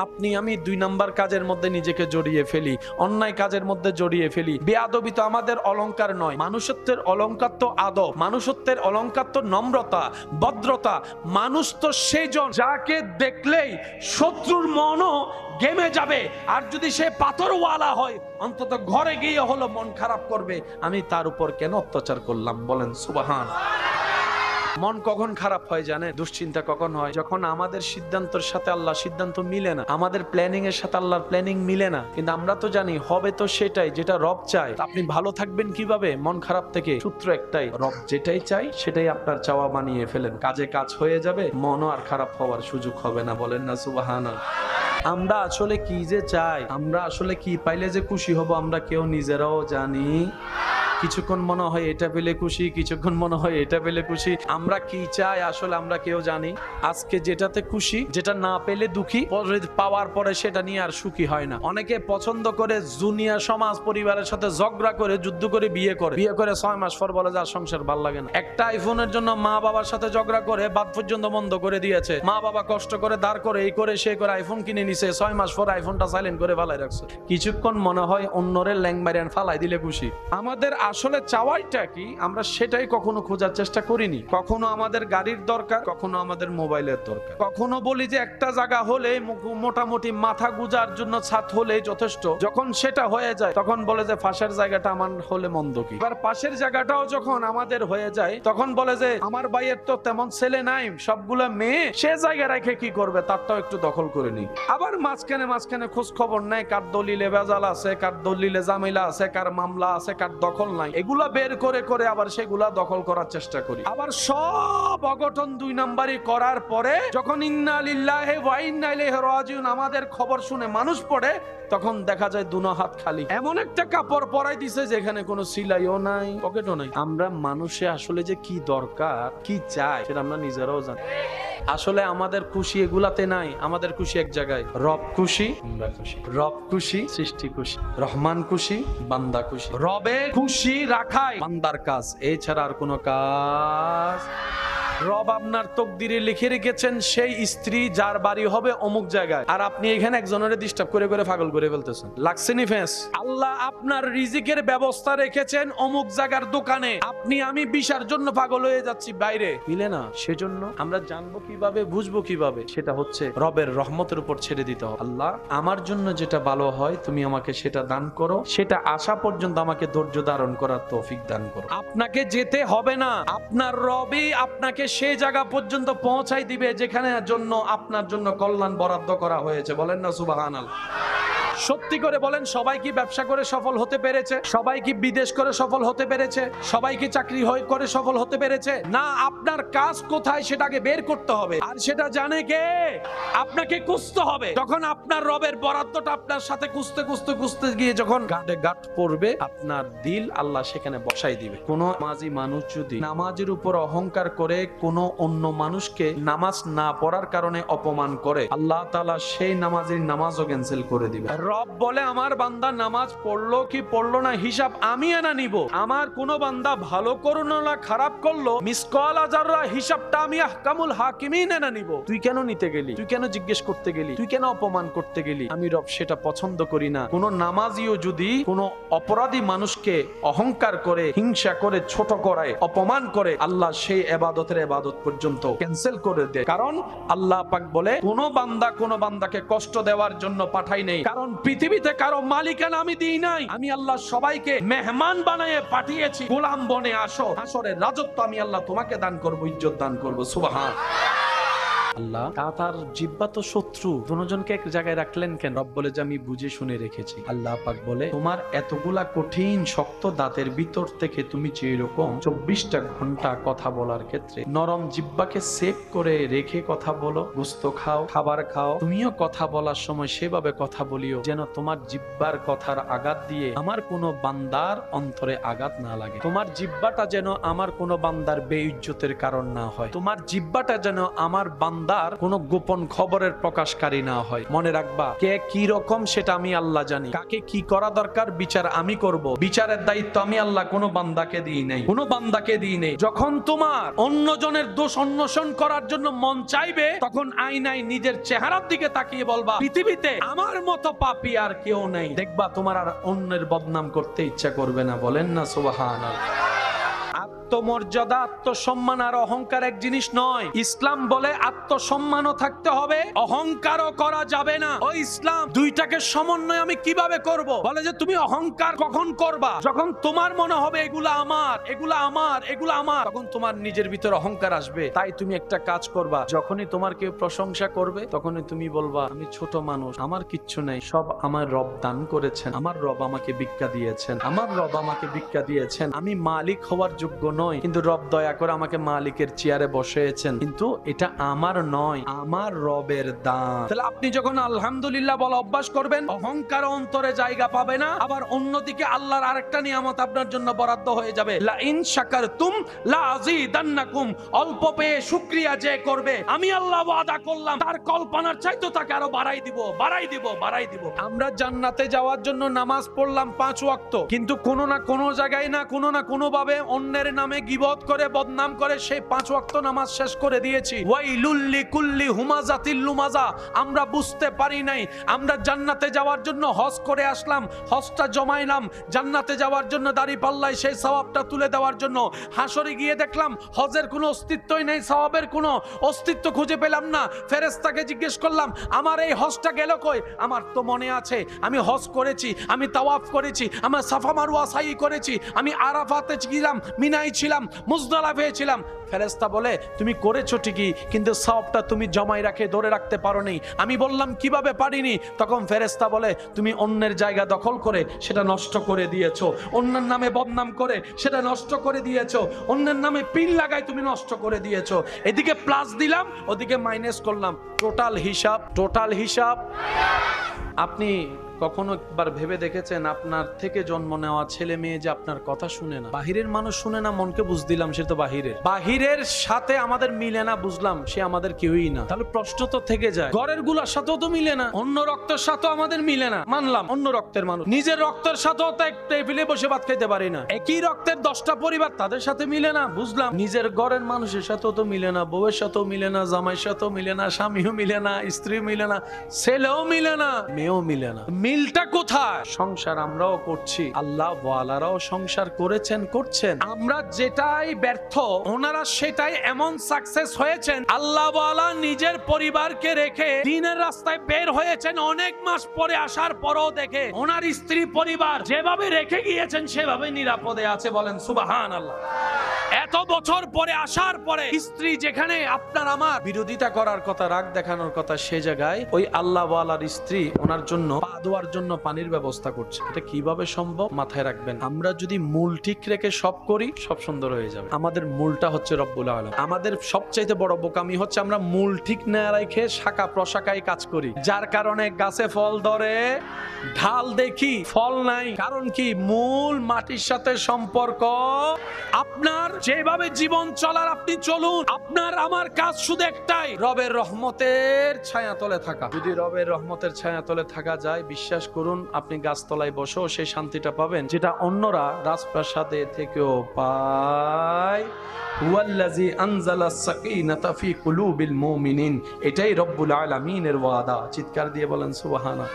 আপনি আমি 2 নাম্বার কাজের মধ্যে নিজেকে জড়িয়ে ফেলি, অন্যায় কাজের মধ্যে জড়িয়ে ফেলি। বেয়াদবি তো আমাদের অলংকার নয়, মানুষত্বের অলংকার তো আদব, মানুষত্বের অলংকার তো নম্রতা, ভদ্রতা। মানুষ তো সেইজন যাকে দেখলেই শত্রুর মনও গেমে যাবে, আর যদি সে পাথরওয়ালা হয় অন্তত ঘরে গিয়ে হলো মন খারাপ করবে, আমি তার উপর কেন অত্যাচার করলাম। বলেন সুবহান। মন কখন খারাপ হয় জানে? দুশ্চিন্তা কখন হয়? যখন আমাদের সিদ্ধান্তের সাথে আল্লাহর সিদ্ধান্ত মিলে না, আমাদের প্ল্যানিং এর সাথে আল্লাহর প্ল্যানিং মিলে না। কিন্তু আমরা তো জানি হবে তো সেটাই যেটা রব চায়। আপনি ভালো থাকবেন কিভাবে মন খারাপ থেকে? সূত্র একটাই, রব যেটাই চাই সেটাই আপনার চাওয়া বানিয়ে ফেলেন, কাজে কাজ হয়ে যাবে, মনও আর খারাপ হওয়ার সুযোগ হবে না। বলেন না সুবহানাল্লাহ। আমরা আসলে কি যে চাই, আমরা আসলে কি পাইলে যে খুশি হব, আমরা কেউ নিজেরাও জানি। কিছুক্ষণ মনে হয় এটা পেলে খুশি, কিছুক্ষণ মনে হয় এটা পেলে খুশি। আমরা কি চাই আসলে আমরা কেউ জানি। আজকে যেটাতে খুশি, যেটা না পেলে দুঃখী, পাওয়ার পরে সেটা নিয়ে আর সুখী হয় না। অনেকে পছন্দ করে দুনিয়া সমাজ পরিবারের সাথে ঝগড়া করে, যুদ্ধ করে বিয়ে করে 6 মাস পর বলে যে আর সংসার ভাল লাগে না। একটা আইফোনের জন্য মা বাবার সাথে ঝগড়া করে বাদ পর্যন্ত বন্ধ করে দিয়েছে। মা বাবা কষ্ট করে দাঁড় করে এই করে সে করে আইফোন কিনে নিছে, 6 মাস পর আইফোনটা সাইলেন্ট করে ফালাই রাখছে। কিছুক্ষণ মনে হয় অন্যরে ল্যাং মারিয়ান ফালাই দিলে খুশি। আমাদের আসলে চাওয়াইটা কি, আমরা সেটাই কখনো খোঁজার চেষ্টা করিনি। কখনো আমাদের গাড়ির দরকার, কখনো আমাদের মোবাইলের দরকার। কখনো বলি যে একটা জায়গা হলে মোটামুটি মাথা গুজার জন্য ছাদ হলে যথেষ্ট। যখন সেটা হয়ে যায় তখন বলে যে পাশের জায়গাটা আমার হলে মন্দ কি। এবার পাশের জায়গাটাও যখন আমাদের হয়ে যায় তখন বলে যে আমার ভাইয়ের তো তেমন ছেলে নাই, সবগুলা মেয়ে, সে জায়গা রেখে কি করবে, তারটাও একটু দখল করে নি। আবার মাঝখানে খোঁজ খবর নাই, কার দলিলে ভেজাল আছে, কার দলিলে জামিলা আছে, কার মামলা আছে, কার দখল নাই। এগুলা বের করে করে আবার সেগুলা দখল করার চেষ্টা করি। আবার সব অঘটন 2 নাম্বারই করার পরে যখন ইন্না লিল্লাহি ওয়া ইন্না ইলাইহি রাজিউন আমাদের খবর শুনে মানুষ পড়ে, তখন দেখা যায় দুনো হাত খালি। এমন একটা কাপড় পরাই দিছে যেখানে কোনো সিলাইও নাই, পকেটও নাই। আমরা মানুষে আসলে যে কি দরকার, কি চাই সেটা আমরা নিজেরাও জানি। আসলে আমাদের খুশি এগুলাতে নাই, আমাদের খুশি এক জায়গায়। রব খুশি, আমরা খুশি। রব খুশি, সৃষ্টি খুশি। রহমান খুশি, বান্দা খুশি। রবে খুশি রাখাই বান্দার কাজ, এছাড়া আর কোনো কাজ। রব আপনার তকদিরে লিখে রেখেছেন সেই স্ত্রী যার বাড়ি হবে অমুক জায়গায়, আর আপনি এখানে একজনের ডিস্টার্ব করে করে পাগল করে ফেলতেছেন। লাগছেনি ফেস? আল্লাহ আপনার রিজিকের ব্যবস্থা রেখেছেন অমুক জায়গার দোকানে, আপনি আমি বিশার জন্য পাগল হয়ে যাচ্ছি বাইরে, মিলে না। সেজন্য আমরা জানবো কিভাবে, বুঝবো কিভাবে, সেটা হচ্ছে রবের রহমতের উপর ছেড়ে দিতে হবে। আল্লাহ আমার জন্য যেটা ভালো হয় তুমি আমাকে সেটা দান করো, সেটা আসা পর্যন্ত আমাকে ধৈর্য ধারণ করার তৌফিক দান করো। আপনাকে যেতে হবে না, আপনার রবই আপনাকে সেই জায়গা পর্যন্ত পৌঁছাই দিবে যেখানে জন্য আপনার জন্য কল্যাণ বরাদ্দ করা হয়েছে। বলেন না সুবহানাল্লাহ। সত্যি করে বলেন, সবাই কি ব্যবসা করে সফল হতে পেরেছে? সবাই কি বিদেশ করে সফল হতে পেরেছে? সবাই কি চাকরি করে সফল হতে পেরেছে? না, আপনার কাজ কোথায় সেটাকে বের করতে হবে, আর সেটা জানে কে? আপনাকে খুঁজতে হবে। তখন আপনার রবের বরাদ্দটা আপনার সাথে খুঁজতে গিয়ে যখন গাঁটে গাঁট পড়বে, আপনার দিল আল্লাহ সেখানে বসাই দিবে। কোন নামাজি মানুষ যদি নামাজের উপর অহংকার করে কোন অন্য মানুষকে নামাজ না পড়ার কারণে অপমান করে, আল্লাহ তাআলা সেই নামাজের নামাজও ক্যান্সেল করে দিবে। রব বলে আমার বান্দা নামাজ পড়লো কি পড়লো না হিসাব আমি এনা নিব। আমার কোন বান্দা ভালো করলো না খারাপ করলো, মিসকাল যাররা হিসাবটা আমি আহকামুল হাকিমিন এনা নিব। তুই কেন নিতে গেলি? তুই কেন জিজ্ঞেস করতে গেলি? তুই কেন অপমান করতে গেলি? আমি রব সেটা পছন্দ করি না। কোন নামাজিও যদি কোন অপরাধী মানুষকে অহংকার করে, হিংসা করে, ছোট করায়, অপমান করে, আল্লাহ সেই ইবাদতের ইবাদত পর্যন্ত ক্যান্সেল করে দেয়। কারণ আল্লাহ পাক বলে কোন বান্দা কোন বান্দাকে কষ্ট দেওয়ার জন্য পাঠাই নেই। কারণ পৃথিবীতে কারো মালিকানা আমি দিই নাই। আমি আল্লাহ সবাইকে মেহমান বানিয়ে পাঠিয়েছি। গোলাম বনে আসো, হাসরের রাজত্ব আমি আল্লাহ তোমাকে দান করব, ইজ্জত দান করব। সুবহানাল্লাহ। আল্লাহ তার জিহ্বা তো শত্রু, দুজনকে এক জায়গায় রাখলেন কেন? রব বলে যে আমি বুঝে শুনে রেখেছি। আল্লাহ পাক বলে তোমার এতগুলা কঠিন শক্ত দাঁতের ভিতর থেকে তুমি যে এরকম 24টা ঘন্টা কথা বলার ক্ষেত্রে নরম জিহ্বাকে সেভ করে রেখে কথা বলো, গোস্ত খাও, খাবার খাও, তুমিও কথা বলার সময় সেভাবে কথা বলিও যেন তোমার জিহ্বার কথার আঘাত দিয়ে আমার কোনো বান্দার অন্তরে আঘাত না লাগে। তোমার জিহ্বাটা যেন আমার কোনো বান্দার বেইজ্জতের কারণ না হয়। তোমার জিহ্বাটা যেন আমার বান্দা বান্দার কোনো গোপন খবরের প্রকাশকারী না হয়। মনে রাখবা, কে কি রকম সেটা আমি আল্লাহ জানি, কাকে কি করা দরকার বিচার আমি করব। বিচারের দায়িত্ব আমি আল্লাহ কোনো বান্দাকে দিই নাই, কোনো বান্দাকে দিই নাই। যখন তোমার অন্যজনের দোষ অন্বেষণ করার জন্য মন চাইবে, তখন আয়নায় নিজের চেহারার দিকে তাকিয়ে বলবা, পৃথিবীতে আমার মতো পাপী আর কেউ নাই। দেখবা তোমার আর অন্যের বদনাম করতে ইচ্ছা করবে না। বলেন না সুবহানাল্লাহ। আত্মমর্যাদা, আত্মসম্মান আর অহংকার এক জিনিস নয়। ইসলাম বলে আত্মসম্মানও থাকতে হবে, অহংকারও করা যাবে না। ও ইসলাম, দুইটাকে সমন্বয় আমি কিভাবে করব? বলে যে তুমি অহংকার কখন করবা? যখন তোমার মনে হবে এগুলা আমার, এগুলা আমার, এগুলা আমার, তখন তোমার নিজের ভিতর অহংকার আসবে। তাই তুমি একটা কাজ করবা, যখনই তোমার কেউ প্রশংসা করবে তখনই তুমি বলবা, আমি ছোট মানুষ, আমার কিচ্ছু নেই, সব আমার রব দান করেছেন, আমার রব আমাকে ভিক্ষা দিয়েছেন, আমার রব আমাকে ভিক্ষা দিয়েছেন। আমি মালিক হওয়ার যোগ্য নয়, কিন্তু রব দয়া করে আমাকে মালিকের চেয়ারে বসিয়েছেন, কিন্তু এটা আমার নয়, আমার রবের দান। তাহলে আপনি যখন আলহামদুলিল্লাহ বলা অভ্যাস করবেন, অহংকার অন্তরে জায়গা পাবে না। আবার অন্যদিকে আল্লাহর আরেকটা নিয়ামত আপনার জন্য বরাদ্দ হয়ে যাবে, লা ইন শাকারতুম লা আযীদান্নাকুম। অল্প পেয়ে শুকরিয়া যে করবে, আমি আল্লাহ ওয়াদা করলাম তার কল্পনার চাইতে তাকে আরো বাড়াই দিব, বাড়াই দিব, বাড়াই দিব। আমরা জান্নাতে যাওয়ার জন্য নামাজ পড়লাম 5 ওয়াক্ত, কিন্তু কোনো না কোনো জায়গায় না কোনো ভাবে অন্যের নামে গীবত করে, বদনাম করে সেই 5 ওয়াক্ত নামাজ শেষ করে দিয়েছি। ওয়াইলুল লিকুল্লি হুমাজাতিল লুমাজা। আমরা বুঝতে পারি নাই, আমরা জান্নাতে যাওয়ার জন্য হজ করে আসলাম, হজটা জমাইলাম, জান্নাতে যাওয়ার জন্য দাড়ি পাল্লায় সেই সওয়াবটা তুলে দেওয়ার জন্য। হাসরে গিয়ে দেখলাম হজের কোনো অস্তিত্বই নেই, সওয়াবের কোনো অস্তিত্ব খুঁজে পেলাম না। ফেরেশতাকে জিজ্ঞেস করলাম, আমার এই হজটা গেল কই? আমার তো মনে আছে আমি হজ করেছি, আমি তাওয়াফ করেছি, আমি সাফা মারওয়া সাই করেছি, আমি আরাফাতে ছিলাম, মিনায় ছিলাম, মুজদালিফায় ছিলাম। ফেরেশতা বলে, তুমি করেছো ঠিকই, কিন্তু সওয়াবটা তুমি জমাই রাখে ধরে রাখতে পারোনি। আমি বললাম কিভাবে পারিনি? তখন ফেরেশতা বলে, তুমি অন্যের জায়গা দখল করে সেটা নষ্ট করে দিয়েছো, অন্যের নামে বদনাম করে সেটা নষ্ট করে দিয়েছো, অন্যের নামে পিন লাগাই তুমি নষ্ট করে দিয়েছো। এদিকে প্লাস দিলাম, ওদিকে মাইনাস করলাম। টোটাল হিসাব। আপনি কখনো একবার ভেবে দেখেছেন আপনার থেকে জন্ম নেওয়া ছেলে মেয়ে যে আপনার কথা শুনে না? বাহিরের মানুষ শুনে না, মনকে বুঝ দিলাম সে তো বাহিরের সাথে আমাদের মিলে না, বুঝলাম সে আমাদের কেউই না। তাহলে প্রশ্ন তো থেকে যায়, ঘরের গুলার সাথেও তো মিলে না, অন্য রক্তের সাথেও আমাদের মিলে না, মানলাম অন্য রক্তের মানুষ, নিজের রক্তের সাথেও তো এক টেবিলে বসে ভাত খাইতে পারি না। একই রক্তের 10টা পরিবার, তাদের সাথে মিলে না, বুঝলাম নিজের ঘরের মানুষের সাথেও তো মিলে না, বউয়ের সাথেও মিলে না, জামাইয়ের সাথেও মিলে না, স্বামীও মিলে না, স্ত্রী মিলে না, ছেলেও মিলে না, মেয়েও মিলে না। মিলটা কোথায়? সংসার আমরাও করছি, আল্লাহ ওয়ালারাও সংসার করেছেন, করছেন। আমরা যেটাই ব্যর্থ, ওনারা সেটাই এমন সাকসেস হয়েছেন। আল্লাহ ওয়ালা নিজের পরিবারকে রেখে দিনের রাস্তায় বের হয়েছেন, অনেক মাস পরে আসার পরও দেখে ওনার স্ত্রী পরিবার যেভাবে রেখে গিয়েছেন সেভাবে নিরাপদে আছে। বলেন সুবহানাল্লাহ। এত বছর পরে আসার পরে স্ত্রী যেখানে আপনার আমার বিরোধিতা করার কথা, রাগ দেখানোর কথা, সে জায়গায় ওই আল্লাহ ওয়ালার স্ত্রী ওনার জন্য পা ধোয়ার জন্য পানির ব্যবস্থা করছে। এটা কিভাবে সম্ভব? মাথায় রাখবেন, আমরা যদি মূল ঠিক রেখে সব করি, সব সুন্দর হয়ে যাবে। আমাদের মূলটা হচ্ছে রব্বুল আলামিন। আমাদের সবচাইতে বড় বোকামি হচ্ছে আমরা মূল ঠিক না রেখে শাখা প্রশাখায় কাজ করি, যার কারণে গাছে ফল ধরে, ঢাল দেখি ফল নাই। কারণ কি? মূল মাটির সাথে সম্পর্ক। আপনার যেভাবে জীবন চলার আপনি চলুন, আপনার আমার কাজ শুধু একটাই, রবের রহমতের ছায়াতলে থাকা। যদি রবের রহমতের ছায়াতলে থাকা যায়, বিশ্বাস করুন আপনি গাছতলায় বসেও সেই শান্তিটা পাবেন যেটা অন্যরা রাজপ্রাসাদে থেকেও পায়। হুয়াল্লাযী আনজালাস সাকিনাতা ফি কুলুবিল মুমিনিন। এটাই রব্বুল আলামিনের ওয়াদা। চিৎকার দিয়ে বলেন সুবহানাল্লাহ।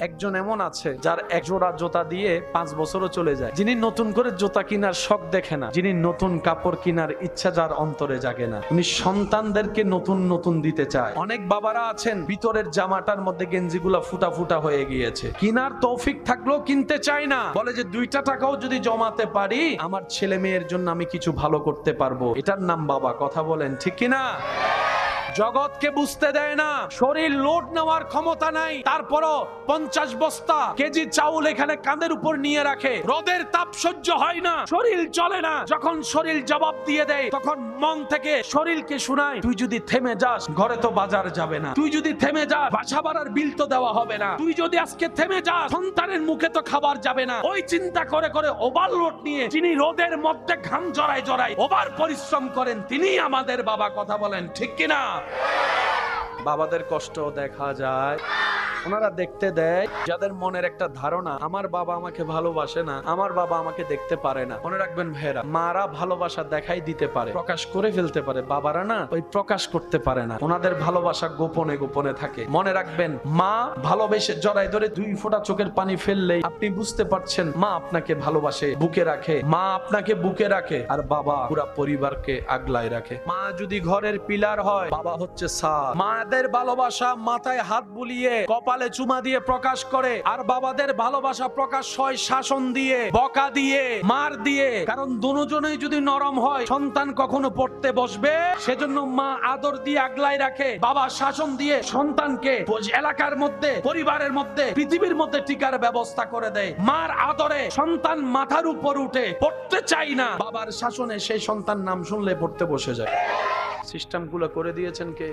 একজন এমন আছে যার এক জোড়া জুতা দিয়ে 5 বছরও চলে যায়, যিনি নতুন করে জুতা কেনার শখ দেখে না, যিনি নতুন কাপড় কেনার ইচ্ছা যার অন্তরে জাগে না, উনি সন্তানদেরকে নতুন দিতে চায়। অনেক বাবারা আছেন ভিতরের জামাটার মধ্যে গেঞ্জিগুলা ফুটা ফুটা হয়ে গিয়েছে, কেনার তৌফিক থাকলেও কিনতে চায় না, বলে যে 2টা টাকাও যদি জমাতে পারি আমার ছেলে মেয়ের জন্য আমি কিছু ভালো করতে পারবো। এটার নাম বাবা। কথা বলেন ঠিক কিনা? জগৎকে বুঝতে দেয় না, শরীর লোড নেওয়ার ক্ষমতা নাই, তারপরও 50 বস্তা কেজি চাউল এখানে কাঁধের উপর নিয়ে রাখে। রোদের তাপ সহ্য হয় না, শরীর চলে না। যখন শরীর জবাব দিয়ে দেয়, তখন মন থেকে শরীরকে শোনায়, তুই যদি থেমে যাস ঘরে তো বাজার যাবে না, তুই যদি থেমে যাস বাসা ভাড়ার বিল তো দেওয়া হবে না, তুই যদি আজকে থেমে যাস সন্তানের মুখে তো খাবার যাবে না। ওই চিন্তা করে করে ওভারলোড নিয়ে যিনি রোদের মধ্যে ঘাম জড়ায় ওভার পরিশ্রম করেন, তিনি আমাদের বাবা। কথা বলেন ঠিক কিনা? বাবাদের কষ্ট দেখা যায়, ওনারা দেখতে দেয়। যাদের মনের একটা ধারণা আমার বাবা আমাকে ভালোবাসে না, আমার বাবা আমাকে দেখতে পারে না, মনে রাখবেন ভাইরা, মারা ভালোবাসা দেখাই দিতে পারে, প্রকাশ করে ফেলতে পারে, বাবারা না ওই প্রকাশ করতে পারে না, ওনাদের ভালোবাসা গোপনে গোপনে থাকে। মনে রাখবেন, মা ভালোবেসে জড়াই ধরে 2 ফোঁটা চোখের পানি ফেললেই আপনি বুঝতে পারছেন মা আপনাকে ভালোবাসে, বুকে রাখে, মা আপনাকে বুকে রাখে, আর বাবা পুরা পরিবারকে আগলায় রাখে। মা যদি ঘরের পিলার হয়, বাবা হচ্ছে ছাদ। মাদের ভালোবাসা মাথায় হাত বুলিয়ে কপালে চুমা দিয়ে প্রকাশ করে, আর বাবাদের ভালোবাসা প্রকাশ হয় শাসন দিয়ে, বকা দিয়ে, মার দিয়ে। কারণ দুজনেই যদি নরম হয়, সন্তান কখনো পড়তে বসবে। সেজন্য মা আদর দিয়ে আগলায় রাখে, বাবা শাসন দিয়ে সন্তানকে এলাকার মধ্যে, পরিবারের মধ্যে, পৃথিবীর মধ্যে টিকার ব্যবস্থা করে দেয়। মার আদরে সন্তান মাথার উপর উঠে পড়তে চাই না, বাবার শাসনে সেই সন্তান নাম শুনলে পড়তে বসে যায়। সিস্টেমগুলো করে দিয়েছেন কে?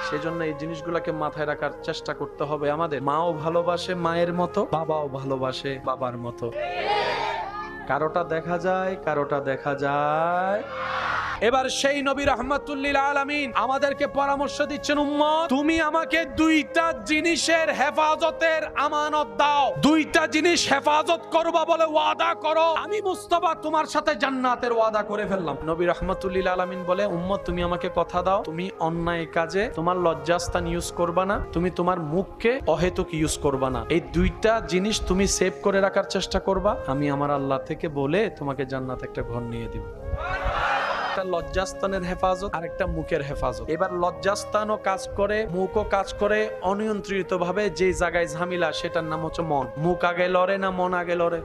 সেজন্য এই জিনিসগুলোকে মাথায় রাখার চেষ্টা করতে হবে আমাদের। মাও ভালোবাসে মায়ের মতো, বাবাও ভালোবাসে বাবার মতো। কারোটা দেখা যায়, কারোটা দেখা যায়। এবার সেই নবী রাহমাতুল লিল আলামিন আমাদেরকে পরামর্শ দিচ্ছেন, উম্মত তুমি আমাকে 2টা জিনিসের হেফাজতের আমানত দাও, 2টা জিনিস হেফাজত করবা বলে ওয়াদা করো, আমি মুস্তাফা তোমার সাথে জান্নাতের ওয়াদা করে ফেললাম। নবী রাহমাতুল লিল আলামিন বলে, উম্মত তুমি আমাকে কথা দাও, তুমি অন্যায় কাজে তোমার লজ্জাস্থান ইউজ করবা না, তুমি তোমার মুখকে অহেতুক ইউজ করবা না। এই 2টা জিনিস তুমি সেভ করে রাখার চেষ্টা করবা, আমি আমার আল্লাহ থেকে বলে তোমাকে জান্নাত একটা ঘর নিয়ে দিব। লজ্জাস্থানের হেফাজত আর একটা মুখের হেফাজত। এবার লজ্জাস্থানও কাজ করে, মুখও কাজ করে অনিয়ন্ত্রিত ভাবে। যে জায়গায় ঝামেলা সেটার নাম হচ্ছে মন। মুখ আগে লড়ে না মন আগে লড়ে?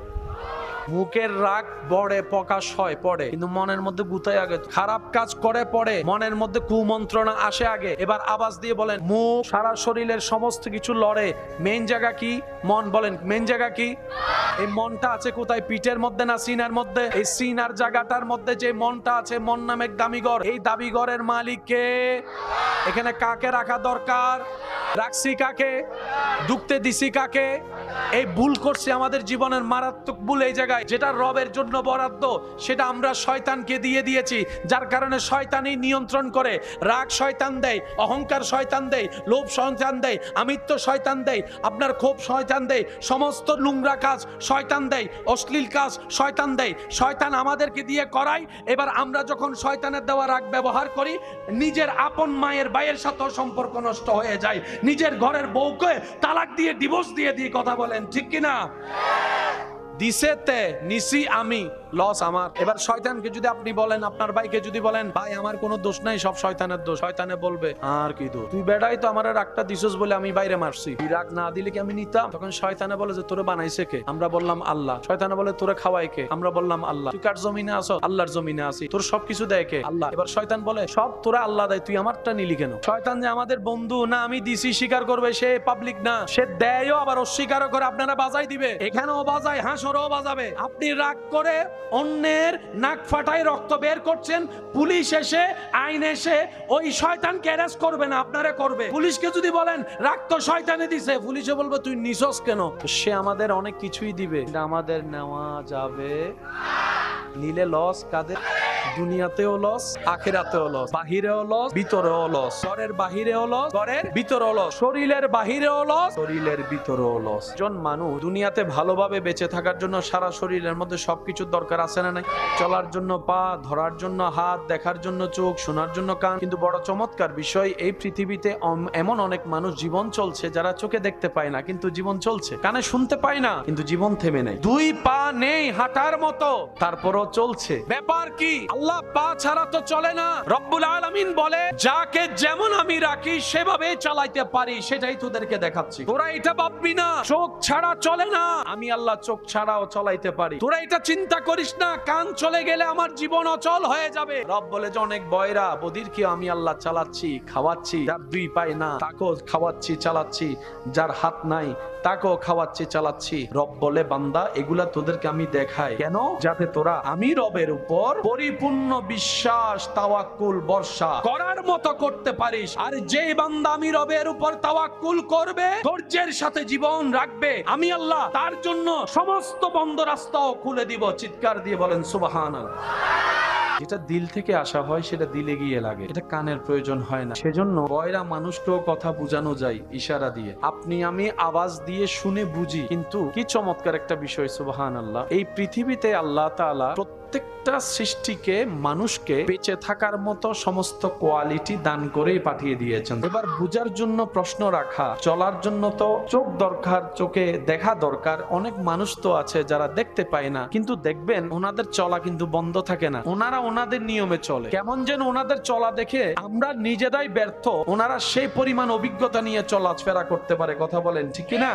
মুখের রাগ বড়ে প্রকাশ হয় পড়ে, কিন্তু মনের মধ্যে গুতায় আগে। খারাপ কাজ করে পড়ে, মনের মধ্যে কুমন্ত্রণা আসে আগে। এবার আওয়াজ দিয়ে বলেন, মুখ সারা শরীরের সমস্ত কিছু লড়ে, মেইন জায়গা কি? মন। বলেন মেইন জায়গা কি? এই মনটা আছে কোথায়? পিঠের মধ্যে না সিনার মধ্যে? এই সিনার জায়গাটার মধ্যে যে মনটা আছে, মন নামে দামিঘর। এই দাবিঘরের মালিক কে? এখানে কাকে রাখা দরকার? রাখছি কাকে? ঢুকতে দিছি কাকে? এই ভুল করছি আমাদের জীবনের মারাত্মক ভুল এই জায়গায়। যেটা রবের জন্য বরাদ্দ সেটা আমরা শয়তানকে দিয়ে দিয়েছি, যার কারণে শয়তানই নিয়ন্ত্রণ করে। রাগ শয়তান দেয়, অহংকার শয়তান দেয়, লোভ শয়তান দেয়, আমিত্ব শয়তান দেয়, আপনার ক্ষোভ শয়তান দেয়, সমস্ত নোংরা কাজ শয়তান দেয়, অশ্লীল কাজ শয়তান দেয়। শয়তান আমাদেরকে দিয়ে করায়। এবার আমরা যখন শয়তানের দেওয়া রাগ ব্যবহার করি, নিজের আপন মায়ের ভাইয়ের সাথে সম্পর্ক নষ্ট হয়ে যায়, নিজের ঘরের বউকে তালাক দিয়ে ডিভোর্স দিয়ে কথা বলেন, ঠিক কিনা? দিছেতে নিছি আমি, লস আমার। এবার শয়তানকে যদি আপনি বলেন, আপনার ভাইকে যদি বলেন, ভাই আমার কোনো দোষ নাই, সব শয়তানের দোষ, শয়তানে বলবে আর কি দোষ, তুই বেড়াই তো আমার রাগটা দিছস বলে আমি বাইরে মারছি, তুই রাগ না দিলে কি আমি নিতাম? তখন শয়তানে বলে যে তোরে বানাইছে কে? আমরা বললাম আল্লাহ। শয়তানে বলে তোরে খাওয়াই কে? আমরা বললাম আল্লাহ। তুই কার জমিনে আছো? আল্লাহর জমিনে আছি। তোর সবকিছু দেয় কে? আল্লাহ। এবার শয়তান বলে সব তোরা আল্লাহ দেয়, তুই আমারটা নিলি কেন? শয়তান যে আমাদের বন্ধু না, আমি দিছি স্বীকার করবে, সে পাবলিক না, সে দেয়ও আবার অস্বীকারও করে। আপনারা বাজাই দিবে, এখানেও বাজায়, হাঁসরও বাজাবে। আপনি রাগ করে অন্যের নাক ফাটাই রক্ত বের করছেন, পুলিশ এসে আইন এসে ওই শয়তানকে অ্যারেস্ট করবে না, আপনারে করবে। পুলিশকে যদি বলেন রাগ তো শয়তানে দিছে, পুলিশে বলবে তুই নিছস কেন? সে আমাদের অনেক কিছুই দিবে, আমাদের নেওয়া যাবে। নিলে লস কাদের? দুনিয়াতেও লস, আখিরাতেও লস, বাহিরেও লস, ভিতরেও লস। ঘরের বাহিরেও লস, ঘরের ভিতরেও লস। শরীরের বাহিরেও লস, শরীরের ভিতরেও লস। একজন মানুষ দুনিয়াতে ভালোভাবে বেঁচে থাকার জন্য সারা শরীরের মধ্যে সবকিছুর দরকার আছে না নাই? চলার জন্য পা, ধরার জন্য হাত, দেখার জন্য চোখ, শোনার জন্য কান। কিন্তু বড় চমৎকার বিষয়, এই পৃথিবীতে এমন অনেক মানুষ জীবন চলছে যারা চোখে দেখতে পায় না কিন্তু জীবন চলছে, কানে শুনতে পায় না কিন্তু জীবন থেমে নেই, 2 পা নেই হাঁটার মতো তারপরও চলছে। ব্যাপার কি? আল্লাহ পা ছাড়া তো চলে না। রব্বুল আলামিন বলে, যাকে যেমন আমি রাখি সেভাবে চালাইতে পারি, সেটাই তোদেরকে দেখাচ্ছি। তোরা এটা ভাববি না চোখ ছাড়া চলে না, আমি আল্লাহ চোখ ছাড়াও চলাইতে পারি। তোরা এটা চিন্তা করিস না কান চলে গেলে আমার জীবন অচল হয়ে যাবে। রব বলে যে অনেক বয়রা বদির কি আমি আল্লাহ চালাচ্ছি, খাওয়াচ্ছি। যার 2 পায় না তাকেও খাওয়াচ্ছি, চালাচ্ছি। যার হাত নাই তাকেও খাওয়াচ্ছি, চালাচ্ছি। রব বলে, বান্দা এগুলা তোদেরকে আমি দেখাই কেন? যাতে তোরা আমি রবের উপর পরিপূর্ণ বিশ্বাস, তাওয়াক্কুল, ভরসা করার মতো করতে পারিস। আর যে বান্দা আমি রবের উপর তাওয়াক্কুল করবে, ধৈর্যের সাথে জীবন রাখবে, আমি আল্লাহ তার জন্য সমস্ত বন্ধ রাস্তাও খুলে দিব। চিৎকার দিয়ে বলেন সুবহানাল্লাহ। যেটা দিল থেকে আসা হয় সেটা দিলে গিয়ে লাগে, এটা কানের প্রয়োজন হয় না। সেজন্য বয়রা মানুষকেও কথা বোঝানো যায় ইশারা দিয়ে। আপনি আমি আওয়াজ দিয়ে শুনে বুঝি, কিন্তু কি চমৎকার একটা বিষয়, সুবহানাল্লাহ। এই পৃথিবীতে আল্লাহ তাআলা প্রত্যেকটা সৃষ্টিকে, মানুষকে বেঁচে থাকার মতো সমস্ত কোয়ালিটি দান করেই পাঠিয়ে দিয়েছেন। এবার বুঝার জন্য প্রশ্ন রাখা, চলার জন্য তো চোখ দরকার, চোখে দেখা দরকার। অনেক মানুষ তো আছে যারা দেখতে পায় না, কিন্তু দেখবেন ওনাদের চলা কিন্তু বন্ধ থাকে না, ওনারা ওনাদের নিয়মে চলে। কেমন যেন ওনাদের চলা দেখে আমরা নিজেরাই ব্যর্থ, ওনারা সেই পরিমাণ অভিজ্ঞতা নিয়ে চলাফেরা করতে পারে। কথা বলেন ঠিক কিনা?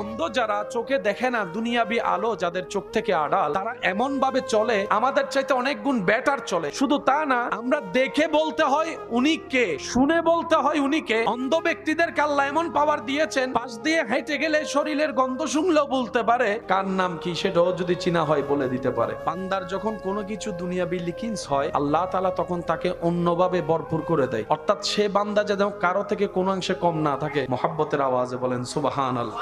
অন্ধ যারা, চোখে দেখে না, দুনিয়াবি আলো যাদের চোখ থেকে আড়াল, তারা এমন ভাবে চলে আমাদের চাইতে অনেক গুণ বেটার চলে। শুধু তা না, আমরা দেখে বলতে হয় উনি কে, শুনে বলতে হয় উনি কে। অন্ধ ব্যক্তিদের আল্লাহ এমন পাওয়ার দিয়েছেন, পাশ দিয়ে হেঁটে গেলে শরীরের গন্ধ শুনলেও বলতে পারে কার নাম কি, সেটাও যদি চিনা হয় বলে দিতে পারে। বান্দার যখন কোনো কিছু দুনিয়াবি লিখিনস হয়, আল্লাহ তাআলা তখন তাকে অন্যভাবে ভরপুর করে দেয়। অর্থাৎ সে বান্দা যেন কারো থেকে কোনো অংশে কম না থাকে। মুহাব্বতের আওয়াজে বলেন সুবহানাল্লাহ।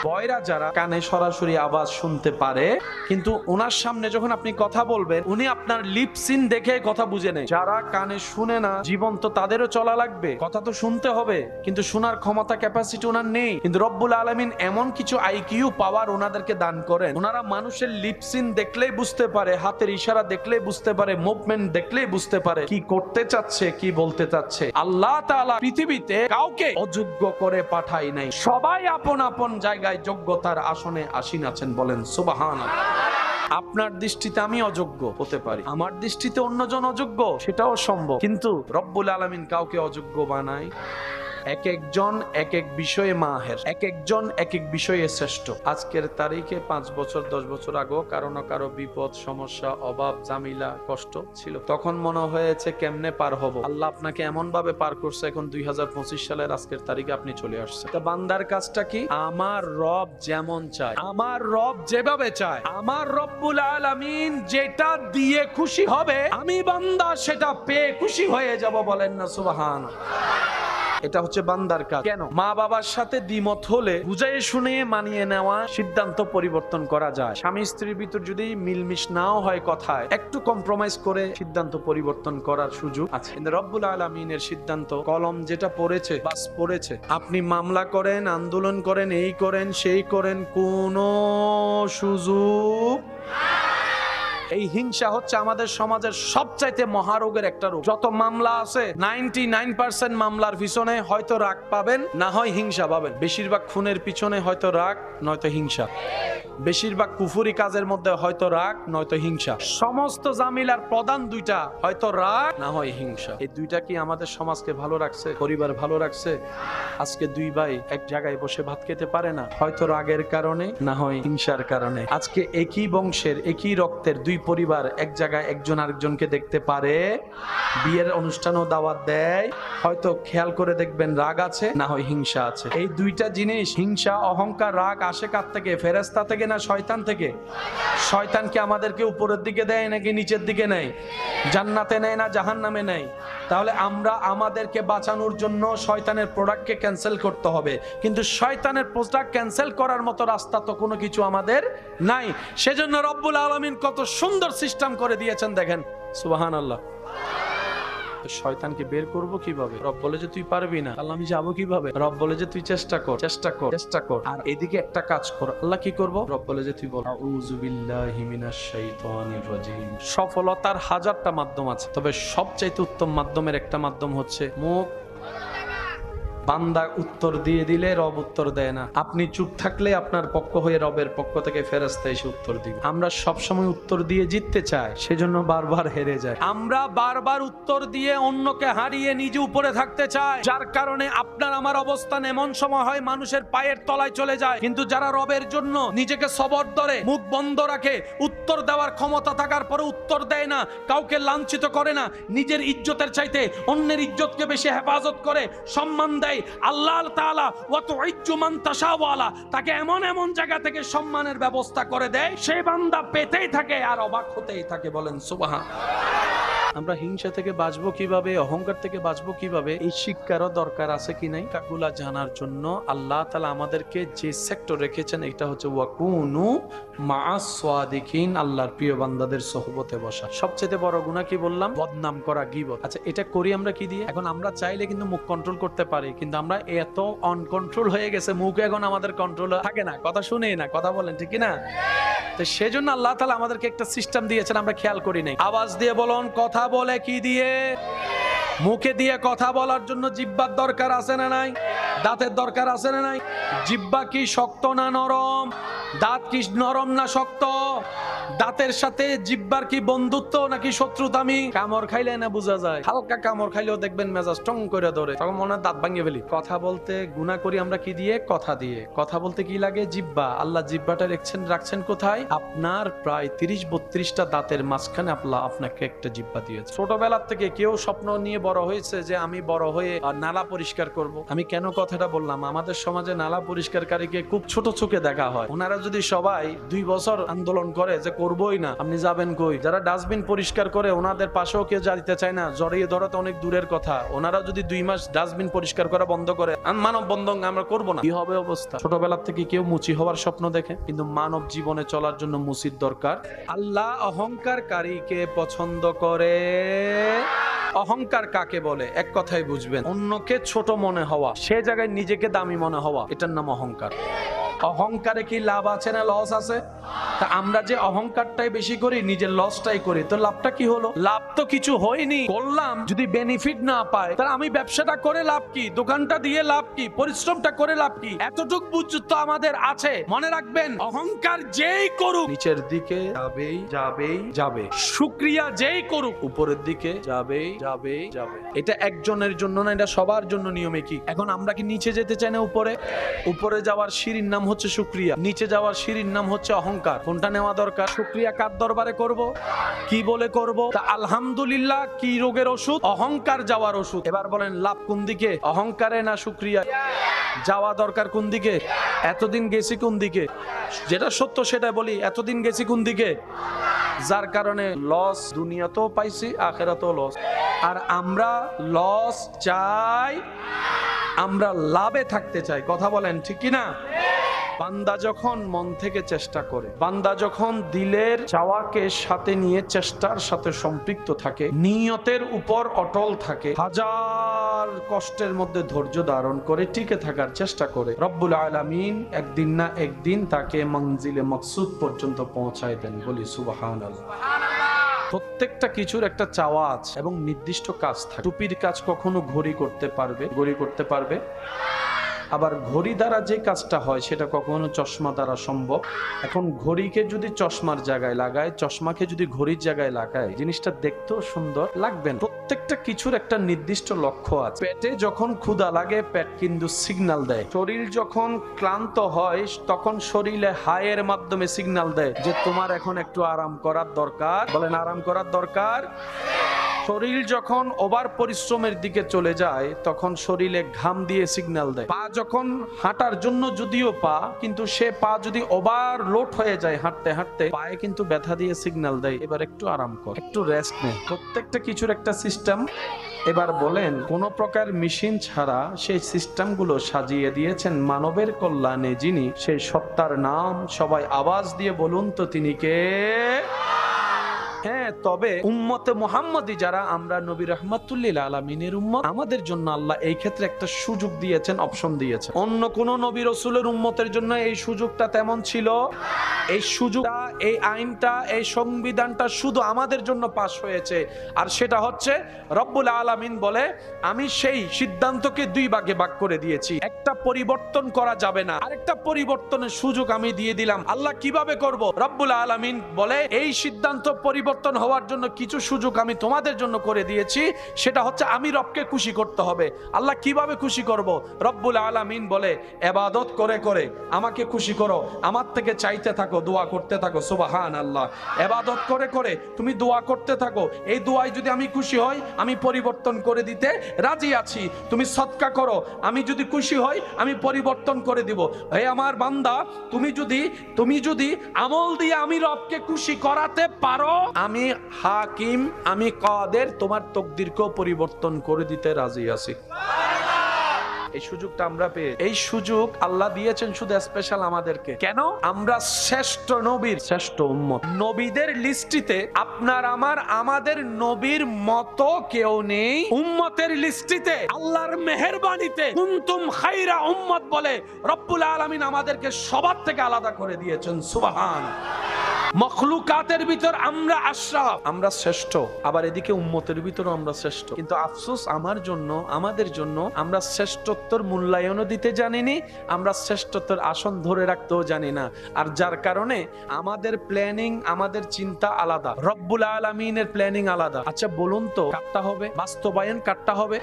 বয়রা যারা কানে সরাসরি আওয়াজ শুনতে পারে, কিন্তু ওনার সামনে যখন আপনি কথা বলবেন উনি আপনার লিপসিন দেখে কথা বুঝে নেয়। যারা কানে শুনে না, জীবন তো তাদেরও চলা লাগবে, কথা তো শুনতে হবে, কিন্তু শোনার ক্ষমতা, ক্যাপাসিটি ওনার নেই। কিন্তু রব্বুল আলামিন এমন কিছু আইকিউ পাওয়ার ওনাদেরকে দান করেন, ওনারা মানুষের লিপসিন দেখলেই বুঝতে পারে, হাতের ইশারা দেখলেই বুঝতে পারে, মুভমেন্ট দেখলেই বুঝতে পারে কি করতে চাচ্ছে, কি বলতে চাচ্ছে। আল্লাহ তাআলা পৃথিবীতে কাউকে অযোগ্য করে পাঠায় নাই, সবাই আপন আপন জায়গায় যোগ্যতার আসনে আসীন আছেন। বলেন সুবহানাল্লাহ। আপনার দৃষ্টিতে আমি অযোগ্য হতে পারি, আমার দৃষ্টিতে অন্যজন অযোগ্য, সেটাও সম্ভব, কিন্তু রব্বুল আলামিন কাউকে অযোগ্য বানায়। এক একজন এক এক বিষয়ে মাহের, এক একজন এক এক বিষয়ে শ্রেষ্ঠ। আজকের তারিখে 5 বছর 10 বছর আগেও কারো না কারো বিপদ, সমস্যা, অভাব, জামিলা, কষ্ট ছিল। তখন মনে হয়েছে কেমনে পার হব। আল্লাহ আপনাকে এমন ভাবে পার করছে, এখন 2025 সালের আজকের তারিখে আপনি চলে আসছে। তা বান্দার কাজটা কি? আমার রব যেমন চায়, আমার রব যেভাবে চায়, আমার রব্বুল আলামিন যেটা দিয়ে খুশি হবে, আমি বান্দা সেটা পেয়ে খুশি হয়ে যাব। বলেন না সুবহানাল্লাহ। এটা হচ্ছে বান্দার কাজ। কেন? মা বাবার সাথে দ্বিমত হলে বুঝাই শুনে মানিয়ে নেওয়া, সিদ্ধান্ত পরিবর্তন করা যায়। স্বামী স্ত্রীর ভিতর যদি মিলমিশ নাও হয় কথায়, একটু কম্প্রোমাইজ করে সিদ্ধান্ত পরিবর্তন করার সুযোগ আছে। কিন্তু রব্বুল আলামিনের সিদ্ধান্ত, কলম যেটা পড়েছে বাস পড়েছে। আপনি মামলা করেন, আন্দোলন করেন, এই করেন, সেই করেন, কোনো সুযোগ। এই হিংসা হচ্ছে আমাদের সমাজের সবচাইতে মহারোগের একটা রোগ। যত মামলা আছে 99% মামলার পিছনে হয়তো রাগ পাবেন, না হয় হিংসা পাবেন। বেশিরভাগ খুনের পিছনে হয়তো রাগ নয়তো হিংসা, বেশিরভাগ কুফরি কাজের মধ্যে হয়তো রাগ নয়তো হিংসা। সমস্ত জামিলার প্রধান দুইটা, হয়তো রাগ না হয় হিংসা। এই দুইটা কি আমাদের সমাজকে ভালো রাখছে, পরিবার ভালো রাখছে? আজকে দুই ভাই এক জায়গায় বসে ভাত খেতে পারে না, হয়তো রাগের কারণে না হয় হিংসার কারণে। আজকে একই বংশের একই রক্তের দুই পরিবার এক জায়গায় একজন আরেকজনকে দেখতে পারে, বিয়ের অনুষ্ঠানও দাওয়াত দেয়, হয়তো খেয়াল করে দেখবেন রাগ আছে না হয় হিংসা আছে। এই দুইটা জিনিস, হিংসা, অহংকার, রাগ আসে কার থেকে? ফেরেশতা থেকে না শয়তান থেকে? শয়তানকে আমাদেরকে উপরের দিকে দেয় নাকি নিচের দিকে নেয়? জান্নাতে নেয় না জাহান্নামে নেয়? তাহলে আমরা আমাদেরকে বাঁচানোর জন্য শয়তানের প্রোডাক্টকে ক্যান্সেল করতে হবে, কিন্তু শয়তানের প্রোডাক্ট ক্যান্সেল করার মতো রাস্তা তো কোনো কিছু আমাদের নাই। সেজন্য রব্বুল আলামিন কত সুন্দর সিস্টেম করে দিয়েছেন, দেখেন সুবহানাল্লাহ। শয়তানকে বের করব কিভাবে? রব বলে যে তুই পারবি না, আল্লাহ আমি যাবো কিভাবে? রব বলে যে তুই চেষ্টা কর, চেষ্টা কর, চেষ্টা কর। আর এদিকে একটা কাজ কর, আল্লাহ কি করব? রব বলে যে তুই বল আউযু বিল্লাহি মিনাশ শাইতানির রাজিম। সফলতার হাজারটা মাধ্যম আছে, তবে সবচাইতে উত্তম মাধ্যমের একটা মাধ্যম হচ্ছে মুখ। বান্দা উত্তর দিয়ে দিলে রব উত্তর দেয় না, আপনি চুপ থাকলে আপনার পক্ষ হয়ে রবের পক্ষ থেকে ফেরেশতা এসে উত্তর দিবে। আমরা সবসময় উত্তর দিয়ে জিততে চাই, সেজন্য বারবার হেরে যায়। আমরা বারবার উত্তর দিয়ে অন্যকে হারিয়ে নিজে উপরে থাকতে চাই, যার কারণে আপনার আমার অবস্থান এমন সময় হয় মানুষের পায়ের তলায় চলে যায়। কিন্তু যারা রবের জন্য নিজেকে সবর ধরে, মুখ বন্ধ রাখে, উত্তর দেওয়ার ক্ষমতা থাকার পরে উত্তর দেয় না, কাউকে লাঞ্ছিত করে না, নিজের ইজ্জতের চাইতে অন্যের ইজ্জতকে বেশি হেফাজত করে, সম্মান দেয়, আল্লাহ তাআলা ওয়া তুইজ্জু মান তাশাওয়ালা, তাকে এমন এমন জায়গা থেকে সম্মানের ব্যবস্থা করে দেয়, সেই বান্দা পেতেই থাকে আর অবাক হতেই থাকে। বলেন সুবহানাল্লাহ। আমরা হিংসা থেকে বাঁচবো কিভাবে, অহংকার থেকে বাঁচবো কিভাবে, এই শিক্ষারও দরকার আছে কি নাই, কাগুলা জানার জন্য আল্লাহ তাআলা আমাদেরকে যে সেক্টর রেখেছেন এটা হচ্ছে ওয়াকুনু মাআস সাদিকিন, আল্লাহর প্রিয় বান্দাদের সোহবতে বসা। সবচেয়ে বড় গুনাহ কি বললাম? বদনাম করা, গীবত। আচ্ছা, এটা করি আমরা কি দিয়ে? এখন আমরা চাইলে কিন্তু মুখ কন্ট্রোল করতে পারি, কিন্তু আমরা এত অনকন্ট্রোল হয়ে গেছে, মুখ এখন আমাদের কন্ট্রোল থাকে না, কথা শুনেই না, কথা বলেন ঠিক না? তো সেজন্য আল্লাহ তাআলা আমাদেরকে একটা সিস্টেম দিয়েছেন, আমরা খেয়াল করি নাই। আওয়াজ দিয়ে বলুন, কথা বলে কি দিয়ে? মুখে দিয়ে কথা বলার জন্য জিহ্বার দরকার আছে না নাই? দাঁতের দরকার আছে না নাই? জিহ্বা কি শক্ত না নরম? দাঁত কি নরম না শক্ত? দাঁতের সাথে জিহ্বার কি বন্ধুত্ব নাকি শত্রুতামি? কামড় খাইলে না বোঝা যায়, হালকা কামড় খাইলেও দেখবেন মেজাজ টং করে ধরে, তখন মনে হয় দাঁত ভাঙিয়ে ফেলি। কথা বলতে গুনাহ করি আমরা কি দিয়ে? কথা দিয়ে। কথা বলতে কি লাগে? জিহ্বা। আল্লাহ জিহ্বাটা রাখছেন কোথায়? আপনার প্রায় 30-32টা দাঁতের মাঝখানে আল্লাহ আপনাকে একটা জিহ্বা দিয়েছে। ছোটবেলার থেকে কেউ স্বপ্ন নিয়ে বড় হয়েছে যে আমি বড় হয়ে নালা পরিষ্কার করব। আমি কেন কথাটা বললাম? আমাদের সমাজে নালা পরিষ্কারকারীকে খুব ছোট চোখে দেখা হয়। ওনারা যদি সবাই 2 বছর আন্দোলন করে যে করবই না, আপনি যাবেন কই? যারা ডাস্টবিন পরিষ্কার করে ওনাদের পাশেও কেউ যাইতে চায় না, জড়িয়ে ধরা তো অনেক দূরের কথা। ওনারা যদি 2 মাস ডাস্টবিন পরিষ্কার করা বন্ধ করে, মানব বন্ধন আমরা করব না, কি হবে অবস্থা? ছোটবেলা থেকে কেউ মুচি হওয়ার স্বপ্ন দেখে, কিন্তু মানব জীবনে চলার জন্য মুচির দরকার। আল্লাহ অহংকারকারীকে পছন্দ করে। অহংকার কাকে বলে? এক কথায় বুঝবেন, অন্যকে ছোট মনে হওয়া, সে জায়গায় নিজেকে দামি মনে হওয়া, এটার নাম অহংকার। অহংকারে কি লাভ আছে না লস আছে? তা আমরা যে অহংকারটাই বেশি করি, নিজের লসটাই করি, তো লাভটা কি হলো? লাভ তো কিছু হয়নি। করলাম, যদি বেনিফিট না পায় তাহলে আমি ব্যবসাটা করে লাভ কি? দোকানটা দিয়ে লাভ কি? পরিশ্রমটা করে লাভ কি? এতটুক বুঝ তো আমাদের আছে। মনে রাখবেন, অহংকার যেই করুক নিচের দিকে যাবে। শুকরিয়া যেই করুক উপরের দিকে যাবে। এটা একজনের জন্য না, এটা সবার জন্য নিয়মে কি। এখন আমরা কি নিচে যেতে চাই না উপরে? উপরে যাওয়ার সিঁড়ির নাম হচ্ছে শুকরিয়া, নিচে যাওয়ার সিঁড়ির নাম হচ্ছে অহংকার। কোনটা নেওয়া দরকার? শুকরিয়া কার দরবারে করব? কি বলে করব? তা আলহামদুলিল্লাহ কি রোগের ওষুধ? অহংকার যাওয়ার ওষুধ। এবার বলেন লাভ কোন দিকে, অহংকারে না শুকরিয়া? যাওয়া দরকার কোন দিকে? এতদিন গেছি কোন দিকে? যেটা সত্য সেটা বলি, এতদিন গেছি কোন দিকে? যার কারণে লস দুনিয়াতেও পাইছি, আখিরাতেও লস। আর আমরা লস চাই, আমরা লাভে থাকতে চাই। কথা বলেন ঠিক কি না? বান্দা যখন মন থেকে চেষ্টা করে, বান্দা যখন দিলের চাওয়াকে সাথে নিয়ে চেষ্টার সাথে সম্পৃক্ত থাকে, নিয়তের উপর অটল থাকে, হাজার কষ্টের মধ্যে ধৈর্য ধারণ করে টিকে থাকার চেষ্টা করে, রব্বুল আলামিন একদিন না একদিন তাকে মঞ্জিলে মকসুদ পর্যন্ত পৌঁছায় দেন। বলি সুবহানাল্লাহ। প্রত্যেকটা কিছুর একটা চাওয়া আছে এবং নির্দিষ্ট কাজ থাকে। টুপির কাজ কখনো ঘড়ি করতে পারবে, আবার ঘড়ি দ্বারা যে কাজটা হয় সেটা কখনো চশমা দ্বারা সম্ভব। এখন ঘড়িকে যদি চশমার জায়গায় লাগায়, চশমাকে যদি ঘড়ির জায়গায় লাগায়, জিনিসটা দেখতেও সুন্দর লাগবে না। প্রত্যেকটা কিছুর একটা নির্দিষ্ট লক্ষ্য আছে। পেটে যখন ক্ষুধা লাগে পেট কিন্তু সিগন্যাল দেয়, শরীর যখন ক্লান্ত হয় তখন শরীরে হায়ের মাধ্যমে সিগন্যাল দেয় যে তোমার এখন একটু আরাম করার দরকার। বলেন আরাম করার দরকার। শরীর যখন ওভার পরিশ্রমের দিকে চলে যায় তখন শরীরে ঘাম দিয়ে সিগন্যাল দেয়। পা যখন হাঁটার জন্য যদিও পা, কিন্তু সে পা যদি ওভার লোড হয়ে যায় হাঁটতে হাঁটতে, পায়ে কিন্তু ব্যথা দিয়ে সিগন্যাল দেয় এবার একটু আরাম কর, একটু রেস্ট নে। প্রত্যেকটা কিছুর একটা সিস্টেম। এবার বলেন, কোন প্রকার মেশিন ছাড়া সেই সিস্টেমগুলো সাজিয়ে দিয়েছেন মানবের কল্যাণে যিনি, সেই সত্তার নাম সবাই আওয়াজ দিয়ে বলুন তো তিনি কে? হ্যাঁ, তবে উম্মতে মুহাম্মাদি যারা আমরা নবী রাহমাতুল্লিল আলামিনের উম্মত, আমাদের জন্য আল্লাহ এই ক্ষেত্রে একটা সুযোগ দিয়েছেন, অপশন দিয়েছেন। অন্য কোন নবী রাসূলের উম্মতের জন্য এই সুযোগটা তেমন ছিল। এই সুযোগটা, এই আইনটা, এই সংবিধানটা শুধু আমাদের জন্য পাস হয়েছে। আর সেটা হচ্ছে রব্বুল আলামিন বলে, আমি সেই সিদ্ধান্তকে 2 ভাগে ভাগ করে দিয়েছি, একটা পরিবর্তন করা যাবে না, আরেকটা পরিবর্তনের সুযোগ আমি দিয়ে দিলাম। আল্লাহ কিভাবে করব? রব্বুল আলামিন বলে, এই সিদ্ধান্ত পরিবর্তন হওয়ার জন্য কিছু সুযোগ আমি তোমাদের জন্য করে দিয়েছি, সেটা হচ্ছে আমি রবকে খুশি করতে হবে। আল্লাহ কিভাবে খুশি করব? রব্বুল আলামিন বলে, ইবাদত করে করে আমাকে খুশি করো, আমার থেকে চাইতে থাকো, দোয়া করতে থাকো। সুবহানাল্লাহ। ইবাদত করে করে তুমি দোয়া করতে থাকো, এই দোয়ায় যদি আমি খুশি হই আমি পরিবর্তন করে দিতে রাজি আছি। তুমি সদকা করো, আমি যদি খুশি হই আমি পরিবর্তন করে দিব। হে আমার বান্দা, তুমি যদি আমল দিয়ে আমি রবকে খুশি করাতে পারো, আমি হাকিম, আমি কাদের, তোমার তকদিরকেও পরিবর্তন করে দিতে রাজি আছি। এই সুযোগটা আমরা পেয়ে, এই সুযোগ আল্লাহ দিয়েছেন শুধু স্পেশাল আমাদেরকে। কেন? আমরা শ্রেষ্ঠ নবীর শ্রেষ্ঠ উম্মত। নবীদের লিস্টিতে আপনার আমাদের নবীর মতো কেউ নেই। উম্মতের লিস্টিতে আল্লাহর মেহেরবানিতে কুনতুম খায়রা উম্মত বলে রব্বুল আলামিন আমাদেরকে সবার থেকে আলাদা করে দিয়েছেন। সুবহান। মখলুকাতের ভিতর আমরা আশরাফ, আমরা শ্রেষ্ঠ, আবার এদিকে উম্মতের ভিতরও আমরা শ্রেষ্ঠ। কিন্তু আফসোস আমার জন্য, আমাদের জন্য, আমরা শ্রেষ্ঠত্বর মূল্যায়নও দিতে জানিনি, আমরা শ্রেষ্ঠত্বর আসন ধরে রাখতেও জানি না। আর যার কারণে আমাদের প্ল্যানিং, আমাদের চিন্তা আলাদা, রব্বুল আলামিনের প্ল্যানিং আলাদা। আচ্ছা বলুন তো কাটটা হবে, বাস্তবায়ন কাটটা হবে?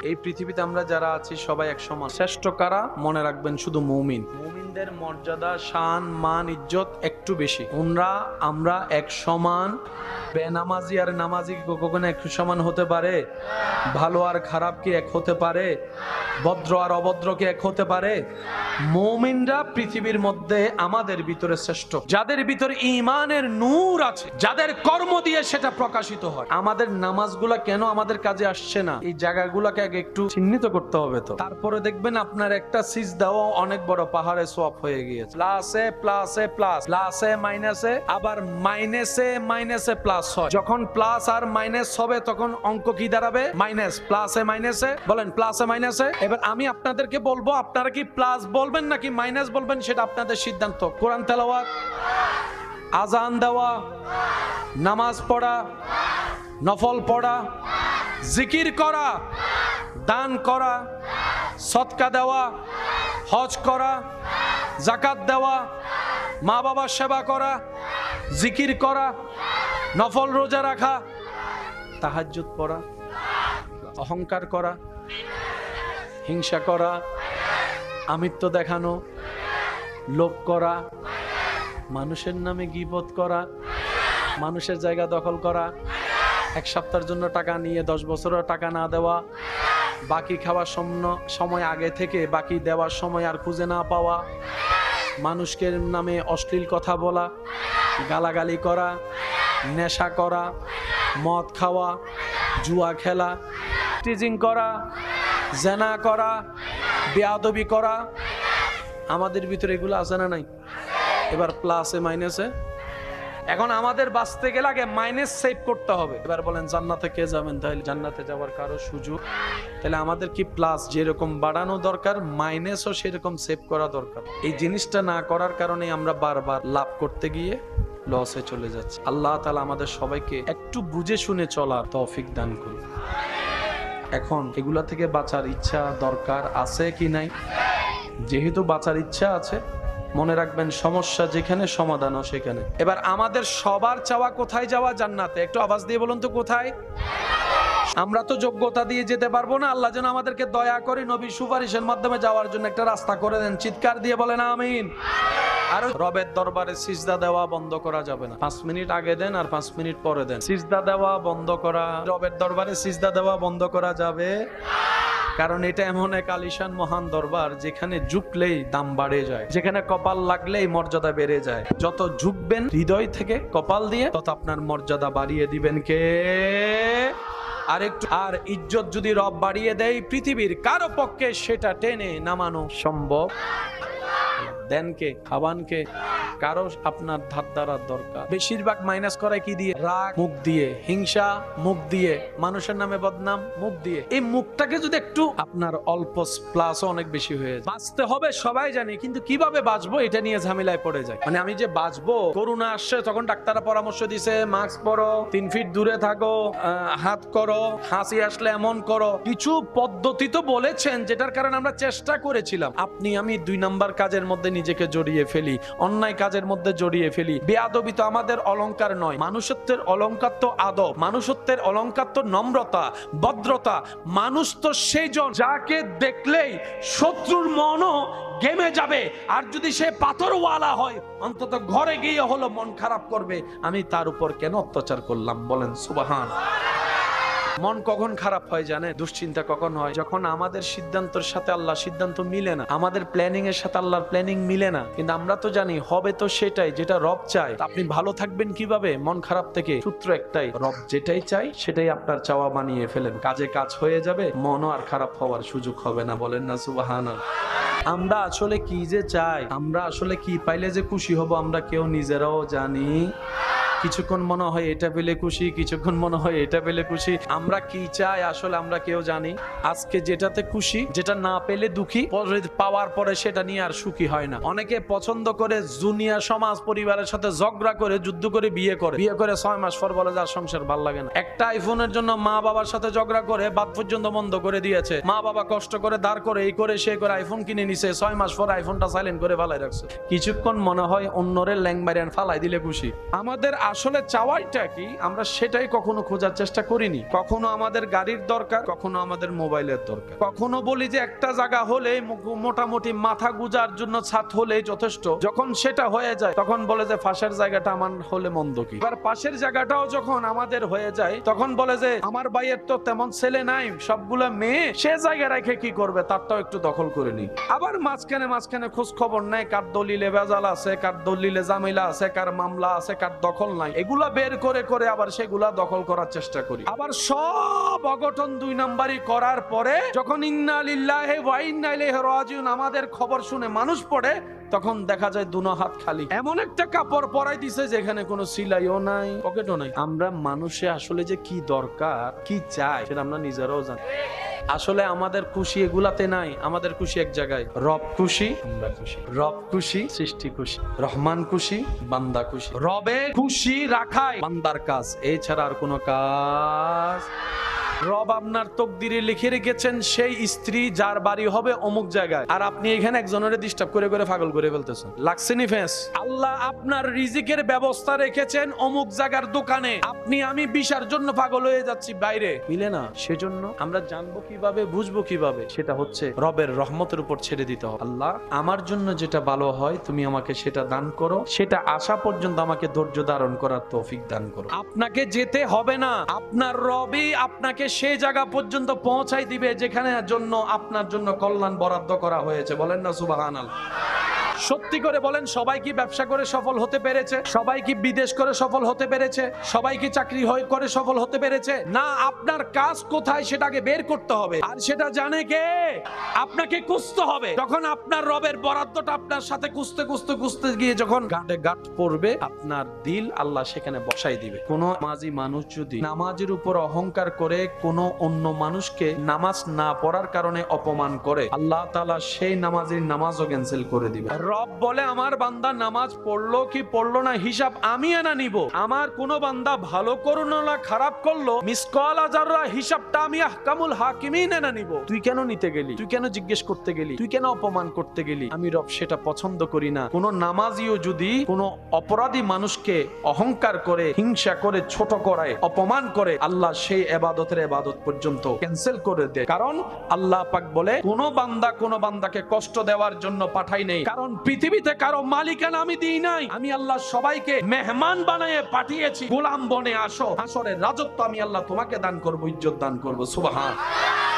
এই পৃথিবীতে আমরা যারা আছি সবাই এক সমান। শ্রেষ্ঠ কারা? মনে রাখবেন শুধু মুমিন। মুমিনদের মর্যাদা, শান, মান, ইজ্জত একটু বেশি। আমরা এক সমান। বেনামাজি আর নামাজি কি কখনো এক সমান হতে পারে? ভালো আর খারাপ কি এক হতে পারে? ভদ্র আর অভদ্র কি এক হতে পারে? মুমিনরা পৃথিবীর মধ্যে আমাদের ভিতরে শ্রেষ্ঠ, যাদের ভিতরে ঈমানের নূর আছে, যাদের কর্ম দিয়ে সেটা প্রকাশিত হয়। আমাদের নামাজগুলা কেন আমাদের কাজে আসছে না? এই জায়গাগুলোকে আগে একটু চিহ্নিত করতে হবে। তো তারপরে দেখবেন আপনার একটা সিজদাও অনেক বড় পাহাড়ে সোয়াপ হয়ে গিয়েছে। প্লাসে প্লাসে প্লাস, প্লাসে মাইনাসে, আবার মাইনাসে মাইনাসে প্লাস হয়। যখন প্লাস আর মাইনাস হবে তখন অঙ্ক কি দাঁড়াবে? মাইনাস। প্লাসে মাইনাসে, বলেন প্লাসে মাইনাসে। এবার আমি আপনাদেরকে বলবো, আপনারা কি প্লাস বলবেন নাকি মাইনাস বলবেন সেটা আপনাদের সিদ্ধান্ত। কোরআন তেলাওয়াত, আজান দেওয়া, নামাজ পড়া, নফল পড়া, জিকির করা, দান করা, সদকা দেওয়া, হজ করা, যাকাত দেওয়া, মা বাবার সেবা করা, জিকির করা, নফল রোজা রাখা, তাহাজ্জুদ পড়া, অহংকার করা, হিংসা করা, আমিত্ব দেখানো, লোভ করা, মানুষের নামে গীবত করা, মানুষের জায়গা দখল করা, এক সপ্তাহের জন্য টাকা নিয়ে 10 বছরের টাকা না দেওয়া, বাকি খাওয়ার সময় আগে থেকে বাকি দেওয়ার সময় আর খুঁজে না পাওয়া, মানুষকে নামে অশ্লীল কথা বলা, গালাগালি করা, নেশা করা, মদ খাওয়া, জুয়া খেলা, টিজিং করা, জেনা করা, বেয়াদবি করা। আমাদের ভিতরে এগুলো আছে না নাই? এবার প্লাসে মাইনাসে। এখন আমাদের বাঁচতে গেলে আগে মাইনাস সেভ করতে হবে। এবার বলেন জান্নাতে কে যাবেন? তাহলে জান্নাতে যাওয়ার কারো সুযোগ, তাহলে আমাদের কি প্লাস যেরকম বাড়ানো দরকার, মাইনাসও সেরকম সেভ করা দরকার। এই জিনিসটা না করার কারণে আমরা বারবার লাভ করতে গিয়ে লসে চলে যাচ্ছে। আল্লাহ তাআলা আমাদের সবাইকে একটু বুঝে শুনে চলার তৌফিক দান করুন। এখন এগুলা থেকে বাঁচার ইচ্ছা দরকার আছে কি নাই? যেহেতু বাঁচার ইচ্ছা আছে, মনে রাখবেন সমস্যা যেখানে সমাধানও সেখানে। এবার আমাদের সবার চাওয়া কোথায় যাওয়া? জান্নাতে। একটু আওয়াজ দিয়ে বলুন তো কোথায়? আমরা তো যোগ্যতা দিয়ে যেতে পারবো না। আল্লাহ যেন আমাদেরকে দয়া করে নবীর সুপারিশের মাধ্যমে যাওয়ার জন্য একটা রাস্তা করে দেন। চিৎকার দিয়ে বলেন আমিন। আর রবের দরবারে সিজদা দেওয়া বন্ধ করা যাবে না। 5 মিনিট আগে দেন আর 5 মিনিট পরে দেন। সিজদা দেওয়া বন্ধ করা, রবের দরবারে সিজদা দেওয়া বন্ধ করা যাবে, কারণ এটা এমন এক আলিশান মহান দরবার যেখানে ঝুঁকলেই দাম বাড়ে যায়, যেখানে কপাল লাগলেই মর্যাদা বেড়ে যায়। যত ঝুঁকবেন হৃদয় থেকে কপাল দিয়ে, তত আপনার মর্যাদা বাড়িয়ে দিবেন কে? আর ইজ্জত যদি রব বাড়িয়ে দেয়, পৃথিবীর কারো পক্ষে সেটা টেনে নামানো সম্ভব দেন কে? খাবান কে? কারো আপনার ধার ধারার দরকার। বেশিরভাগ মাইনাস করায় কি দিয়ে? রাগ মুখ দিয়ে, হিংসা মুখ দিয়ে, মানুষের নামে বদনাম মুখ দিয়ে। এই মুখটাকে যদি একটু আপনার অল্প প্লাসও অনেক বেশি হয়ে যায়। বাঁচতে হবে সবাই জানি, কিন্তু কিভাবে বাঁচবো এটা নিয়ে ঝামেলায় পড়ে যায়। মানে আমি যে বাঁচবো, করোনা আসছে তখন ডাক্তাররা পরামর্শ দিছে মাস্ক পরো, 3 ফিট দূরে থাকো, হাত করো, হাসি আসলে এমন করো, কিছু পদ্ধতি তো বলেছেন যেটার কারণে আমরা চেষ্টা করেছিলাম। আপনি আমি 2 নাম্বার কাজের মধ্যে নিজেকে জড়িয়ে ফেলি, অন্যায় কাজের মধ্যে জড়িয়ে ফেলি। বেয়াদবি তো আমাদের অলংকার নয়, মানুষত্বের অলংকার তো আদব, মানুষত্বের অলংকার তো নম্রতা, ভদ্রতা। মানুষ তো সেইজন যাকে দেখলেই শত্রুর মনও গেমে যাবে, আর যদি সে পাথরওয়ালা হয় অন্তত ঘরে গিয়ে হলো মন খারাপ করবে, আমি তার উপর কেন অত্যাচার করলাম? বলেন সুবহান। মন কখন খারাপ হয় জানে, দুশ্চিন্তা কখন হয়, যখন আমাদের সিদ্ধান্তের সাথে আল্লাহ সিদ্ধান্ত মিলে না, আমাদের প্ল্যানিং এর সাথে আল্লাহর প্ল্যানিং মিলে না। কিন্তু আমরা তো জানি হবে তো সেটাই যেটা রব চায়। আপনি ভালো থাকবেন কিভাবে মন খারাপ থেকে? সূত্র একটাই, রব যেটাই চাই সেটাই আপনার চাওয়া বানিয়ে ফেলেন, কাজে কাজ হয়ে যাবে, মনও আর খারাপ হওয়ার সুযোগ হবে না। বলেন না সুবহানাল্লাহ। আমরা আসলে কি যে চাই, আমরা আসলে কি পাইলে যে খুশি হব, আমরা কেউ নিজেরাও জানি। কিছুক্ষণ মনে হয় এটা পেলে খুশি, কিছুক্ষণ মনে হয় এটা পেলে খুশি। আমরা কি চাই আসলে আমরা কেউ জানি। আজকে যেটাতে খুশি, যেটা না পেলে দুঃখী, পাওয়ার পরে সেটা নিয়ে আর সুখী হয় না। অনেকে পছন্দ করে দুনিয়া সমাজ পরিবারের সাথে ঝগড়া করে যুদ্ধ করে বিয়ে করে 6 মাস পর বলে যার সংসার ভাল লাগে না। একটা আইফোনের জন্য মা বাবার সাথে ঝগড়া করে বাদ পর্যন্ত বন্ধ করে দিয়েছে। মা বাবা কষ্ট করে দাঁড় করে এই করে সে করে আইফোন কিনে নিছে, 6 মাস পর আইফোনটা সাইলেন্ট করে ফালাই রাখছে। কিছুক্ষণ মনে হয় অন্যরে ল্যাং মারিয়ান ফালাই দিলে খুশি। আমাদের আসলে চাওয়াইটা কি, আমরা সেটাই কখনো খোঁজার চেষ্টা করিনি। কখনো আমাদের গাড়ির দরকার, কখনো আমাদের মোবাইলের দরকার, কখনো বলি যে একটা জায়গা হলে মোটামুটি মাথা গুজার জন্য ছাদ হলেই যথেষ্ট। যখন সেটা হয়ে যায় তখন বলে যে পাশের জায়গাটা আমার হলে মন্দ কি। এবার পাশের জায়গাটাও যখন আমাদের হয়ে যায় তখন বলে যে আমার ভাইয়ের তো তেমন ছেলে নাই, সবগুলা মেয়ে, সে জায়গা রেখে কি করবে, তারটাও একটু দখল করে নি। আবার মাঝখানে খোঁজ খবর নেয় কার দলিলে ভেজাল আছে, কার দলিলে জামিলা আছে, কার মামলা আছে, কার দখল নাই। এগুলা বের করে করে আবার সেগুলা দখল করার চেষ্টা করি। আবার সব অঘটন 2 নাম্বারই করার পরে যখন ইন্না লিল্লাহি ওয়া ইন্না ইলাইহি রাজিউন আমাদের খবর শুনে মানুষ পড়ে, তখন দেখা যায় দুনো হাত খালি। এমন একটা কাপড় পরাই দিছে যেখানে কোনো সিলাইও নাই, পকেটও নাই। আমরা মানুষে আসলে যে কি দরকার, কি চাই, সেটা আমরা নিজেরাও জানি। আসলে আমাদের খুশি এগুলাতে নাই, আমাদের খুশি এক জায়গায়। রব খুশি, আমরা খুশি। রব খুশি, সৃষ্টি খুশি। রহমান খুশি, বান্দা খুশি। রবে খুশি রাখাই বান্দার কাজ, এছাড়া আর কোনো কাজ। রব আপনার তকদিরে লিখে রেখেছেন সেই স্ত্রী যার বাড়ি হবে অমুক জায়গায়, আর আপনি এখানে একজনের ডিস্টার্ব করে করে পাগল করে ফেলতেছেন। লাগছেনি ফেস? আল্লাহ আপনার রিজিকের ব্যবস্থা রেখেছেন অমুক জায়গার দোকানে, আপনি আমি বিশার জন্য পাগল হয়ে যাচ্ছি বাইরে, মিলে না। সেজন্য আমরা জানবো কিভাবে, বুঝবো কিভাবে, সেটা হচ্ছে রবের রহমতের উপর ছেড়ে দিতে হবে। আল্লাহ আমার জন্য যেটা ভালো হয় তুমি আমাকে সেটা দান করো, সেটা আসা পর্যন্ত আমাকে ধৈর্য ধারণ করার তৌফিক দান করো। আপনাকে যেতে হবে না, আপনার রবই আপনাকে সেই জায়গা পর্যন্ত পৌঁছাই দিবে যেখানে জন্য আপনার জন্য কল্যাণ বরাদ্দ করা হয়েছে। বলেন না সুবহানাল্লাহ। সত্যি করে বলেন, সবাই কি ব্যবসা করে সফল হতে পেরেছে? সবাই কি বিদেশ করে সফল হতে পেরেছে? সবাই কি চাকরি করে সফল হতে পেরেছে? না, আপনার কাজ কোথায় সেটাকে বের করতে হবে, আর সেটা জানে কে? আপনাকে খুঁজতে হবে। তখন আপনার রবের বরাদ্দটা আপনার সাথে খুঁজতে গিয়ে যখন গাঁটে গাঁট পড়বে, আপনার দিল আল্লাহ সেখানে বসাই দিবে। কোন নামাজি মানুষ যদি নামাজের উপর অহংকার করে কোন অন্য মানুষকে নামাজ না পড়ার কারণে অপমান করে, আল্লাহ তাআলা সেই নামাজের নামাজও ক্যান্সেল করে দিবে। রব বলে আমার বান্দা নামাজ পড়লো কি পড়লো না হিসাব আমি এনা নিব। আমার কোন বান্দা ভালো করলো না খারাপ করলো, মিসকাল আযাররা হিসাবটা আমি আহকামুল হাকিমিন এনা নিব। তুই কেন নিতে গেলি? তুই কেন জিজ্ঞেস করতে গেলি? তুই কেন অপমান করতে গেলি? আমি রব সেটা পছন্দ করি না। কোন নামাজিও যদি কোন অপরাধী মানুষকে অহংকার করে, হিংসা করে, ছোট করায়, অপমান করে, আল্লাহ সেই ইবাদতের ইবাদত পর্যন্ত ক্যান্সেল করে দেয়। কারণ আল্লাহ পাক বলে কোন বান্দা কোন বান্দাকে কষ্ট দেওয়ার জন্য পাঠাই নেই। কারণ পৃথিবীতে কারো মালিকানা আমি দিই নাই। আমি আল্লাহ সবাইকে মেহমান বানিয়ে পাঠিয়েছি। গোলাম বনে আসো, হাসরের রাজত্ব আমি আল্লাহ তোমাকে দান করব, ইজ্জত দান করব। সুবহানাল্লাহ।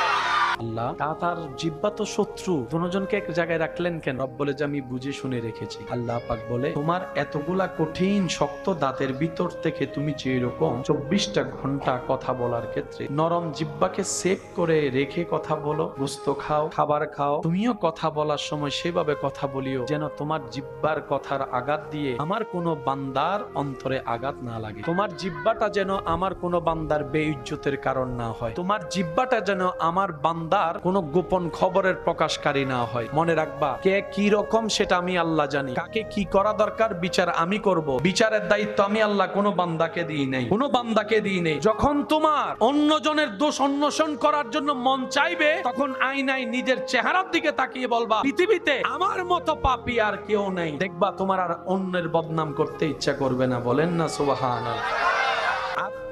আল্লাহ তার জিহ্বা তো শত্রু, দুজনকে এক জায়গায় রাখলেন কেন? রব বলে যে আমি বুঝে শুনে রেখেছি। আল্লাহ পাক বলে তোমার এতগুলা কঠিন শক্ত দাঁতের ভিতর থেকে তুমি যে এরকম 24টা ঘন্টা কথা বলার ক্ষেত্রে নরম জিহ্বাকে সেভ করে রেখে কথা বলো, গোস্ত খাও, খাবার খাও, তুমিও কথা বলার সময় সেভাবে কথা বলিও যেন তোমার জিহ্বার কথার আঘাত দিয়ে আমার কোনো বান্দার অন্তরে আঘাত না লাগে। তোমার জিহ্বাটা যেন আমার কোনো বান্দার বেইজ্জতের কারণ না হয়। তোমার জিহ্বাটা যেন আমার বান্দার কোন গোপন খবরের প্রকাশকারী না হয়। মনে রাখবা, কে কি রকম সেটা আমি আল্লাহ জানি। কাকে কি করা দরকার বিচার আমি করব। বিচারের দায়িত্ব আমি আল্লাহ কোনো বান্দাকে দিই নাই, কোনো বান্দাকে দিই নাই। যখন তোমার অন্যজনের দোষ অন্বেষণ করার জন্য মন চাইবে, তখন আয়নায় নিজের চেহারার দিকে তাকিয়ে বলবা পৃথিবীতে আমার মতো পাপী আর কেউ নেই। দেখবা তোমার আর অন্যের বদনাম করতে ইচ্ছা করবে না। বলেন না সুবহানাল্লাহ।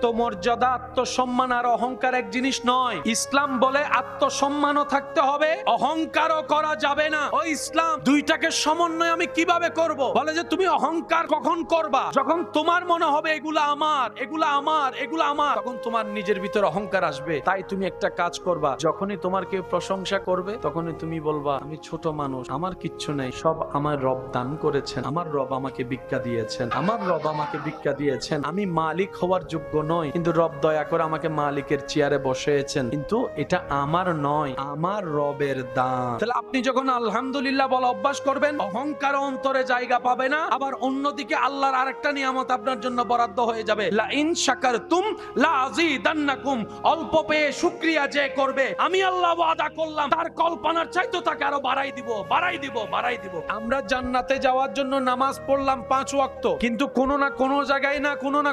আত্মমর্যাদা, আত্মসম্মান আর অহংকার এক জিনিস নয়। ইসলাম বলে আত্মসম্মানও থাকতে হবে, অহংকারও করা যাবে না। ও ইসলাম দুইটাকে সমন্বয় আমি কিভাবে করব? বলে যে তুমি অহংকার কখন করবা? যখন তোমার মনে হবে এগুলা আমার, এগুলা আমার, এগুলা আমার, তখন তোমার নিজের ভিতর অহংকার আসবে। তাই তুমি একটা কাজ করবা, যখনই তোমার কেউ প্রশংসা করবে তখনই তুমি বলবা আমি ছোট মানুষ, আমার কিচ্ছু নেই, সব আমার রব দান করেছেন, আমার রব আমাকে ভিক্ষা দিয়েছেন, আমার রব আমাকে ভিক্ষা দিয়েছেন, আমি মালিক হওয়ার যোগ্য নই, কিন্তু রব দয়া করে আমাকে মালিকের চেয়ারে বসিয়েছেন, কিন্তু এটা আমার নয়, আমার রবের দান। তাহলে আপনি যখন আলহামদুলিল্লাহ বলা অভ্যাস করবেন, অহংকার অন্তরে জায়গা পাবে না। আবার অন্যদিকে আল্লাহর আরেকটা নিয়ামত আপনার জন্য বরাদ্দ হয়ে যাবে, লা ইন শাকারতুম লা আযীদান্নাকুম। অল্প পেয়ে শুকরিয়া যে করবে, আমি আল্লাহ ওয়াদা করলাম তার কল্পনার চাইতে তাকে আরো বাড়াই দিব, বাড়াই দিব, বাড়াই দিব। আমরা জান্নাতে যাওয়ার জন্য নামাজ পড়লাম 5 ওয়াক্ত, কিন্তু কোনো না কোনো জায়গায় না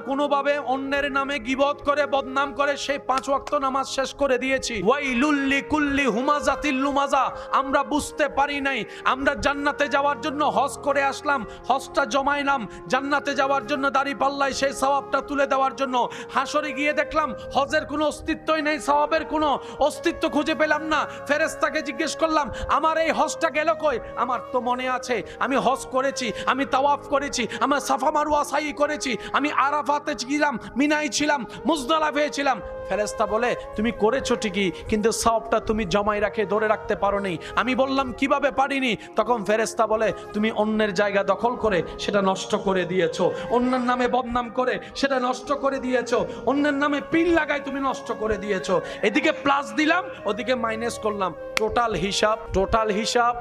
কোনো ভাবে অন্যের নামে গীবত করে বদনাম করে সেই 5 ওয়াক্ত নামাজ শেষ করে দিয়েছি। ওয়াইলুল লিকুল্লি হুমাজাতিল লুমাজা। আমরা বুঝতে পারি নাই আমরা জান্নাতে যাওয়ার জন্য হজ করে আসলাম, হজটা জমাইলাম জান্নাতে যাওয়ার জন্য, দাড়ি পাল্লায় সেই সওয়াবটা তুলে দেওয়ার জন্য। হাসরে গিয়ে দেখলাম হজের কোনো অস্তিত্বই নেই, সওয়াবের কোনো অস্তিত্ব খুঁজে পেলাম না। ফেরেশতাকে জিজ্ঞেস করলাম আমার এই হজটা গেল কই? আমার তো মনে আছে আমি হজ করেছি, আমি তাওয়াফ করেছি, আমি সাফা মারওয়া সাই করেছি, আমি আরাফাতে ছিলাম, মিনায় ছিলাম, মুজদালিফায় ছিলাম। ফেরেশতা বলে তুমি করেছো ঠিকই, কিন্তু সওয়াবটা তুমি জমাই রাখে ধরে রাখতে পারোনি। আমি বললাম কিভাবে পারিনি? তখন ফেরেশতা বলে তুমি অন্যের জায়গা দখল করে সেটা নষ্ট করে দিয়েছো, অন্যের নামে বদনাম করে সেটা নষ্ট করে দিয়েছো, অন্যের নামে পিন লাগাই তুমি নষ্ট করে দিয়েছো। এদিকে প্লাস দিলাম, ওদিকে মাইনাস করলাম। টোটাল হিসাব।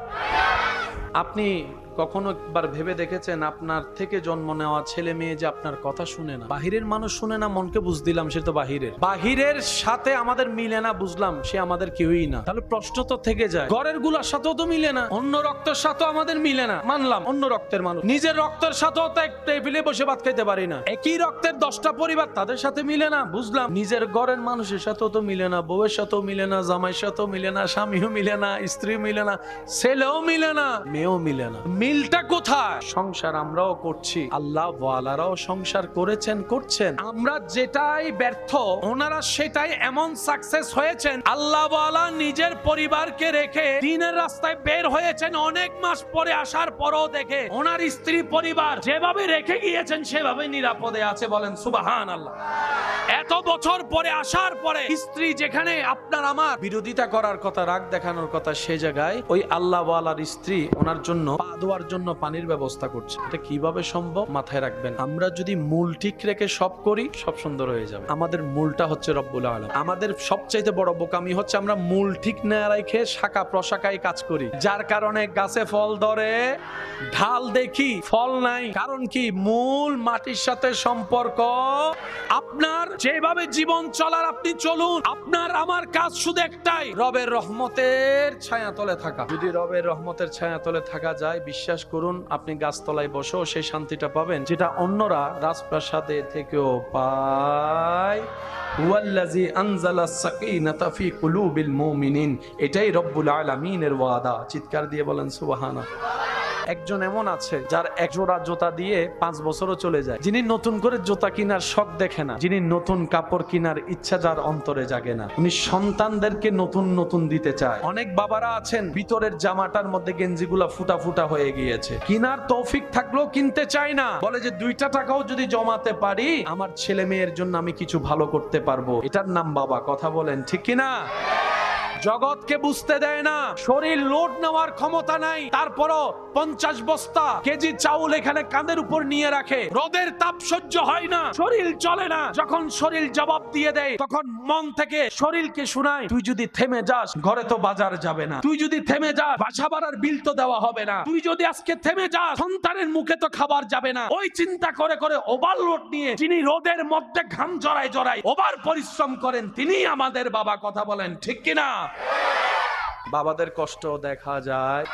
আপনি কখনো একবার ভেবে দেখেছেন আপনার থেকে জন্ম নেওয়া ছেলে মেয়ে যে আপনার কথা শুনে না? বাহিরের মানুষ শুনে না, মনকে বুঝ দিলাম সে তো বাহিরের সাথে আমাদের মিলে না, বুঝলাম সে আমাদের কেউই না। তাহলে প্রশ্ন তো থেকে যায়, ঘরের গুলার সাথেও তো মিলে না, অন্য রক্তের সাথেও আমাদের মিলে না, মানলাম অন্য রক্তের মানুষ, নিজের রক্তের সাথেও তো এক টেবিলে বসে ভাত খাইতে পারি না। একই রক্তের 10টা পরিবার, তাদের সাথে মিলে না, বুঝলাম নিজের ঘরের মানুষের সাথেও তো মিলে না, বউয়ের সাথেও মিলে না, জামাইয়ের সাথেও মিলে না, স্বামীও মিলে না, স্ত্রীও মিলে না, ছেলেও মিলে না, মেয়েও মিলে না। মিলটা কোথায়? সংসার আমরাও করছি, আল্লাহ ওয়ালারাও সংসার করেছেন, করছেন। আমরা যেটাই ব্যর্থ, ওনারা সেটাই এমন সাকসেস হয়েছেন। আল্লাহ ওয়ালা নিজের পরিবারকে রেখে দিনের রাস্তায় বের হয়েছেন, অনেক মাস পরে আসার পরও দেখে ওনার স্ত্রী পরিবার যেভাবে রেখে গিয়েছেন সেভাবে নিরাপদে আছে। বলেন সুবহানাল্লাহ। এত বছর পরে আসার পরে স্ত্রী যেখানে আপনার আমার বিরোধিতা করার কথা, রাগ দেখানোর কথা, সে জায়গায় ওই আল্লাহ ওয়ালার স্ত্রী ওনার জন্য পা ধোয়ার জন্য পানির ব্যবস্থা করছে। এটা কিভাবে সম্ভব? মাথায় রাখবেন, আমরা যদি মূল ঠিক রেখে সব করি সব সুন্দর হয়ে যাবে। আমাদের মূলটা হচ্ছে রব্বুল আলামিন। আমাদের সবচাইতে বড় বোকামি হচ্ছে আমরা মূল ঠিক না রেখে শাখা প্রশাখায় কাজ করি, যার কারণে গাছে ফল ধরে ঢাল দেখি ফল নাই। কারণ কি? মূল মাটির সাথে সম্পর্ক। আপনার যেভাবে জীবন চলার আপনি চলুন, আপনার আমার কাজ শুধু একটাই, রবের রহমতের ছায়াতলে থাকা। যদি রবের রহমতের ছায়াতলে থাকা যায়, বিশ্বাস করুন আপনি গাছতলায় বসেও সেই শান্তিটা পাবেন যেটা অন্যরা রাজপ্রাসাদে থেকেও পায়। হুয়াল্লাযী আনজালাস সাকিনাতা ফি কুলুবিল মুমিনিন। এটাই রব্বুল আলামিনের ওয়াদা। চিৎকার দিয়ে বলেন সুবহানাল্লাহ। একজন এমন আছে যার এক জোড়া জুতা দিয়ে 5 বছরও চলে যায়, যিনি নতুন করে জুতা কেনার শখ দেখে না, যিনি নতুন কাপড় কেনার ইচ্ছা যার অন্তরে জাগে না, উনি সন্তানদেরকে নতুন দিতে চায়। অনেক বাবারা আছেন ভিতরের জামাটার মধ্যে গেঞ্জিগুলা ফুটা ফুটা হয়ে গিয়েছে, কেনার তৌফিক থাকলেও কিনতে চায় না, বলে যে 2টা টাকাও যদি জমাতে পারি আমার ছেলে মেয়ের জন্য আমি কিছু ভালো করতে পারবো। এটার নাম বাবা। কথা বলেন ঠিক কিনা? জগৎকে বুঝতে দেয় না, শরীর লোড নেওয়ার ক্ষমতা নাই, তারপরও 50 বস্তা কেজি চাউল এখানে কাঁধের উপর নিয়ে রাখে। রোদের তাপ সহ্য হয় না, শরীর চলে না। যখন শরীর জবাব দিয়ে দেয় তখন মন থেকে শরীরকে শোনায়, তুই যদি থেমে যাস ঘরে তো বাজার যাবে না, তুই যদি থেমে যাস বাসা ভাড়ার বিল তো দেওয়া হবে না, তুই যদি আজকে থেমে যাস সন্তানের মুখে তো খাবার যাবে না। ওই চিন্তা করে করে ওভারলোড নিয়ে যিনি রোদের মধ্যে ঘাম জড়ায় ওভার পরিশ্রম করেন, তিনি আমাদের বাবা। কথা বলেন ঠিক কিনা? বাবাদের কষ্ট দেখা যায়।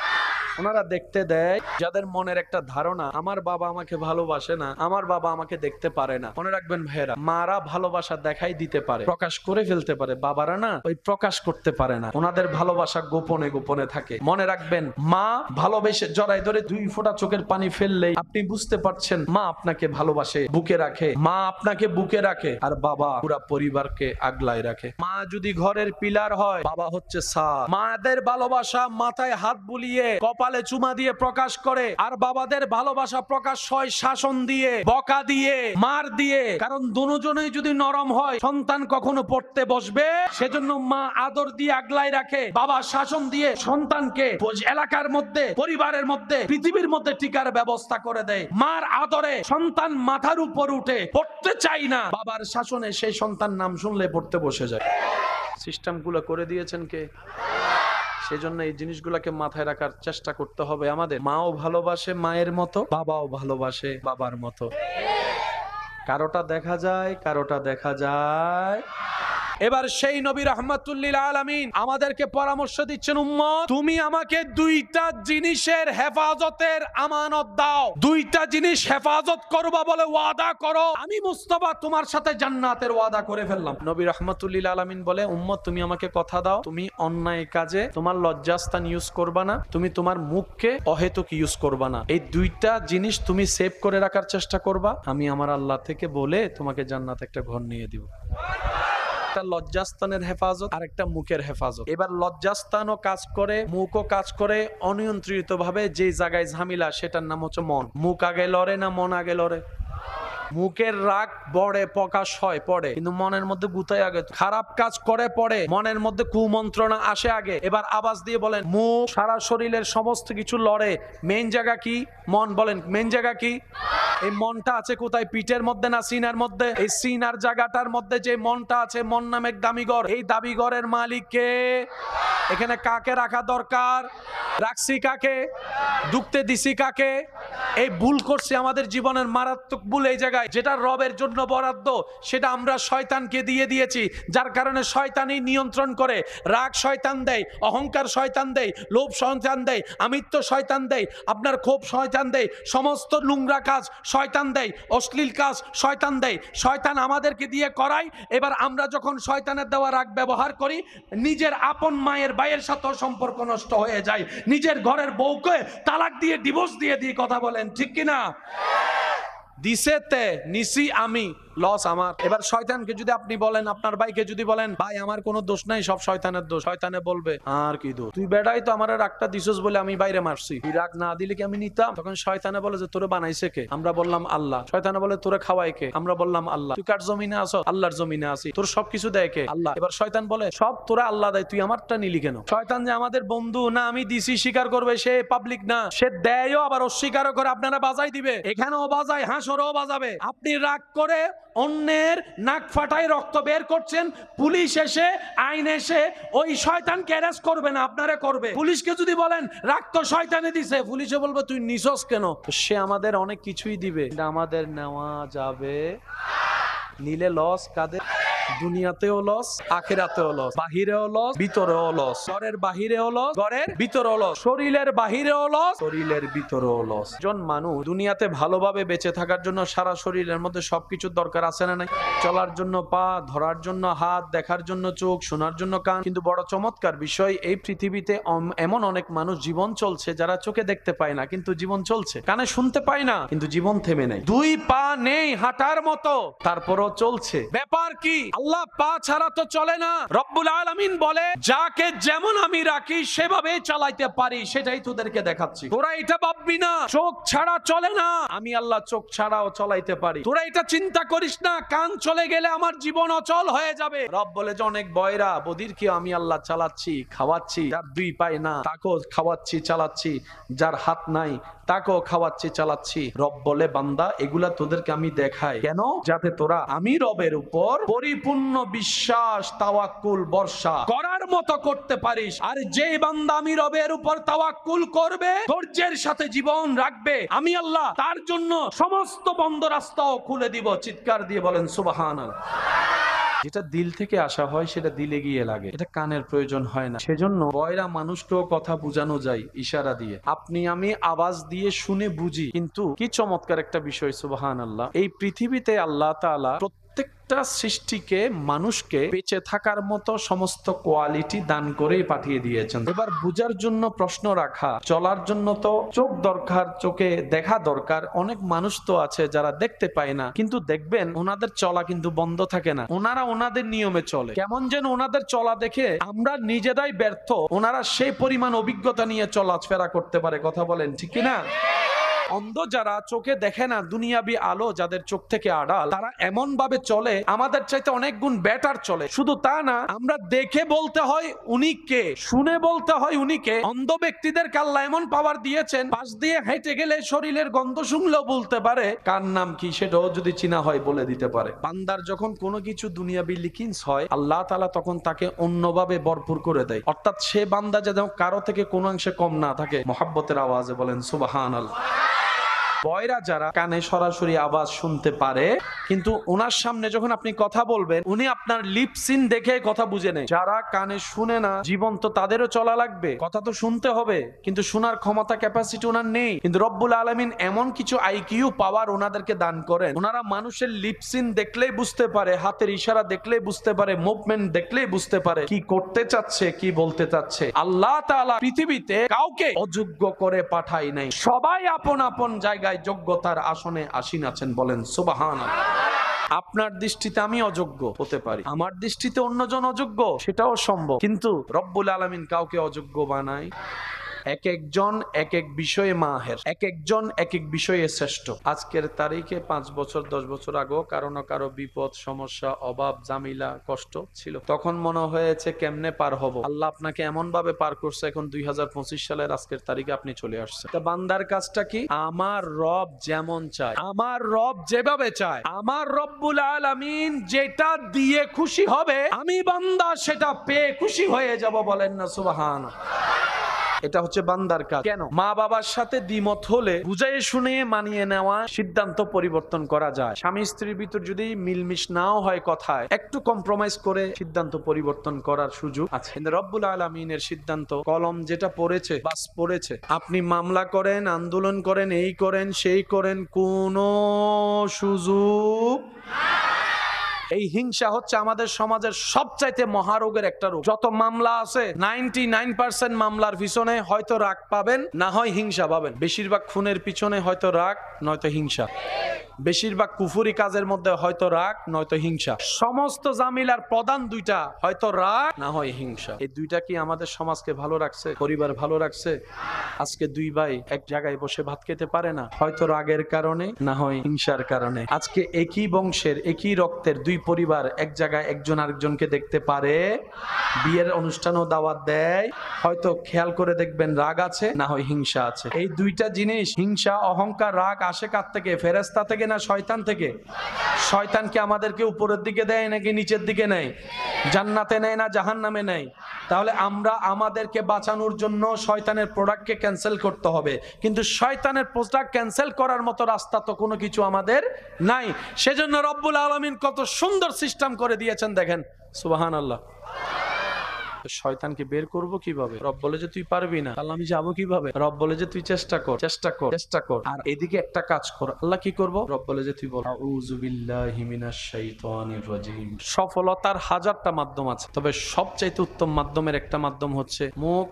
ওনারা দেখতে দেয় যাদের মনের একটা ধারণা আমার বাবা আমাকে ভালোবাসে না, আমার বাবা আমাকে দেখতে পারে না। মনে রাখবেন ভাইয়েরা, মারা ভালোবাসা দেখাই দিতে পারে, প্রকাশ করে ফেলতে পারে, বাবারা না ওই প্রকাশ করতে পারে না, ওনাদের ভালোবাসা গোপনে গোপনে থাকে। মনে রাখবেন, মা ভালোবেসে জড়াই ধরে 2 ফোঁটা চোখের পানি ফেললেই আপনি বুঝতে পারছেন মা আপনাকে ভালোবাসে, বুকে রাখে, মা আপনাকে বুকে রাখে, আর বাবা পুরো পরিবারকে আগলায় রাখে। মা যদি ঘরের পিলার হয়, বাবা হচ্ছে ছাদ। মাদের ভালোবাসা মাথায় হাত বুলিয়ে কপালে চুমা দিয়ে প্রকাশ করে, আর বাবাদের ভালোবাসা প্রকাশ হয় শাসন দিয়ে, বকা দিয়ে, মার দিয়ে। কারণ দুজনেই যদি নরম হয়, সন্তান কখনো পড়তে বসবে। সেজন্য মা আদর দিয়ে আগলায় রাখে, বাবা শাসন দিয়ে সন্তানকে এলাকার মধ্যে, পরিবারের মধ্যে, পৃথিবীর মধ্যে টিকার ব্যবস্থা করে দেয়। মার আদরে সন্তান মাথার উপর উঠে, পড়তে চাই না, বাবার শাসনে সেই সন্তান নাম শুনলে পড়তে বসে যায়। সিস্টেমগুলো করে দিয়েছেন কে? সেজন্য এই জিনিসগুলোকে মাথায় রাখার চেষ্টা করতে হবে আমাদের। মাও ভালোবাসে মায়ের মতো, বাবাও ভালোবাসে বাবার মতো। কারোটা দেখা যায়, কারোটা দেখা যায়। এবার সেই নবী রাহমাতুল লিল আলামিন আমাদেরকে পরামর্শ দিচ্ছেন, উম্মত তুমি আমাকে 2টা জিনিসের হেফাজতের আমানত দাও, 2টা জিনিস হেফাজত করবা বলে ওয়াদা করো, আমি মুস্তাফা তোমার সাথে জান্নাতের ওয়াদা করে ফেললাম। নবী রাহমাতুল লিল আলামিন বলে, উম্মত তুমি আমাকে কথা দাও, তুমি অন্যায় কাজে তোমার লজ্জাস্থান ইউজ করবা না, তুমি তোমার মুখকে অহেতুক ইউজ করবা না। এই 2টা জিনিস তুমি সেভ করে রাখার চেষ্টা করবা, আমি আমার আল্লাহ থেকে বলে তোমাকে জান্নাতে একটা ঘর নিয়ে দিব। একটা লজ্জাস্থানের হেফাজত আর একটা মুখের হেফাজত। এবার লজ্জাস্থানও কাজ করে, মুখও কাজ করে অনিয়ন্ত্রিত ভাবে। যে জায়গায় ঝামেলা সেটার নাম হচ্ছে মন। মুখ আগে লড়ে না মন আগে লড়ে? মুখের রাগ বড়ে প্রকাশ হয় পড়ে, কিন্তু মনের মধ্যে গুতায় আগে। খারাপ কাজ করে পড়ে, মনের মধ্যে কুমন্ত্রণা আসে আগে। এবার আওয়াজ দিয়ে বলেন, মুখ সারা শরীরের সমস্ত কিছু লড়ে, মেইন জায়গা কি? মন। বলেন মেইন জায়গা কি? এই মনটা আছে কোথায়? পিঠের মধ্যে না সিনার মধ্যে? এই সিনার জায়গাটার মধ্যে যে মনটা আছে, মন নামে এক দামিঘর। এই দাবিঘরের মালিক কে? এখানে কাকে রাখা দরকার? রাখছি কাকে? ঢুকতে দিছি কাকে? এই ভুল করছে আমাদের জীবনের মারাত্মক ভুল। এই জায়গায় যেটা রবের জন্য বরাদ্দ সেটা আমরা শয়তানকে দিয়ে দিয়েছি, যার কারণে শয়তানই নিয়ন্ত্রণ করে। রাগ শয়তান দেয়, অহংকার শয়তান দেয়, লোভ শয়তান দেয়, আমিত্ব শয়তান দেয়, আপনার ক্ষোভ শয়তান দেয়, সমস্ত নোংরা কাজ শয়তান দেয়, অশ্লীল কাজ শয়তান দেয়। শয়তান আমাদেরকে দিয়ে করায়। এবার আমরা যখন শয়তানের দেওয়া রাগ ব্যবহার করি, নিজের আপন মায়ের ভাইয়ের সাথেও সম্পর্ক নষ্ট হয়ে যায়, নিজের ঘরের বউকে তালাক দিয়ে ডিভোর্স দিয়ে দিয়ে কথা বলেন, ঠিক কিনা? দিছেতে নিছি আমি, লস আমার। এবার শয়তানকে যদি আপনি বলেন, আপনার ভাইকে যদি বলেন, ভাই আমার কোনো দোষ নাই, সব শয়তানের দোষ, শয়তানে বলবে আর কি দোষ, তুই বেড়াই তো আমার রাগটা দিছস বলে আমি বাইরে মারছি, তুই রাগ না দিলে কি আমি নিতাম? তখন শয়তানে বলে যে তোরে বানাইছে কে? আমরা বললাম আল্লাহ। শয়তানে বলে তোরে খাওয়াই কে? আমরা বললাম আল্লাহ। তুই কার জমিনে আছো? আল্লাহর জমিনে আছি। তোর সবকিছু দেয় কে? আল্লাহ। এবার শয়তান বলে সব তোরা আল্লাহ দেয়, তুই আমারটা নিলি কেন? শয়তান যে আমাদের বন্ধু না, আমি দিছি স্বীকার করবে, সে পাবলিক না, সে দেয়ও আবার অস্বীকারও করে। আপনারা বাজাই দিবে, এখানেও বাজায়, হাঁসরও বাজাবে। আপনি রাগ করে অন্যের নাক ফাটাই রক্ত বের করছেন, পুলিশ এসে আইন এসে ওই শয়তানকে অ্যারেস্ট করবে না, আপনারা করবে। পুলিশকে যদি বলেন রাগ তো শয়তানে দিছে, পুলিশে বলবে তুই নিছস কেন? সে আমাদের অনেক কিছুই দিবে, আমাদের নেওয়া যাবে। নিলে লস কাদের? দুনিয়াতেও লস, আখিরাতেও লস, বাহিরেও লস, ভিতরেও লস। ঘরের বাহিরেও লস, ঘরের ভিতরেও লস। শরীরের বাহিরেও লস, শরীরের ভিতরেও লস। একজন মানুষ দুনিয়াতে ভালোভাবে বেঁচে থাকার জন্য সারা শরীরের মধ্যে সবকিছুর দরকার আছে না নাই? চলার জন্য পা, ধরার জন্য হাত, দেখার জন্য চোখ, শোনার জন্য কান। কিন্তু বড় চমৎকার বিষয়, এই পৃথিবীতে এমন অনেক মানুষ জীবন চলছে যারা চোখে দেখতে পায় না কিন্তু জীবন চলছে, কানে শুনতে পায় না কিন্তু জীবন থেমে নেই, 2 পা নেই হাঁটার মতো তারপরও চলছে। ব্যাপার কি? আল্লাহ পা ছাড়া তো চলে না। রব্বুল আলামিন বলে, যাকে যেমন আমি রাখি সেভাবে চালাইতে পারি, সেটাই তোদেরকে দেখাচ্ছি। তোরা এটা ভাববি না চোখ ছাড়া চলে না, আমি আল্লাহ চোখ ছাড়াও চলাইতে পারি। তোরা এটা চিন্তা করিস না কান চলে গেলে আমার জীবন অচল হয়ে যাবে। রব বলে যে অনেক বয়রা বদির কি আমি আল্লাহ চালাচ্ছি, খাওয়াচ্ছি। যার 2 পায় না তাকেও খাওয়াচ্ছি, চালাচ্ছি। যার হাত নাই তাকেও খাওয়াচ্ছি, চালাচ্ছি। রব বলে, বান্দা এগুলা তোদেরকে আমি দেখাই কেন? যাতে তোরা আমি রবের উপর পরিপূর্ণ বিশ্বাস, তাওয়াক্কুল, ভরসা করার মতো করতে পারিস। আর যে বান্দা আমি রবের উপর তাওয়াক্কুল করবে, ধৈর্যের সাথে জীবন রাখবে, আমি আল্লাহ তার জন্য সমস্ত বন্ধ রাস্তাও খুলে দিব। চিৎকার দিয়ে বলেন সুবহানাল্লাহ। যেটা দিল থেকে আসা হয় সেটা দিলে গিয়ে লাগে, এটা কানের প্রয়োজন হয় না। সেজন্য বয়রা মানুষকেও কথা বোঝানো যায় ইশারা দিয়ে। আপনি আমি আওয়াজ দিয়ে শুনে বুঝি, কিন্তু কি চমৎকার একটা বিষয়, সুবহানাল্লাহ। এই পৃথিবীতে আল্লাহ তাআলা প্রত্যেকটা সৃষ্টিকে, মানুষকে বেঁচে থাকার মতো সমস্ত কোয়ালিটি দান করেই পাঠিয়ে দিয়েছেন। এবার বুঝার জন্য প্রশ্ন রাখা, চলার জন্য তো চোখ দরকার, চোখে দেখা দরকার। অনেক মানুষ তো আছে যারা দেখতে পায় না, কিন্তু দেখবেন ওনাদের চলা কিন্তু বন্ধ থাকে না, ওনারা ওনাদের নিয়মে চলে। কেমন যেন ওনাদের চলা দেখে আমরা নিজেরাই ব্যর্থ, ওনারা সেই পরিমাণ অভিজ্ঞতা নিয়ে চলাফেরা করতে পারে। কথা বলেন ঠিক কিনা? অন্ধ যারা, চোখে দেখে না, দুনিয়াবি আলো যাদের চোখ থেকে আড়াল, তারা এমন ভাবে চলে আমাদের চাইতে অনেক গুণ বেটার চলে। শুধু তা না, আমরা দেখে বলতে হয় উনি কে, শুনে বলতে হয় উনি কে। অন্ধ ব্যক্তিদের আল্লাহ এমন পাওয়ার দিয়েছেন, পাশ দিয়ে হেঁটে গেলে শরীরের গন্ধ শুনলেও বলতে পারে কার নাম কি, সেটাও যদি চিনা হয় বলে দিতে পারে। বান্দার যখন কোনো কিছু দুনিয়াবি লিখিনস হয়, আল্লাহ তাআলা তখন তাকে অন্যভাবে ভরপুর করে দেয়। অর্থাৎ সে বান্দা যেন কারো থেকে কোনো অংশে কম না থাকে। মহব্বতের আওয়াজে বলেন সুবহানাল্লাহ। বয়রা যারা কানে সরাসরি আওয়াজ শুনতে পারে, কিন্তু ওনার সামনে যখন আপনি কথা বলবেন উনি আপনার লিপসিন দেখে কথা বুঝে নেয়। যারা কানে শুনে না, জীবন তো তাদেরও চলা লাগবে, কথা তো শুনতে হবে, কিন্তু শোনার ক্ষমতা, ক্যাপাসিটি ওনার নেই। কিন্তু রব্বুল আলামিন এমন কিছু আইকিউ পাওয়ার ওনাদেরকে দান করেন, ওনারা মানুষের লিপসিন দেখলেই বুঝতে পারে, হাতের ইশারা দেখলেই বুঝতে পারে, মুভমেন্ট দেখলেই বুঝতে পারে কি করতে চাচ্ছে, কি বলতে চাচ্ছে। আল্লাহ তাআলা পৃথিবীতে কাউকে অযোগ্য করে পাঠাই নাই, সবাই আপন আপন জায়গায় যোগ্যতার আসনে আসীন আছেন। বলেন সুবহানাল্লাহ। আপনার দৃষ্টিতে আমি অযোগ্য হতে পারি, আমার দৃষ্টিতে অন্যজন অযোগ্য, সেটাও সম্ভব, কিন্তু রব্বুল আলামিন কাউকে অযোগ্য বানায়। এক একজন এক এক বিষয়ে মাহের, এক একজন এক এক বিষয়ে শ্রেষ্ঠ। আজকের তারিখে 5 বছর 10 বছর আগেও কারো না কারো বিপদ, সমস্যা, অভাব, জামিলা, কষ্ট ছিল। তখন মনে হয়েছে কেমনে পার হব। আল্লাহ আপনাকে এমন ভাবে পার করছে, এখন 2025 সালের আজকের তারিখে আপনি চলে আসছেন। তা বান্দার কাজটা কি? আমার রব যেমন চায়, আমার রব যেভাবে চায়, আমার রব্বুল আলামিন যেটা দিয়ে খুশি হবে, আমি বান্দা সেটা পেয়ে খুশি হয়ে যাব। বলেন না সুবহানাল্লাহ। এটা হচ্ছে বান্দার কাজ। কেন? মা বাবার সাথে দ্বিমত হলে বুঝাই শুনে মানিয়ে নেওয়া, সিদ্ধান্ত পরিবর্তন করা যায়। স্বামী স্ত্রীর ভিতর যদি মিলমিশ নাও হয় কথায়, একটু কম্প্রোমাইজ করে সিদ্ধান্ত পরিবর্তন করার সুযোগ আছে। কিন্তু রব্বুল আলামিনের সিদ্ধান্ত, কলম যেটা পড়েছে বাস পড়েছে। আপনি মামলা করেন, আন্দোলন করেন, এই করেন, সেই করেন, কোনো সুযোগ। এই হিংসা হচ্ছে আমাদের সমাজের সবচাইতে মহারোগের একটা রোগ। যত মামলা আছে 99% মামলার পিছনে হয়তো রাগ পাবেন, না হয় হিংসা পাবেন। বেশিরভাগ খুনের পিছনে হয়তো রাগ নয়তো হিংসা, বেশিরভাগ কুফরি কাজের মধ্যে হয়তো রাগ নয়তো হিংসা। সমস্ত জামিলার প্রধান দুইটা, হয়তো রাগ না হয় হিংসা। এই দুইটা কি আমাদের সমাজকে ভালো রাখছে, পরিবার ভালো রাখছে? আজকে দুই ভাই এক জায়গায় বসে ভাত খেতে পারে না, হয়তো রাগের কারণে না হয় হিংসার কারণে। আজকে একই বংশের একই রক্তের দুই পরিবার এক জায়গায় একজন আরেকজনকে দেখতে পারে, বিয়ের অনুষ্ঠানও দাওয়াত দেয়, হয়তো খেয়াল করে দেখবেন রাগ আছে না হয় হিংসা আছে। এই দুইটা জিনিস, হিংসা, অহংকার, রাগ আসে কার থেকে? ফেরেশতা থেকে না শয়তান থেকে? শয়তানকে আমাদেরকে উপরের দিকে দেয় নাকি নিচের দিকে নেয়? জান্নাতে নেয় না জাহান্নামে নেয়? তাহলে আমরা আমাদেরকে বাঁচানোর জন্য শয়তানের প্রোডাক্টকে ক্যান্সেল করতে হবে, কিন্তু শয়তানের প্রোডাক্ট ক্যান্সেল করার মতো রাস্তা তো কোনো কিছু আমাদের নাই। সেজন্য রব্বুল আলামিন কত সুন্দর সিস্টেম করে দিয়েছেন, দেখেন সুবহানাল্লাহ। শয়তানকে বের করব কিভাবে? রব বলে যে তুই পারবি না, তাহলে আমি যাবো কিভাবে? রব বলে যে তুই চেষ্টা কর, চেষ্টা কর, চেষ্টা কর। আর এদিকে একটা কাজ কর। আল্লাহ কি করব? রব বলে যে তুই বল আউযু বিল্লাহি মিনাশ শাইতানির রাজিম। সফলতার হাজারটা মাধ্যম আছে, তবে সবচাইতে উত্তম মাধ্যমের একটা মাধ্যম হচ্ছে মুখ।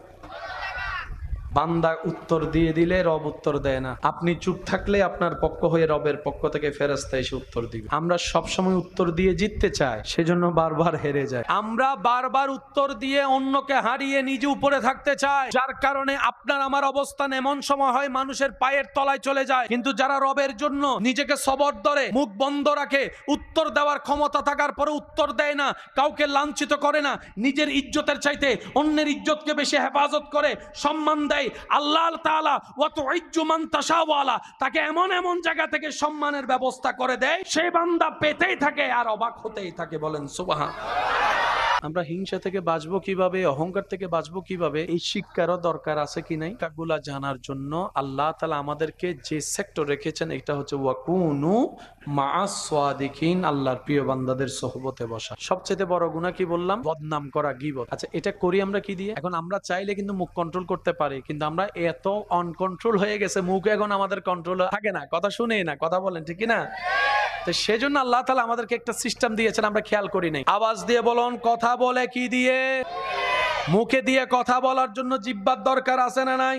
বান্দা উত্তর দিয়ে দিলে রব উত্তর দেয় না, আপনি চুপ থাকলে আপনার পক্ষ হয়ে রবের পক্ষ থেকে ফেরেশতা এসে উত্তর দিবে। আমরা সব সময় উত্তর দিয়ে জিততে চাই, সেজন্য বারবার হেরে যায়। আমরা বারবার উত্তর দিয়ে অন্যকে হারিয়ে নিজে উপরে থাকতে চাই, যার কারণে আপনার আমার অবস্থান এমন সময় হয় মানুষের পায়ের তলায় চলে যায়। কিন্তু যারা রবের জন্য নিজেকে সবর ধরে, মুখ বন্ধ রাখে, উত্তর দেওয়ার ক্ষমতা থাকার পরে উত্তর দেয় না, কাউকে লাঞ্ছিত করে না, নিজের ইজ্জতের চাইতে অন্যের ইজ্জতকে বেশি হেফাজত করে, সম্মান দেয়, আল্লাহ তাআলা ওয়া তুইজ্জু মান তাশাওয়ালা, তাকে এমন এমন জায়গা থেকে সম্মানের ব্যবস্থা করে দেয়, সেই বান্দা পেতেই থাকে আর অবাক হতেই থাকে। বলেন সুবহান। আমরা হিংসা থেকে বাঁচবো কিভাবে, অহংকার থেকে বাঁচবো কিভাবে, এই শিক্ষারও দরকার আছে কি নাই। কাগুলা জানার জন্য আল্লাহ তাআলা আমাদেরকে যে সেক্টর রেখেছেন এটা হচ্ছে ওয়াকুনু মাআস সাদিকিন, আল্লাহর প্রিয় বান্দাদের সোহবতে বসা। সবচেয়ে বড় গুনাহ কি বললাম? বদনাম করা, গীবত। আচ্ছা, এটা করি আমরা কি দিয়ে? এখন আমরা চাইলে কিন্তু মুখ কন্ট্রোল করতে পারি, কিন্তু আমরা এত অনকন্ট্রোল হয়ে গেছে, মুখ এখন আমাদের কন্ট্রোল থাকে না, কথা শুনে না, কথা বলেন ঠিক না? তো সেজন্য আল্লাহ তাআলা আমাদেরকে একটা সিস্টেম দিয়েছেন, আমরা খেয়াল করি নাই। আওয়াজ দিয়ে বলুন, কথা বলে কি দিয়ে? মুখে দিয়ে কথা বলার জন্য জিহ্বার দরকার আছে না নাই?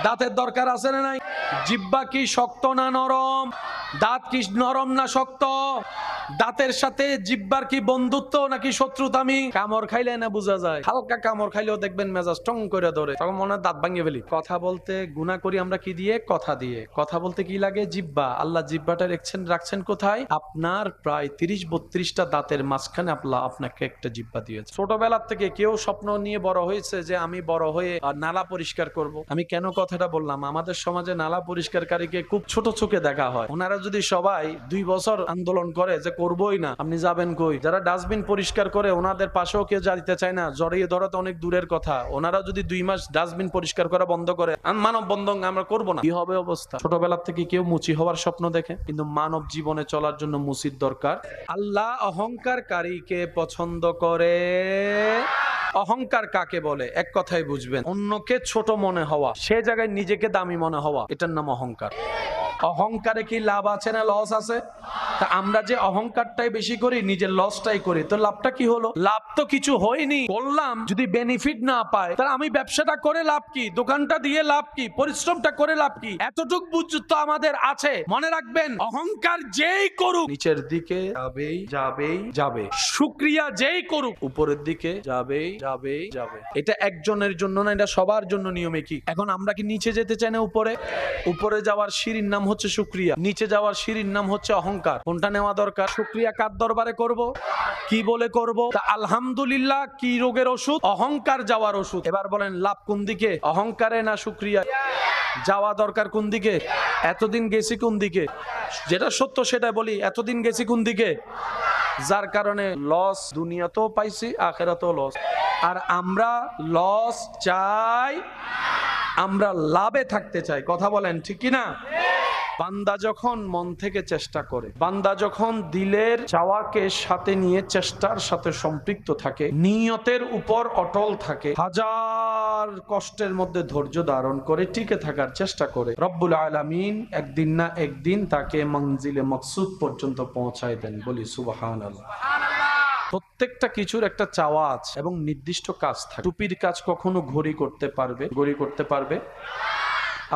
দাঁতের দরকার আছে না নাই? জিহ্বা কি শক্ত না নরম? দাঁত কি নরম না শক্ত? দাঁতের সাথে জিহ্বার কি বন্ধুত্ব নাকি শত্রুতামি? কামড় খাইলে না বোঝা যায়, হালকা কামড় খাইলেও দেখবেন মেজাজ টং করে ধরে, তখন মনে হয় দাঁত ভাঙিয়ে ফেলি। কথা বলতে গুনাহ করি আমরা কি দিয়ে? কথা দিয়ে। কথা বলতে কি লাগে? জিহ্বা। আল্লাহ জিহ্বাটা রাখছেন কোথায়? আপনার প্রায় 30-32টা দাঁতের মাঝখানে আল্লাহ আপনাকে একটা জিহ্বা দিয়েছে। ছোটবেলার থেকে কেউ স্বপ্ন নিয়ে বড় হয়েছে যে আমি বড় হয়ে নালা পরিষ্কার করব। আমি কেন কথাটা বললাম? আমাদের সমাজে নালা পরিষ্কারকারীকে খুব ছোট চোখে দেখা হয়। ওনারা যদি সবাই 2 বছর আন্দোলন করে যে করবোই না, আপনি যাবেন কই? যারা ডাস্টবিন পরিষ্কার করে ওনাদের পাশেও কেউ যাইতে চায় না, জড়িয়ে ধরা তো অনেক দূরের কথা। ওনারা যদি 2 মাস ডাস্টবিন পরিষ্কার করা বন্ধ করে, মানব বন্ধন আমরা করব না, কি হবে অবস্থা? ছোটবেলার থেকে কেউ মুচি হওয়ার স্বপ্ন দেখে, কিন্তু মানব জীবনে চলার জন্য মুচির দরকার। আল্লাহ অহংকারকারীকে পছন্দ করে। অহংকার কাকে বলে? এক কথায় বুঝবেন, অন্যকে ছোট মনে হওয়া, সে জায়গায় নিজেকে দামি মনে হওয়া, এটার নাম অহংকার। অহংকারে কি লাভ আছে না লস আছে? তা আমরা যে অহংকারটাই বেশি করি, নিজের লসটাই করি, তো লাভটা কি হলো? লাভ তো কিছু হয়নি। বললাম যদি বেনিফিট না পায় তাহলে আমি ব্যবসাটা করে লাভ কি? দোকানটা দিয়ে লাভ কি? পরিশ্রমটা করে লাভ কি? এতটুক বুঝ তো আমাদের আছে। মনে রাখবেন, অহংকার যেই করুক নিচের দিকে যাবেই যাবেই যাবে, শুকরিয়া যেই করুক উপরের দিকে যাবেই যাবেই যাবে। এটা একজনের জন্য না, এটা সবার জন্য নিয়মে। কি এখন আমরা কি নিচে যেতে চাই না উপরে? উপরে যাওয়ার সিঁড়ির নাম হচ্ছে শুকরিয়া, নিচে যাওয়ার সিঁড়ির নাম হচ্ছে অহংকার। কোনটা নেওয়া দরকার? শুকরিয়া কার দরবারে করব? কি বলে করব? আলহামদুলিল্লাহ কি রোগের ওষুধ? অহংকার যাওয়ার ওষুধ। এবার বলেন লাভ কোন দিকে? অহংকারে না শুকরিয়া? যাওয়া দরকার কোন দিকে? এতদিন গেছি কোন দিকে? যেটা সত্য সেটা বলি, এতদিন গেছি কোন দিকে? যার কারণে লস দুনিয়াতেও পাইছি, আখিরাতেও লস। আর আমরা লস চাই, আমরা লাভে থাকতে চাই। কথা বলেন ঠিক কি না? বান্দা যখন মন থেকে চেষ্টা করে, বান্দা যখন দিলের চাওয়াকে সাথে নিয়ে চেষ্টার সাথে সম্পৃক্ত থাকে, নিয়তের উপর অটল থাকে, হাজার কষ্টের মধ্যে ধৈর্য ধারণ করে টিকে থাকার চেষ্টা করে, রব্বুল আলামিন একদিন না একদিন তাকে মঞ্জিলে মকসুদ পর্যন্ত পৌঁছায় দেন। বলি সুবহানাল্লাহ। প্রত্যেকটা কিছুর একটা চাওয়া আছে এবং নির্দিষ্ট কাজ থাকে। টুপির কাজ কখনো ঘড়ি করতে পারবে, ঘড়ি করতে পারবে।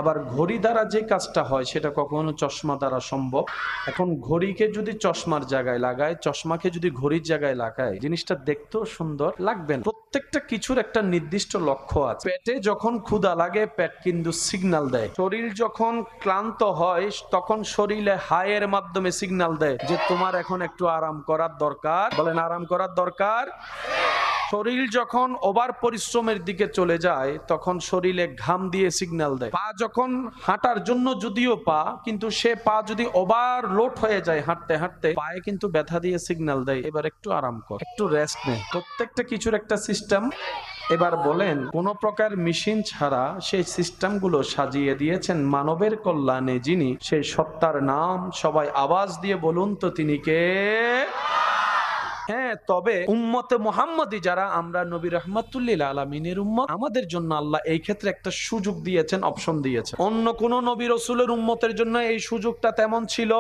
আবার ঘড়ি দ্বারা যে কাজটা হয় সেটা কখনো চশমা দ্বারা সম্ভব। এখন ঘড়িকে যদি চশমার জায়গায় লাগায়, চশমাকে যদি ঘড়ির জায়গায় লাগায়, জিনিসটা দেখতেও সুন্দর লাগবে না। প্রত্যেকটা কিছুর একটা নির্দিষ্ট লক্ষ্য আছে। পেটে যখন ক্ষুধা লাগে পেট কিন্তু সিগন্যাল দেয়, শরীর যখন ক্লান্ত হয় তখন শরীরে হায়ের মাধ্যমে সিগন্যাল দেয় যে তোমার এখন একটু আরাম করার দরকার। বলেন আরাম করার দরকার। শরীর যখন ওভার পরিশ্রমের দিকে চলে যায় তখন শরীরে ঘাম দিয়ে সিগন্যাল দেয়। পা যখন হাঁটার জন্য যদিও পা, কিন্তু সে পা যদি ওভারলোড হয়ে যায় হাঁটতে হাঁটতে, পায়ে কিন্তু ব্যথা দিয়ে সিগন্যাল দেয় এবার একটু আরাম কর, একটু রেস্ট নে। প্রত্যেকটা কিছুর একটা সিস্টেম। এবার বলেন কোন প্রকার মেশিন ছাড়া সেই সিস্টেমগুলো সাজিয়ে দিয়েছেন মানবের কল্যাণে যিনি, সেই সত্তার নাম সবাই আওয়াজ দিয়ে বলুন তো তিনি কে? হ্যাঁ, তবে উম্মতে মুহাম্মাদি যারা আমরা নবী রাহমাতুল্লিল আলামিনের উম্মত, আমাদের জন্য আল্লাহ এই ক্ষেত্রে একটা সুযোগ দিয়েছেন, অপশন দিয়েছেন। অন্য কোন নবী রাসূলের উম্মতের জন্য এই সুযোগটা তেমন ছিল।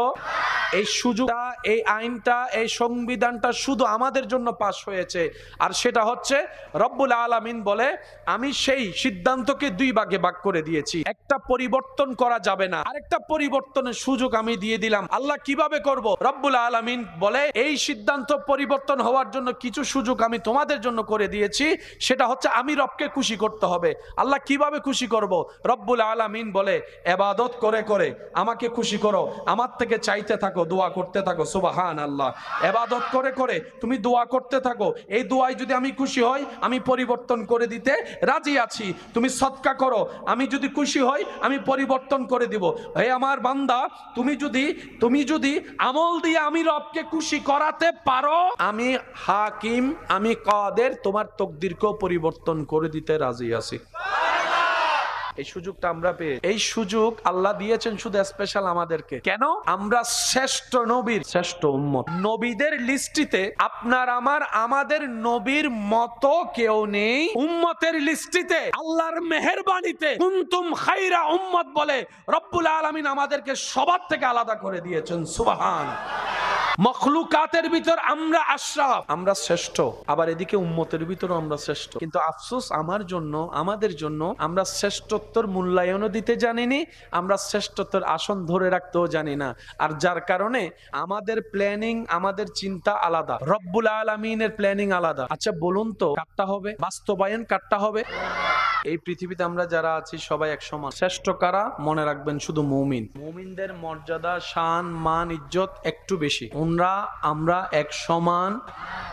এই সুযোগটা, এই আইনটা, এই সংবিধানটা শুধু আমাদের জন্য পাশ হয়েছে। আর সেটা হচ্ছে রব্বুল আলামিন বলে আমি সেই সিদ্ধান্তকে 2 ভাগে ভাগ করে দিয়েছি, একটা পরিবর্তন করা যাবে না, আরেকটা পরিবর্তনের সুযোগ আমি দিয়ে দিলাম। আল্লাহ কিভাবে করব? রব্বুল আলামিন বলে এই সিদ্ধান্ত পরিবর্তন হওয়ার জন্য কিছু সুযোগ আমি তোমাদের জন্য করে দিয়েছি, সেটা হচ্ছে আমি রবকে খুশি করতে হবে। আল্লাহ কিভাবে খুশি করব? রব্বুল আলামিন বলে ইবাদত করে করে আমাকে খুশি করো, আমার থেকে চাইতে থাকো, দোয়া করতে থাকো। সুবহানাল্লাহ। ইবাদত করে করে তুমি দোয়া করতে থাকো, এই দোয়ায় যদি আমি খুশি হই আমি পরিবর্তন করে দিতে রাজি আছি। তুমি সদকা করো, আমি যদি খুশি হই আমি পরিবর্তন করে দিব। হে আমার বান্দা, তুমি যদি আমল দিয়ে আমি রবকে খুশি করাতে পারো, আমি হাকিম, আমি কাদের, তোমার তকদিরকেও পরিবর্তন করে দিতে রাজি আছি। এই সুযোগটা আমরা পেয়ে, এই সুযোগ আল্লাহ দিয়েছেন শুধু স্পেশাল আমাদেরকে। কেন? আমরা শ্রেষ্ঠ নবীর শ্রেষ্ঠ উম্মত। নবীদের লিস্টিতে আপনার আমাদের নবীর মতো কেউ নেই। উম্মতের লিস্টিতে আল্লাহর মেহেরবানিতে কুনতুম খায়রা উম্মত বলে রব্বুল আলামিন আমাদেরকে সবার থেকে আলাদা করে দিয়েছেন। সুবহান। মখলুকাতের ভিতর আমরা আশরাফ, আমরা শ্রেষ্ঠ, আবার এদিকে উম্মতের ভিতর আমরা শ্রেষ্ঠ। কিন্তু আফসোস আমার জন্য, আমাদের জন্য, আমরা শ্রেষ্ঠত্বর মূল্যায়নও দিতে জানিনি, আমরা শ্রেষ্ঠত্বর আসন ধরে রাখতেও জানি না। আর যার কারণে আমাদের প্ল্যানিং, আমাদের চিন্তা আলাদা, রব্বুল আলামিনের প্ল্যানিং আলাদা। আচ্ছা বলুন তো কাটটা হবে, বাস্তবায়ন কাটটা হবে? এই পৃথিবীতে আমরা যারা আছি সবাই এক সমান। শ্রেষ্ঠ কারা? মনে রাখবেন শুধু মুমিন। মুমিনদের মর্যাদা, শান, মান, ইজ্জত একটু বেশি। আমরা এক সমান।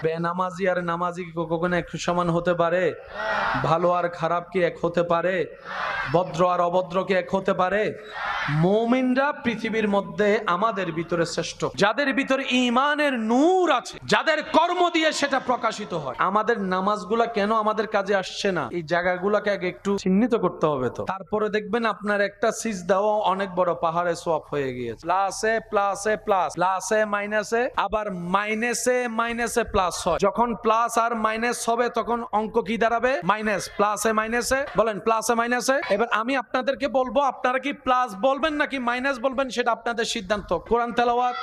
বেনামাজি আর নামাজি কি কখনো এক সমান হতে পারে? ভালো আর খারাপ কি এক হতে পারে? ভদ্র আর অভদ্র কি এক হতে পারে? মুমিনরা পৃথিবীর মধ্যে আমাদের ভিতরে শ্রেষ্ঠ, যাদের ভিতরে ঈমানের নূর আছে, যাদের কর্ম দিয়ে সেটা প্রকাশিত হয়। আমাদের নামাজগুলা কেন আমাদের কাজে আসছে না? এই জায়গাগুলোকে আগে একটু চিহ্নিত করতে হবে। তো তারপরে দেখবেন আপনার একটা সিজদাও অনেক বড় পাহাড়ে সোয়াপ হয়ে গিয়েছে। প্লাসে প্লাসে প্লাস, প্লাসে মাইনাসে, আবার মাইনাসে মাইনাসে প্লাস হয়। যখন প্লাস আর মাইনাস হবে তখন অঙ্ক কি দাঁড়াবে? মাইনাস। প্লাসে মাইনাসে, বলেন প্লাসে মাইনাসে। এবার আমি আপনাদেরকে বলবো, আপনারা কি প্লাস বলবেন নাকি মাইনাস বলবেন সেটা আপনাদের সিদ্ধান্ত। কোরআন তেলাওয়াত,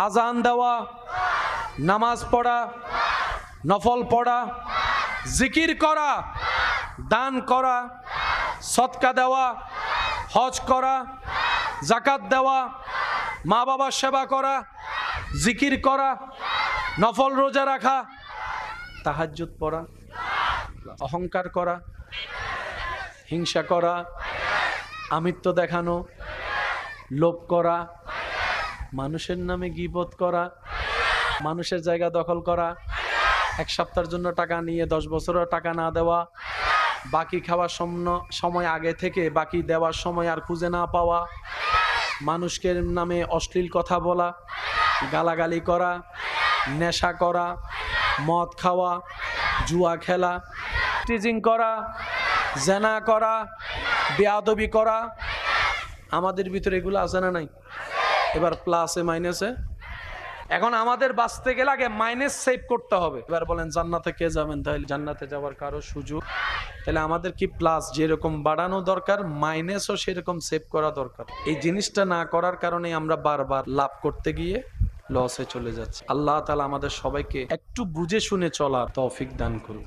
আজান দেওয়া, নামাজ পড়া, নফল পড়া, জিকির করা, দান করা, সদকা দেওয়া, হজ করা, যাকাত দেওয়া, মা বাবার সেবা করা, জিকির করা, নফল রোজা রাখা, তাহাজ্জুদ পড়া, অহংকার করা, হিংসা করা, আমিত্ব দেখানো, লোভ করা, মানুষের নামে গীবত করা, মানুষের জায়গা দখল করা, এক সপ্তাহের জন্য টাকা নিয়ে 10 বছরের টাকা না দেওয়া, বাকি খাওয়ার সময় আগে থেকে বাকি দেওয়ার সময় আর খুঁজে না পাওয়া, মানুষকে নামে অশ্লীল কথা বলা, গালাগালি করা, নেশা করা, মদ খাওয়া, জুয়া খেলা, টিজিং করা, জেনা করা, বেয়াদবি করা। আমাদের ভিতরে এগুলো আছে না নাই? এবার প্লাসে মাইনাসে। এখন আমাদের বাঁচতে গেলে আগে মাইনাস সেভ করতে হবে। এবার বলেন জান্নাতে কে যাবেন? তাহলে জান্নাতে যাওয়ার কারো সুযোগ, তাহলে আমাদের কি প্লাস যেরকম বাড়ানো দরকার, মাইনাসও সেরকম সেভ করা দরকার। এই জিনিসটা না করার কারণে আমরা বারবার লাভ করতে গিয়ে লসে চলে যাচ্ছে। আল্লাহ তাআলা আমাদের সবাইকে একটু বুঝে শুনে চলার তৌফিক দান করুন।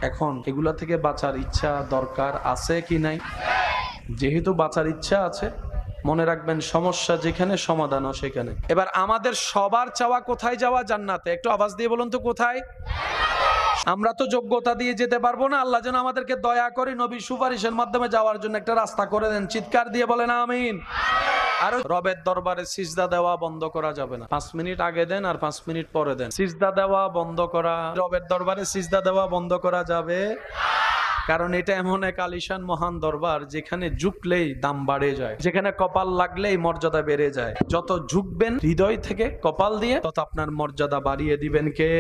এখন এগুলা থেকে বাঁচার ইচ্ছা দরকার আছে কি নাই? যেহেতু বাঁচার ইচ্ছা আছে, মনে রাখবেন সমস্যা যেখানে সমাধানও সেখানে। এবার আমাদের সবার চাওয়া কোথায় যাওয়া? জান্নাতে। একটু আওয়াজ দিয়ে বলুন তো কোথায়? আমরা তো যোগ্যতা দিয়ে যেতে পারবো না। আল্লাহ যেন আমাদেরকে দয়া করে নবীর সুপারিশের মাধ্যমে যাওয়ার জন্য একটা রাস্তা করে দেন। চিৎকার দিয়ে বলেন আমিন। আর রবের দরবারে সিজদা দেওয়া বন্ধ করা যাবে না। 5 মিনিট আগে দেন আর 5 মিনিট পরে দেন। সিজদা দেওয়া বন্ধ করা, রবের দরবারে সিজদা দেওয়া বন্ধ করা যাবে, কারণ এটা এমন এক আলিশান মহান দরবার যেখানে ঝুঁকলেই দাম বাড়ে যায়, যেখানে কপাল লাগলেই মর্যাদা বেড়ে যায়। যত ঝুঁকবেন হৃদয় থেকে কপাল দিয়ে, তত আপনার মর্যাদা বাড়িয়ে দিবেন কে?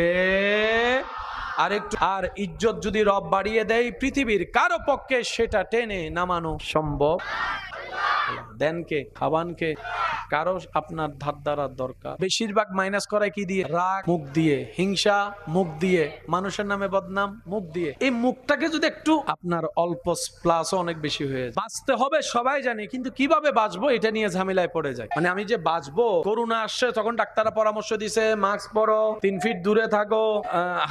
আর ইজ্জত যদি রব বাড়িয়ে দেয়, পৃথিবীর কারো পক্ষে সেটা টেনে নামানো সম্ভব দেন কে? খাবান কে? কারো আপনার ধার দ্বারা দরকার। বেশিরভাগ মাইনাস করায় কি দিয়ে? রাগ মুখ দিয়ে, হিংসা মুখ দিয়ে, মানুষের নামে বদনাম মুখ দিয়ে। এই মুখটাকে যদি একটু আপনার অল্প প্লাসও অনেক বেশি হয়ে যায়। বাঁচতে হবে সবাই জানে, কিন্তু কিভাবে বাঁচবো এটা নিয়ে ঝামেলায় পড়ে যায়। মানে আমি যে বাঁচবো, করোনা আসছে তখন ডাক্তাররা পরামর্শ দিছে মাস্ক পরো, 3 ফিট দূরে থাকো,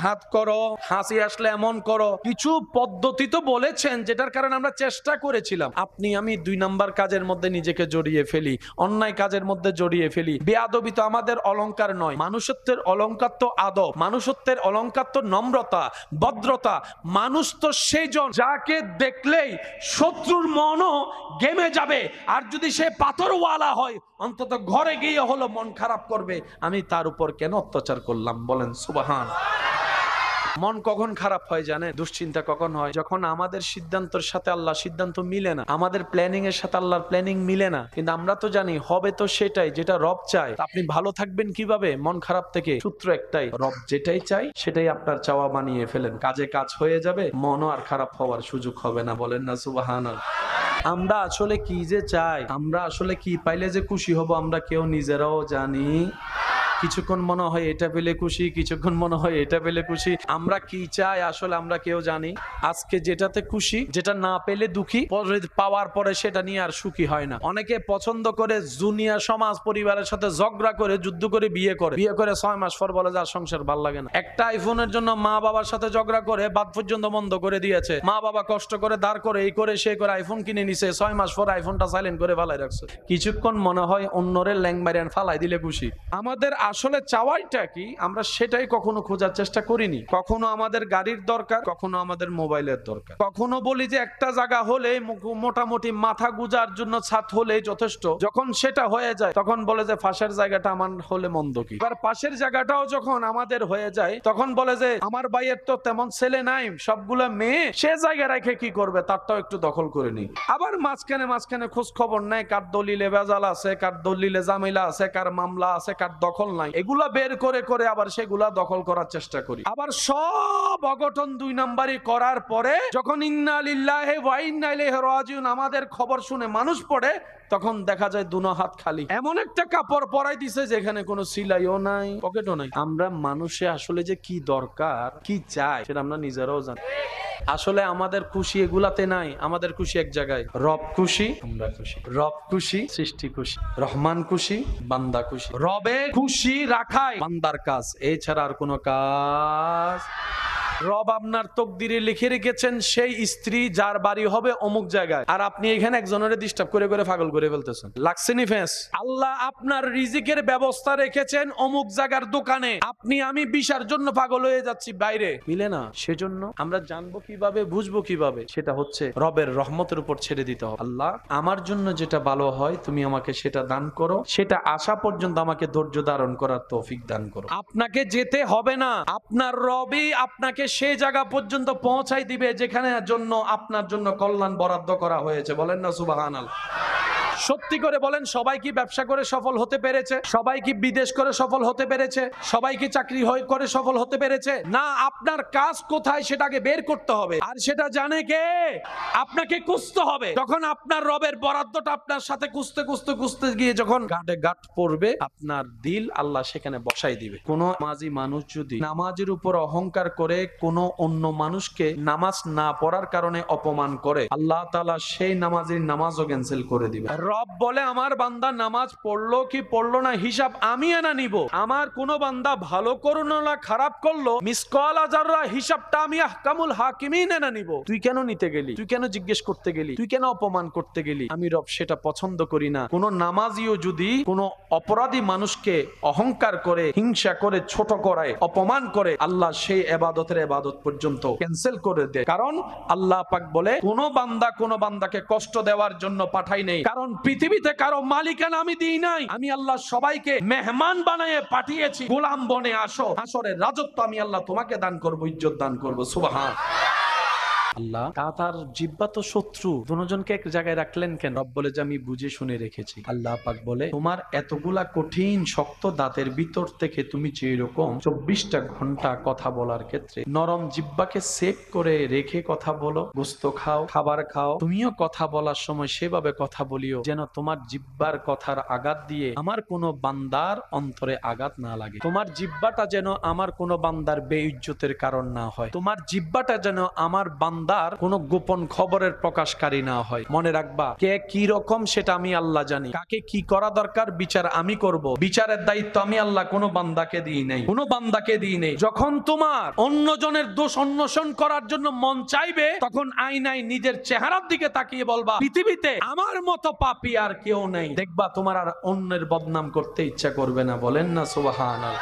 হাত করো, হাসি আসলে এমন করো, কিছু পদ্ধতি তো বলেছেন যেটার কারণে আমরা চেষ্টা করেছিলাম। আপনি আমি 2 নাম্বার কাজের মধ্যে নিজেকে জড়িয়ে ফেলি, অন্যায় কাজের মধ্যে জড়িয়ে ফেলি। বেয়াদবি তো আমাদের অলংকার নয়, মানুষত্বের অলংকার তো আদব, মানুষত্বের অলংকার তো নম্রতা, ভদ্রতা। মানুষ তো সেইজন যাকে দেখলেই শত্রুর মনও গেমে যাবে, আর যদি সে পাথরওয়ালা হয় অন্তত ঘরে গিয়ে হলো মন খারাপ করবে, আমি তার উপর কেন অত্যাচার করলাম? বলেন সুবহান। মন কখন খারাপ হয় জানেন? দুশ্চিন্তা কখন হয়? যখন আমাদের সিদ্ধান্তের সাথে আল্লাহ সিদ্ধান্ত মিলে না, আমাদের প্ল্যানিং এর সাথে আল্লাহর প্ল্যানিং মিলে না। কিন্তু আমরা তো জানি হবে তো সেটাই যেটা রব চায়। আপনি ভালো থাকবেন কিভাবে মন খারাপ থেকে? সূত্র একটাই, রব যেটাই চাই সেটাই আপনার চাওয়া বানিয়ে ফেলেন। কাজে কাজ হয়ে যাবে, মনও আর খারাপ হওয়ার সুযোগ হবে না। বলেন না সুবহানাল্লাহ। আমরা আসলে কি যে চাই, আমরা আসলে কি পাইলে যে খুশি হব, আমরা কেউ নিজেরাও জানি। কিছুক্ষণ মনে হয় এটা পেলে খুশি, কিছুক্ষণ মনে হয় এটা পেলে খুশি। আমরা কি চাই আসলে আমরা কেউ জানি। আজকে যেটাতে খুশি, যেটা না পেলে দুঃখী, পাওয়ার পরে সেটা নিয়ে আর সুখী হয় না। অনেকে পছন্দ করে দুনিয়া সমাজ পরিবারের সাথে ঝগড়া করে যুদ্ধ করে বিয়ে করে 6 মাস পর বলে যার সংসার ভাল লাগে না। একটা আইফোনের জন্য মা বাবার সাথে ঝগড়া করে বাদ পর্যন্ত বন্ধ করে দিয়েছে। মা বাবা কষ্ট করে দাঁড় করে এই করে সে করে আইফোন কিনে নিছে, 6 মাস পর আইফোনটা সাইলেন্ট করে ফালাই রাখছে। কিছুক্ষণ মনে হয় অন্যরে ল্যাং মারিয়ান ফালাই দিলে খুশি। আমাদের আসলে চাওয়াইটা কি, আমরা সেটাই কখনো খোঁজার চেষ্টা করিনি। কখনো আমাদের গাড়ির দরকার, কখনো আমাদের মোবাইলের দরকার। কখনো বলি যে একটা জায়গা হলে মোটামুটি মাথা গুজার জন্য ছাদ হলে যথেষ্ট। যখন সেটা হয়ে যায় তখন বলে যে পাশের জায়গাটা আমার হলে মন্দ কি। এবার পাশের জায়গাটাও যখন আমাদের হয়ে যায় তখন বলে যে আমার ভাইয়ের তো তেমন ছেলে নাই, সবগুলো মেয়ে, সে জায়গা রেখে কি করবে, তারটাও একটু দখল করে নি। আবার মাঝখানে খোঁজ খবর নেয় কার দলিলে ভেজাল আছে, কার দলিলে জামিলা আছে, কার মামলা আছে, কার দখল নাই। এগুলা বের করে করে আবার সেগুলা দখল করার চেষ্টা করি। আবার সব অঘটন 2 নাম্বারই করার পরে যখন ইন্না লিল্লাহি ওয়া ইন্না ইলাইহি রাজিউন আমাদের খবর শুনে মানুষ পড়ে, তখন দেখা যায় দুনো হাত খালি। এমন একটা কাপড় পরাই দিছে যেখানে কোনো সিলাইও নাই, পকেটও নাই। আমরা মানুষে আসলে যে কি দরকার, কি চাই সেটা আমরা নিজেরাও জানি। আসলে আমাদের খুশি এগুলাতে নাই, আমাদের খুশি এক জায়গায়। রব খুশি, আমরা খুশি। রব খুশি, সৃষ্টি খুশি। রহমান খুশি, বান্দা খুশি। রবে খুশি রাখাই বান্দার কাজ, এছাড়া আর কোনো কাজ। রব আপনার তকদিরে লিখে রেখেছেন সেই স্ত্রী যার বাড়ি হবে অমুক জায়গায়, আর আপনি এখানে একজনের ডিস্টার্ব করে করে পাগল করে ফেলতেছেন। লাগছেনি ফেস? আল্লাহ আপনার রিজিকের ব্যবস্থা রেখেছেন অমুক জায়গার দোকানে, আপনি আমি বিশার জন্য পাগল হয়ে যাচ্ছি বাইরে, মিলে না। সেজন্য আমরা জানবো কিভাবে, বুঝবো কিভাবে, সেটা হচ্ছে রবের রহমতের উপর ছেড়ে দিতে হবে। আল্লাহ আমার জন্য যেটা ভালো হয় তুমি আমাকে সেটা দান করো, সেটা আসা পর্যন্ত আমাকে ধৈর্য ধারণ করার তৌফিক দান করো। আপনাকে যেতে হবে না, আপনার রবই আপনাকে সেই জায়গা পর্যন্ত পৌঁছাই দিবে যেখানে জন্য আপনার জন্য কল্যাণ বরাদ্দ করা হয়েছে। বলেন না সুবহানাল্লাহ। সত্যি করে বলেন, সবাই কি ব্যবসা করে সফল হতে পেরেছে? সবাই কি বিদেশ করে সফল হতে পেরেছে? সবাই কি চাকরি করে সফল হতে পেরেছে? না, আপনার কাজ কোথায় সেটাকে বের করতে হবে, আর সেটা জানে কে? আপনাকে খুঁজতে হবে। যখন আপনার রবের বরাদ্দটা আপনার সাথে খুঁজতে গিয়ে যখন গাঁটে গাঁট পড়বে, আপনার দিল আল্লাহ সেখানে বসাই দিবে। কোন নামাজি মানুষ যদি নামাজের উপর অহংকার করে কোন অন্য মানুষকে নামাজ না পড়ার কারণে অপমান করে, আল্লাহ তাআলা সেই নামাজের নামাজও ক্যান্সেল করে দিবে। রব বলে আমার বান্দা নামাজ পড়লো কি পড়লো না হিসাব আমি এনা নিব। আমার কোন বান্দা ভালো করলো না খারাপ করলো, মিসকালা যাররা হিসাবটা আমি আহকামুল হাকিমিন এনা নিব। তুই কেন নিতে গেলি? তুই কেন জিজ্ঞেস করতে গেলি? তুই কেন অপমান করতে গেলি? আমি রব সেটা পছন্দ করি না। কোন নামাজিও যদি কোন অপরাধী মানুষকে অহংকার করে, হিংসা করে, ছোট করায়, অপমান করে, আল্লাহ সেই ইবাদতের ইবাদত পর্যন্ত ক্যান্সেল করে দেয়। কারণ আল্লাহ পাক বলে কোন বান্দা কোন বান্দাকে কষ্ট দেওয়ার জন্য পাঠাই নেই। কারণ পৃথিবীতে কারো মালিকানা আমি দিই নাই। আমি আল্লাহ সবাইকে মেহমান বানিয়ে পাঠিয়েছি। গোলাম বনে আসো, হাসরের রাজত্ব আমি আল্লাহ তোমাকে দান করব, ইজ্জত দান করব। সুবহান আল্লাহ। তার জিহ্বা তো শত্রু, দুজনকে এক জায়গায় রাখলেন কেন? রব বলে যে আমি বুঝে শুনে রেখেছি। আল্লাহ পাক বলে তোমার এতগুলা কঠিন শক্ত দাঁতের ভিতর থেকে তুমি যে এরকম 24টা ঘন্টা কথা বলার ক্ষেত্রে নরম জিহ্বাকে সেভ করে রেখে কথা বলো, গোস্ত খাও, খাবার খাও, তুমিও কথা বলার সময় সেভাবে কথা বলিও যেন তোমার জিহ্বার কথার আঘাত দিয়ে আমার কোনো বান্দার অন্তরে আঘাত না লাগে। তোমার জিহ্বাটা যেন আমার কোনো বান্দার বেইজ্জতের কারণ না হয়। তোমার জিহ্বাটা যেন আমার বান্দার কোন গোপন খবরের প্রকাশকারী না হয়। মনে রাখবা, কে কি রকম সেটা আমি আল্লাহ জানি। কাকে কি করা দরকার বিচার আমি করব। বিচারের দায়িত্ব আমি আল্লাহ কোনো বান্দাকে দিই নাই, কোনো বান্দাকে দিই নাই। যখন তোমার অন্যজনের দোষ অন্বেষণ করার জন্য মন চাইবে, তখন আয়নায় নিজের চেহারার দিকে তাকিয়ে বলবা পৃথিবীতে আমার মতো পাপী আর কেউ নেই। দেখবা তোমার আর অন্যের বদনাম করতে ইচ্ছা করবে না। বলেন না সুবহানাল্লাহ।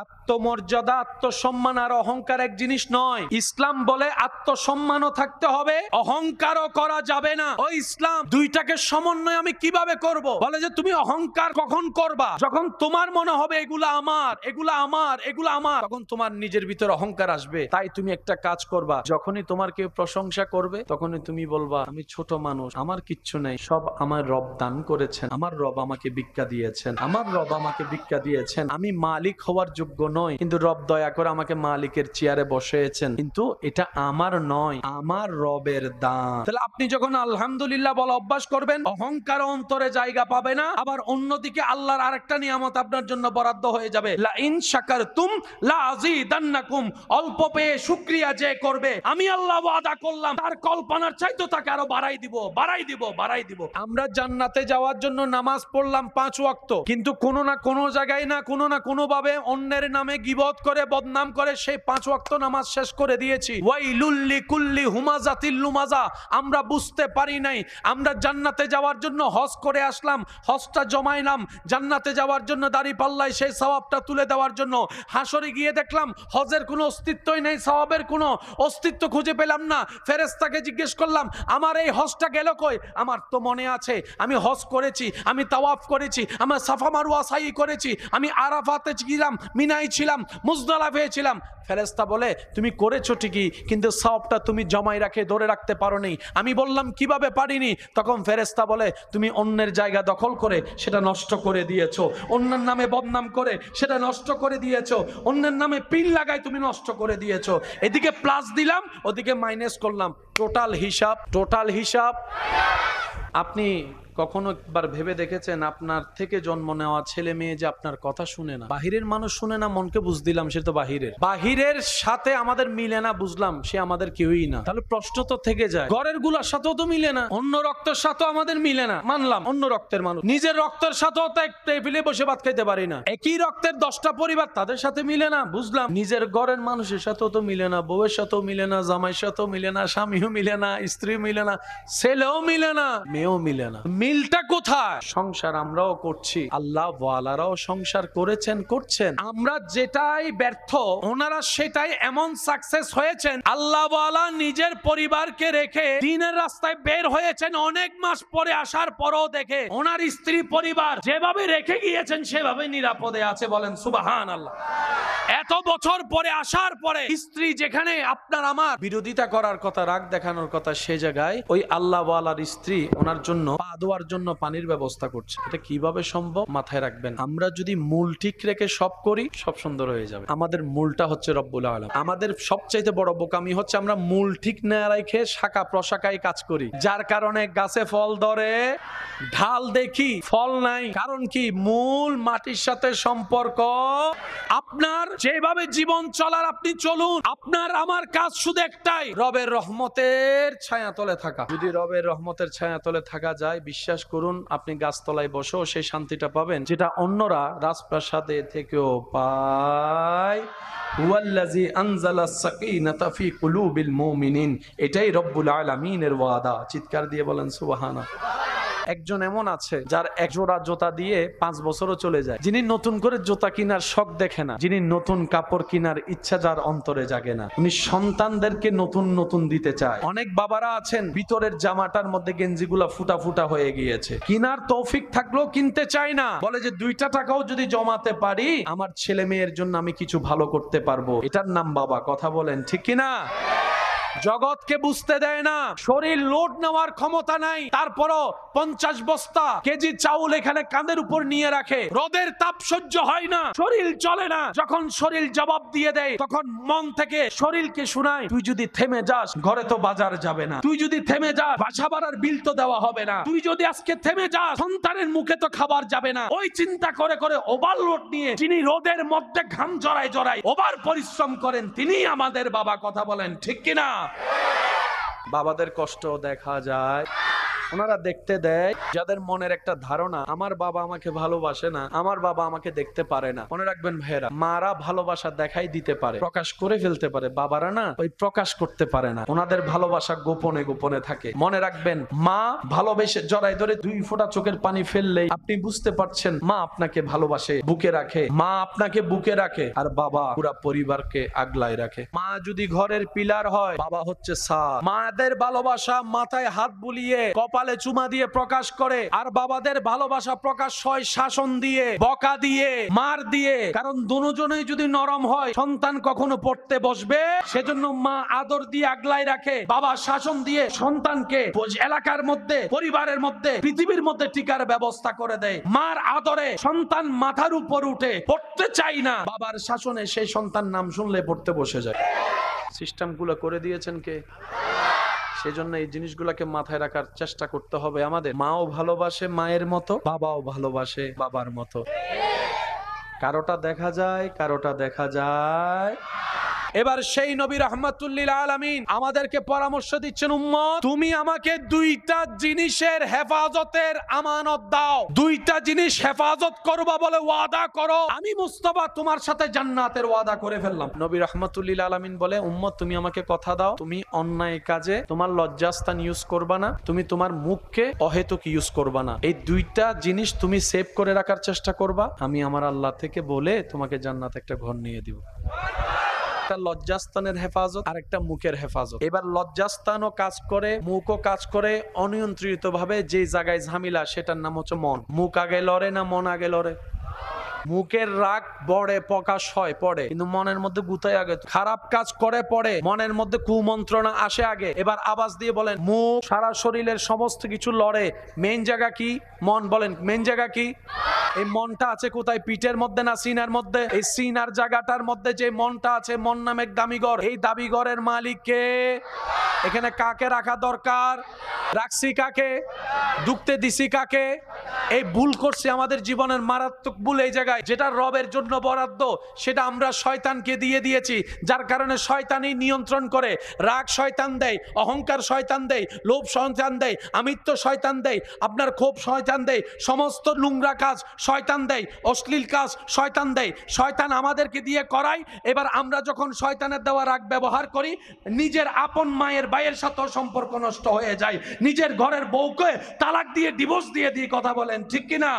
আত্মমর্যাদা, আত্মসম্মান আর অহংকার এক জিনিস নয়। ইসলাম বলে আত্মসম্মানও থাকতে হবে, অহংকারও করা যাবে না। ও ইসলাম দুইটাকে সমন্বয় আমি কিভাবে করব? বলে যে তুমি অহংকার কখন করবা? যখন তোমার মনে হবে এগুলা আমার, এগুলা আমার, এগুলা আমার, তখন তোমার নিজের ভিতর অহংকার আসবে। তাই তুমি একটা কাজ করবা, যখনই তোমার কেউ প্রশংসা করবে তখনই তুমি বলবা আমি ছোট মানুষ, আমার কিচ্ছু নেই, সব আমার রব দান করেছেন, আমার রব আমাকে ভিক্ষা দিয়েছেন, আমার রব আমাকে ভিক্ষা দিয়েছেন, আমি মালিক হওয়ার যোগ্য নয়, কিন্তু রব দয়া করে আমাকে মালিকের চেয়ারে বসিয়েছেন, কিন্তু এটা আমার নয়, আমার রবের দান। তাহলে আপনি যখন আলহামদুলিল্লাহ বলা অভ্যাস করবেন, অহংকার অন্তরে জায়গা পাবে না। আবার অন্যদিকে আল্লাহর আরেকটা নিয়ামত আপনার জন্য বরাদ্দ হয়ে যাবে, লা ইন শাকারতুম লা আযীদান্নাকুম। অল্প পেয়ে শুকরিয়া যে করবে, আমি আল্লাহ ওয়াদা করলাম তার কল্পনার চাইতে তাকে আরো বাড়াই দিব, বাড়াই দিব, বাড়াই দিব। আমরা জান্নাতে যাওয়ার জন্য নামাজ পড়লাম 5 ওয়াক্ত, কিন্তু কোনো না কোনো জায়গায় না কোনো ভাবে অন্যের নামে গীবত করে বদনাম করে সেই 5 ওয়াক্ত নামাজ শেষ করে দিয়েছি। ওয়াইলুল লিকুল্লি হুমাজাতিল লুমাজা। আমরা বুঝতে পারি নাই আমরা জান্নাতে যাওয়ার জন্য হজ করে আসলাম, হজটা জমাইলাম, জান্নাতে যাওয়ার জন্য দাড়ি পাল্লায় সেই সওয়াবটা তুলে দেওয়ার জন্য। হাসরে গিয়ে দেখলাম হজের কোনো অস্তিত্বই নেই, সওয়াবের কোনো অস্তিত্ব খুঁজে পেলাম না। ফেরেশতাকে জিজ্ঞেস করলাম আমার এই হজটা গেল কই? আমার তো মনে আছে আমি হজ করেছি, আমি তাওয়াফ করেছি, আমার সাফা মারওয়া সাই করেছি, আমি আরাফাতে ছিলাম, মিনায় ছিলাম, মুজদালিফায় ছিলাম। ফেরেশতা বলে তুমি করেছো ঠিকই, কিন্তু সওয়াবটা তুমি জমাই রাখে ধরে রাখতে পারোনি। আমি বললাম কিভাবে পারিনি? তখন ফেরেশতা বলে তুমি অন্যের জায়গা দখল করে সেটা নষ্ট করে দিয়েছো, অন্যের নামে বদনাম করে সেটা নষ্ট করে দিয়েছো, অন্যের নামে পিন লাগাই তুমি নষ্ট করে দিয়েছো। এদিকে প্লাস দিলাম, ওদিকে মাইনাস করলাম, টোটাল হিসাব। আপনি কখনো একবার ভেবে দেখেছেন আপনার থেকে জন্ম নেওয়া ছেলে মেয়ে যে আপনার কথা শুনে না? বাহিরের মানুষ শুনে না, মনকে বুঝ দিলাম সে তো বাহিরের সাথে আমাদের মিলে না, বুঝলাম সে আমাদের কেউই না। তাহলে প্রশ্ন তো থেকে যায়, ঘরের গুলার সাথেও তো মিলে না, অন্য রক্তের সাথেও আমাদের মিলে না, মানলাম অন্য রক্তের মানুষ, নিজের রক্তের সাথেও তো এক টেবিলে বসে ভাত খাইতে পারি না। একই রক্তের 10টা পরিবার, তাদের সাথে মিলে না, বুঝলাম নিজের ঘরের মানুষের সাথেও তো মিলে না, বউয়ের সাথেও মিলে না, জামাইয়ের সাথেও মিলে না, স্বামীও মিলে না, স্ত্রী মিলে না, ছেলেও মিলে না, মেয়েও মিলে না। মিলটা কোথায়? সংসার আমরাও করছি, আল্লাহ ওয়ালারাও সংসার করেছেন, করছেন। আমরা যেটাই ব্যর্থ, ওনারা সেটাই এমন সাকসেস হয়েছেন। আল্লাহ ওয়ালা নিজের পরিবারকে রেখে দিনের রাস্তায় বের হয়েছেন, অনেক মাস পরে আসার পরও দেখে ওনার স্ত্রী পরিবার যেভাবে রেখে গিয়েছেন সেভাবে নিরাপদে আছে। বলেন সুবহানাল্লাহ। এত বছর পরে আসার পরে স্ত্রী যেখানে আপনার আমার বিরোধিতা করার কথা, রাগ দেখানোর কথা, সে জায়গায় ওই আল্লাহ ওয়ালার স্ত্রী ওনার জন্য পা ধোয়ার জন্য পানির ব্যবস্থা করছে। এটা কিভাবে সম্ভব? মাথায় রাখবেন, আমরা যদি মূল ঠিক রেখে সব করি সব সুন্দর হয়ে যাবে। আমাদের মূলটা হচ্ছে রব্বুল আলামিন। আমাদের সবচাইতে বড় বোকামি হচ্ছে আমরা মূল ঠিক না রেখে শাখা প্রশাখায় কাজ করি, যার কারণে গাছে ফল ধরে, ঢাল দেখি ফল নাই। কারণ কি? মূল মাটির সাথে সম্পর্ক। আপনার যেভাবে জীবন চলার আপনি চলুন, আপনার আমার কাজ শুধু একটাই, রবের রহমতের ছায়াতলে থাকা। যদি রবের রহমতের ছায়াতলে থাকা যায়, বিশ্বাস করুন আপনি গাছতলায় বসেও সেই শান্তিটা পাবেন যেটা অন্যরা রাজপ্রাসাদে থেকেও পায়। হুয়াল্লাযী আনজালাস সাকিনাতা ফি কুলুবিল মুমিনিন। এটাই রব্বুল আলামিনের ওয়াদা। চিৎকার দিয়ে বলেন সুবহানাল্লাহ। একজন এমন আছে যার এক জোড়া জুতা দিয়ে 5 বছরও চলে যায়, যিনি নতুন করে জুতা কেনার শখ দেখে না, যিনি নতুন কাপড় কেনার ইচ্ছা যার অন্তরে জাগে না, উনি সন্তানদেরকে নতুন দিতে চায়। অনেক বাবারা আছেন ভিতরের জামাটার মধ্যে গেঞ্জিগুলা ফুটা ফুটা হয়ে গিয়েছে, কেনার তৌফিক থাকলেও কিনতে চায় না, বলে যে 2টা টাকাও যদি জমাতে পারি আমার ছেলে মেয়ের জন্য আমি কিছু ভালো করতে পারবো। এটার নাম বাবা। কথা বলেন ঠিক কিনা? জগৎকে বুঝতে দেয় না, শরীর লোড নেওয়ার ক্ষমতা নাই, তারপরও 50 বস্তা কেজি চাউল এখানে কাঁধের উপর নিয়ে রাখে। রোদের তাপ সহ্য হয় না, শরীর চলে না। যখন শরীর জবাব দিয়ে দেয় তখন মন থেকে শরীরকে শোনায়, তুই যদি থেমে যাস ঘরে তো বাজার যাবে না, তুই যদি থেমে যাস বাসা ভাড়ার বিল তো দেওয়া হবে না, তুই যদি আজকে থেমে যাস সন্তানের মুখে তো খাবার যাবে না। ওই চিন্তা করে করে ওভারলোড নিয়ে যিনি রোদের মধ্যে ঘাম জড়ায় ওভার পরিশ্রম করেন, তিনি আমাদের বাবা। কথা বলেন ঠিক কিনা? বাবাদের কষ্ট দেখা যায়। ওনারা দেখতে দেয় যাদের মনের একটা ধারণা আমার বাবা আমাকে ভালোবাসে না, আমার বাবা আমাকে দেখতে পারে না। মনে রাখবেন ভাইয়েরা, মারা ভালোবাসা দেখাই দিতে পারে, প্রকাশ করে ফেলতে পারে, বাবারা না ওই প্রকাশ করতে পারে না, ওনাদের ভালোবাসা গোপনে গোপনে থাকে। মনে রাখবেন, মা ভালোবেসে জড়াই ধরে 2 ফোঁটা চোখের পানি ফেললেই আপনি বুঝতে পারছেন মা আপনাকে ভালোবাসে, বুকে রাখে, মা আপনাকে বুকে রাখে, আর বাবা পুরা পরিবারকে আগলায় রাখে। মা যদি ঘরের পিলার হয়, বাবা হচ্ছে ছাদ। মাদের ভালোবাসা মাথায় হাত বুলিয়ে কপালে চুমা দিয়ে প্রকাশ করে, আর বাবাদের ভালোবাসা প্রকাশ হয় শাসন দিয়ে, বকা দিয়ে, মার দিয়ে। কারণ দুজনেই যদি নরম হয়, সন্তান কখনো পড়তে বসবে। সেজন্য মা আদর দিয়ে আগলায় রাখে, বাবা শাসন দিয়ে সন্তানকে এলাকার মধ্যে, পরিবারের মধ্যে, পৃথিবীর মধ্যে টিকার ব্যবস্থা করে দেয়। মার আদরে সন্তান মাথার উপর উঠে, পড়তে চাই না, বাবার শাসনে সেই সন্তান নাম শুনলে পড়তে বসে যায়। সিস্টেমগুলো করে দিয়েছেন কে? সেজন্য এই জিনিসগুলোকে মাথায় রাখার চেষ্টা করতে হবে আমাদের। মাও ভালোবাসে মায়ের মতো, বাবাও ভালোবাসে বাবার মতো। কারোটা দেখা যায়, কারোটা দেখা যায়। এবার সেই নবী রাহমাতুল লিল আলামিন আমাদেরকে পরামর্শ দিচ্ছেন, উম্মত তুমি আমাকে 2টা জিনিসের হেফাজতের আমানত দাও, 2টা জিনিস হেফাজত করবা বলে ওয়াদা করো, আমি মুস্তাফা তোমার সাথে জান্নাতের ওয়াদা করে ফেললাম। নবী রাহমাতুল লিল আলামিন বলে, উম্মত তুমি আমাকে কথা দাও, তুমি অন্যায় কাজে তোমার লজ্জাস্থান ইউজ করবা না, তুমি তোমার মুখকে অহেতুক ইউজ করবা না। এই 2টা জিনিস তুমি সেভ করে রাখার চেষ্টা করবা, আমি আমার আল্লাহ থেকে বলে তোমাকে জান্নাতে একটা ঘর নিয়ে দিব। লজ্জাস্থানের হেফাজত আর একটা মুখের হেফাজত। এবার লজ্জাস্থানও কাজ করে, মুখও কাজ করে অনিয়ন্ত্রিত ভাবে। যে জায়গায় ঝামেলা সেটার নাম হচ্ছে মন। মুখ আগে লড়ে না মন আগে লড়ে? মুখের রাগ বড়ে প্রকাশ হয় পড়ে, কিন্তু মনের মধ্যে গুতায় আগে। খারাপ কাজ করে পড়ে, মনের মধ্যে কুমন্ত্রণা আসে আগে। এবার আওয়াজ দিয়ে বলেন, মুখ সারা শরীরের সমস্ত কিছু লড়ে, মেইন জায়গা কি? মন। বলেন মেইন জায়গা কি? এই মনটা আছে কোথায়? পিঠের মধ্যে না সিনার মধ্যে? এই সিনার জায়গাটার মধ্যে যে মনটা আছে, মন নামে এক দামিঘর। এই দাবিঘরের মালিক কে? এখানে কাকে রাখা দরকার? রাখছি কাকে? ঢুকতে দিছি কাকে? এই ভুল করছি, আমাদের জীবনের মারাত্মক ভুল এই জায়গায়। যেটা রবের জন্য বরাদ্দ সেটা আমরা শয়তানকে দিয়ে দিয়েছি, যার কারণে শয়তানই নিয়ন্ত্রণ করে। রাগ শয়তান দেয়, অহংকার শয়তান দেয়, লোভ শয়তান দেয়, আমিত্ব শয়তান দেয়, আপনার ক্ষোভ শয়তান দেয়, সমস্ত নোংরা কাজ শয়তান দেয়, অশ্লীল কাজ শয়তান দেয়। শয়তান আমাদেরকে দিয়ে করায়। এবার আমরা যখন শয়তানের দেওয়া রাগ ব্যবহার করি, নিজের আপন মায়ের ভাইয়ের সাথে সম্পর্ক নষ্ট হয়ে যায়, নিজের ঘরের বউকে তালাক দিয়ে ডিভোর্স দিয়ে দিয়ে কথা বলেন, ঠিক কিনা?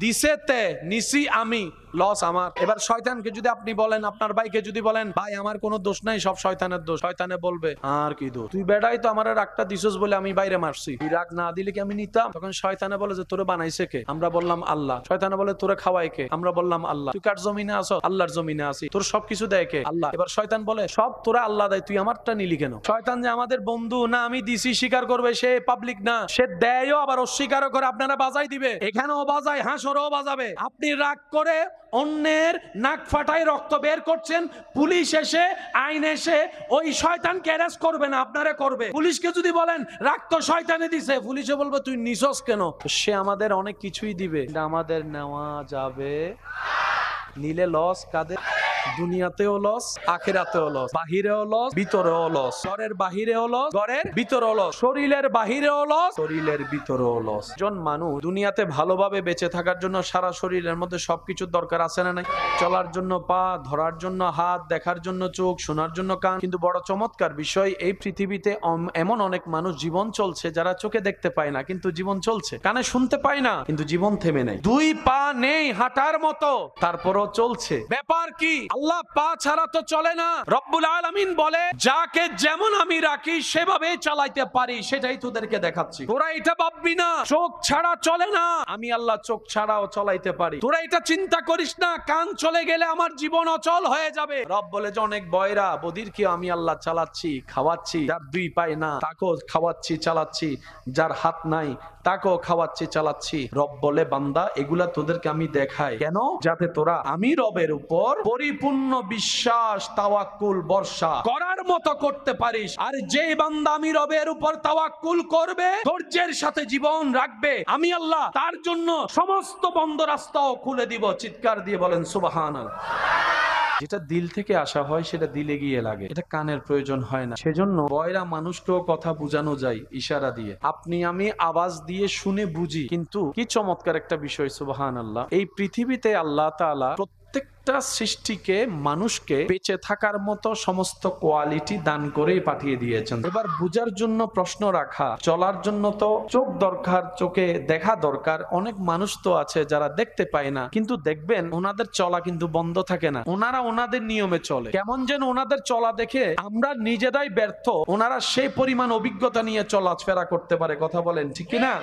দিছেতে নিছি আমি, লস আমার। এবার শয়তানকে যদি আপনি বলেন, আপনার ভাইকে যদি বলেন, ভাই আমার কোনো দোষ নাই, সব শয়তানের দোষ, শয়তানে বলবে আর কি দোষ, তুই বেড়াই তো আমার রাগটা দিছস বলে আমি বাইরে মারছি, তুই রাগ না দিলে কি আমি নিতাম? তখন শয়তানে বলে যে তোরে বানাইছে কে? আমরা বললাম আল্লাহ। শয়তানে বলে তোরে খাওয়াই কে? আমরা বললাম আল্লাহ। তুই কার জমিনে আছো? আল্লাহর জমিনে আছি। তোর সবকিছু দেয় কে? আল্লাহ। এবার শয়তান বলে সব তোরা আল্লাহ দেয়, তুই আমারটা নিলি কেন? শয়তান যে আমাদের বন্ধু না, আমি দিছি স্বীকার করবে, সে পাবলিক না, সে দেয়ও আবার অস্বীকারও করে। আপনারা বাজাই দিবে, এখানেও বাজায়, হাঁসরও বাজাবে। আপনি রাগ করে অন্যের নাক ফাটায় রক্ত বের করছেন, পুলিশ এসে আইন এসে ওই শয়তানকে অ্যারেস্ট করবে না, আপনারে করবে। পুলিশকে যদি বলেন রাগ তো শয়তানে দিছে, পুলিশে বলবে তুই নিছস কেন? সে আমাদের অনেক কিছুই দিবে, আমাদের নেওয়া যাবে। নিলে লস কাদের? দুনিয়াতেও লস, আখিরাতেও লস, বাহিরেও লস, ভিতরেও লস। ঘরের বাহিরেও লস, ঘরের ভিতরেও লস। শরীরের বাহিরেও লস, শরীরের ভিতরেও লস। জন মানুষ দুনিয়াতে ভালোভাবে বেঁচে থাকার জন্য সারা শরীরের মধ্যে সবকিছুর দরকার আছে না নাই? চলার জন্য পা, ধরার জন্য হাত, দেখার জন্য চোখ, শোনার জন্য কান। কিন্তু বড় চমৎকার বিষয়, এই পৃথিবীতে এমন অনেক মানুষ জীবন চলছে যারা চোখে দেখতে পায় না কিন্তু জীবন চলছে, কানে শুনতে পায় না কিন্তু জীবন থেমে নেই, 2 পা নেই হাঁটার মতো তারপরও চলছে। ব্যাপার কি? আল্লাহ পা ছাড়া তো চলে না। রব্বুল আলামিন বলে, যাকে যেমন আমি রাখি সেভাবে চালাইতে পারি, সেটাই তোদেরকে দেখাচ্ছি। তোরা এটা ভাববি না চোখ ছাড়া চলে না, আমি আল্লাহ চোখ ছাড়াও চলাইতে পারি। তোরা এটা চিন্তা করিস না কান চলে গেলে আমার জীবন অচল হয়ে যাবে। রব বলে যে অনেক বয়রা বদির কি আমি আল্লাহ চালাচ্ছি, খাওয়াচ্ছি। যার 2 পায় না তাকেও খাওয়াচ্ছি, চালাচ্ছি। যার হাত নাই তাকেও খাওয়াচ্ছি, চালাচ্ছি। রব বলে, বান্দা এগুলা তোদেরকে আমি দেখাই কেন? যাতে তোরা আমি রবের উপর পরিপূর্ণ বিশ্বাস, তাওয়াক্কুল, ভরসা করার মতো করতে পারিস। আর যে বান্দা আমি রবের উপর তাওয়াক্কুল করবে, ধৈর্যের সাথে জীবন রাখবে, আমি আল্লাহ তার জন্য সমস্ত বন্ধ রাস্তাও খুলে দিব। চিৎকার দিয়ে বলেন সুবহানাল্লাহ। যেটা দিল থেকে আসা হয় সেটা দিলে গিয়ে লাগে, এটা কানের প্রয়োজন হয় না। সেজন্য বয়রা মানুষকেও কথা বোঝানো যায় ইশারা দিয়ে। আপনি আমি আওয়াজ দিয়ে শুনে বুঝি, কিন্তু কি চমৎকার একটা বিষয়, সুবহানাল্লাহ, এই পৃথিবীতে আল্লাহ তাআলা প্রত্যেকটা সৃষ্টিকে, মানুষকে বেঁচে থাকার মতো সমস্ত কোয়ালিটি দান করেই পাঠিয়ে দিয়েছেন। এবার বুঝার জন্য প্রশ্ন রাখা, চলার জন্য তো চোখ দরকার, চোখে দেখা দরকার। অনেক মানুষ তো আছে যারা দেখতে পায় না, কিন্তু দেখবেন ওনাদের চলা কিন্তু বন্ধ থাকে না, ওনারা ওনাদের নিয়মে চলে। কেমন যেন ওনাদের চলা দেখে আমরা নিজেরাই ব্যর্থ, ওনারা সেই পরিমাণ অভিজ্ঞতা নিয়ে চলাফেরা করতে পারে। কথা বলেন ঠিক কিনা?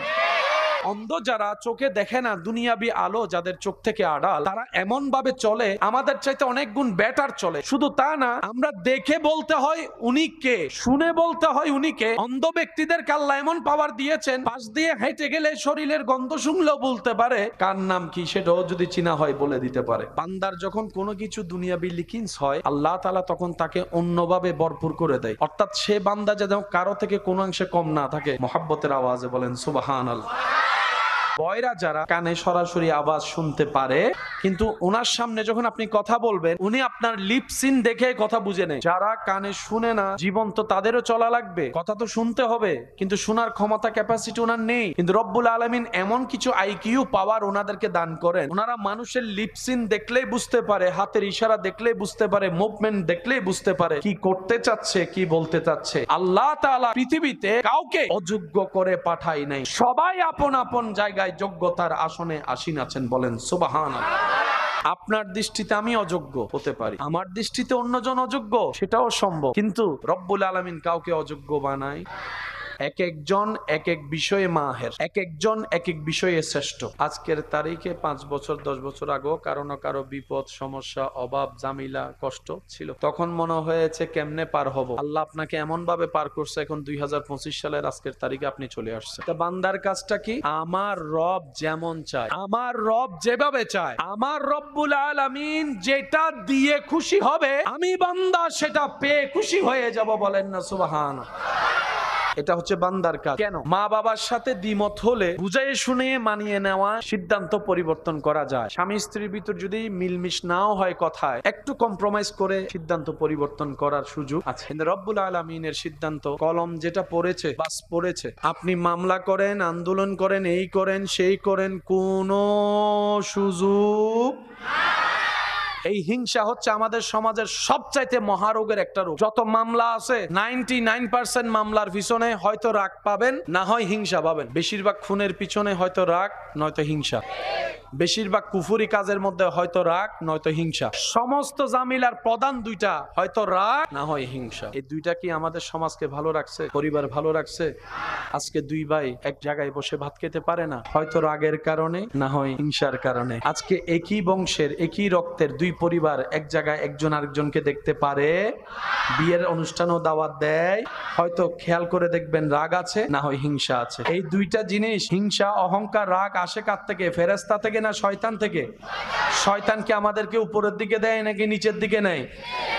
অন্ধ যারা, চোখে দেখে না, দুনিয়াবি আলো যাদের চোখ থেকে আড়াল, তারা এমন ভাবে চলে আমাদের চাইতে অনেক গুণ বেটার চলে। শুধু তা না, আমরা দেখে বলতে হয় উনি কে, শুনে বলতে হয় উনি কে। অন্ধ ব্যক্তিদের আল্লাহ এমন পাওয়ার দিয়েছেন, পাশ দিয়ে হেঁটে গেলে শরীরের গন্ধ শুনলেও বলতে পারে কার নাম কি, সেটাও যদি চিনা হয় বলে দিতে পারে। বান্দার যখন কোনো কিছু দুনিয়াবি লিকিনস হয়, আল্লাহ তাআলা তখন তাকে অন্যভাবে ভরপুর করে দেয়। অর্থাৎ সে বান্দা যেন কারো থেকে কোনো অংশে কম না থাকে। মহাব্বতের আওয়াজে বলেন সুবহানাল্লাহ। বয়রা যারা কানে সরাসরি আওয়াজ শুনতে পারে, কিন্তু ওনার সামনে যখন আপনি কথা বলবেন, উনি আপনার লিপসিন দেখে কথা বুঝে নেয়। যারা কানে শুনে না, জীবন তো তাদেরও চলা লাগবে, কথা তো শুনতে হবে, কিন্তু শোনার ক্ষমতা, ক্যাপাসিটি ওনার নেই। কিন্তু রব্বুল আলামিন এমন কিছু আইকিউ পাওয়ার ওনাদেরকে দান করেন, ওনারা মানুষের লিপসিন দেখলেই বুঝতে পারে, হাতের ইশারা দেখলেই বুঝতে পারে, মুভমেন্ট দেখলেই বুঝতে পারে কি করতে চাচ্ছে, কি বলতে চাচ্ছে। আল্লাহ তাআলা পৃথিবীতে কাউকে অযোগ্য করে পাঠাই নাই, সবাই আপন আপন জায়গায় যোগ্যতার আসনে আসীন আছেন। বলেন সুবহানাল্লাহ। আপনার দৃষ্টিতে আমি অযোগ্য হতে পারি, আমার দৃষ্টিতে অন্যজন অযোগ্য, সেটাও সম্ভব, কিন্তু রব্বুল আলামিন কাউকে অযোগ্য বানায়। এক একজন এক এক বিষয়ে মাহের, এক একজন এক এক বিষয়ে শ্রেষ্ঠ। আজকের তারিখে 5 বছর 10 বছর আগেও কারো না কারো বিপদ, সমস্যা, অভাব, জামিলা, কষ্ট ছিল। তখন মনে হয়েছে কেমনে পার হব। আল্লাহ আপনাকে এমন ভাবে পার করছে, এখন 2025 সালের আজকের তারিখে আপনি চলে আসছেন। তা বান্দার কাজটা কি? আমার রব যেমন চায়, আমার রব যেভাবে চায়, আমার রব্বুল আলামিন যেটা দিয়ে খুশি হবে, আমি বান্দা সেটা পেয়ে খুশি হয়ে যাব। বলেন না সুবহানাল্লাহ। এটা হচ্ছে বান্দার কাজ। কেন? মা বাবার সাথে দ্বিমত হলে বুঝাই শুনে মানিয়ে নেওয়া, সিদ্ধান্ত পরিবর্তন করা যায়। স্বামী স্ত্রীর ভিতর যদি মিলমিশ নাও হয় কথায়, একটু কম্প্রোমাইজ করে সিদ্ধান্ত পরিবর্তন করার সুযোগ আছে। কিন্তু রব্বুল আলামিনের সিদ্ধান্ত, কলম যেটা পড়েছে বাস পড়েছে। আপনি মামলা করেন, আন্দোলন করেন, এই করেন, সেই করেন, কোনো সুযোগ। এই হিংসা হচ্ছে আমাদের সমাজের সবচাইতে মহারোগের একটা রোগ। যত মামলা আছে 99% মামলার পিছনে হয়তো রাগ পাবেন, না হয় হিংসা পাবেন। বেশিরভাগ খুনের পিছনে হয়তো রাগ নয়তো হিংসা, বেশিরভাগ কুফরি কাজের মধ্যে হয়তো রাগ নয়তো হিংসা। সমস্ত জামিলার প্রধান দুইটা, হয়তো রাগ না হয় হিংসা। এই দুইটা কি আমাদের সমাজকে ভালো রাখছে, পরিবার ভালো রাখছে? আজকে দুই ভাই এক জায়গায় বসে ভাত খেতে পারে না, হয়তো রাগের কারণে না হয় হিংসার কারণে। আজকে একই বংশের একই রক্তের দুই পরিবার এক জায়গায় একজন আরেকজনকে দেখতে পারে, বিয়ের অনুষ্ঠানও দাওয়াত দেয়, হয়তো খেয়াল করে দেখবেন রাগ আছে না হয় হিংসা আছে। এই দুইটা জিনিস, হিংসা, অহংকার, রাগ আসে কার থেকে? ফেরেশতা থেকে না শয়তান থেকে? শয়তানকে আমাদেরকে উপরের দিকে দেয় নাকি নিচের দিকে নেয়?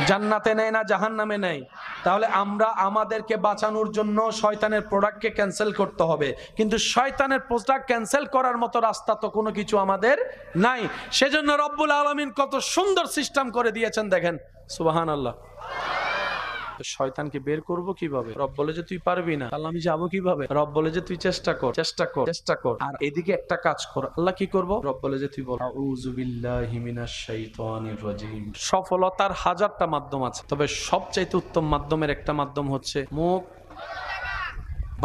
জান্নাতে নেয় না জাহান্নামে নেয়? তাহলে আমরা আমাদেরকে বাঁচানোর জন্য শয়তানের প্রোডাক্টকে ক্যান্সেল করতে হবে, কিন্তু শয়তানের প্রোডাক্ট ক্যান্সেল করার মতো রাস্তা তো কোনো কিছু আমাদের নাই। সেজন্য রব্বুল আলামিন কত সুন্দর সিস্টেম করে দিয়েছেন, দেখেন সুবহানাল্লাহ। শয়তানকে বের করব কিভাবে? রব বলে যে তুই পারবি না, তাহলে আমি যাবো কিভাবে? রব বলে যে তুই চেষ্টা কর, চেষ্টা কর, চেষ্টা কর। আর এদিকে একটা কাজ কর। আল্লাহ কি করব? রব বলে যে তুই বল আউযু বিল্লাহি মিনাশ শাইতানির রাজিম। সফলতার হাজারটা মাধ্যম আছে, তবে সবচাইতে উত্তম মাধ্যমের একটা মাধ্যম হচ্ছে মুখ।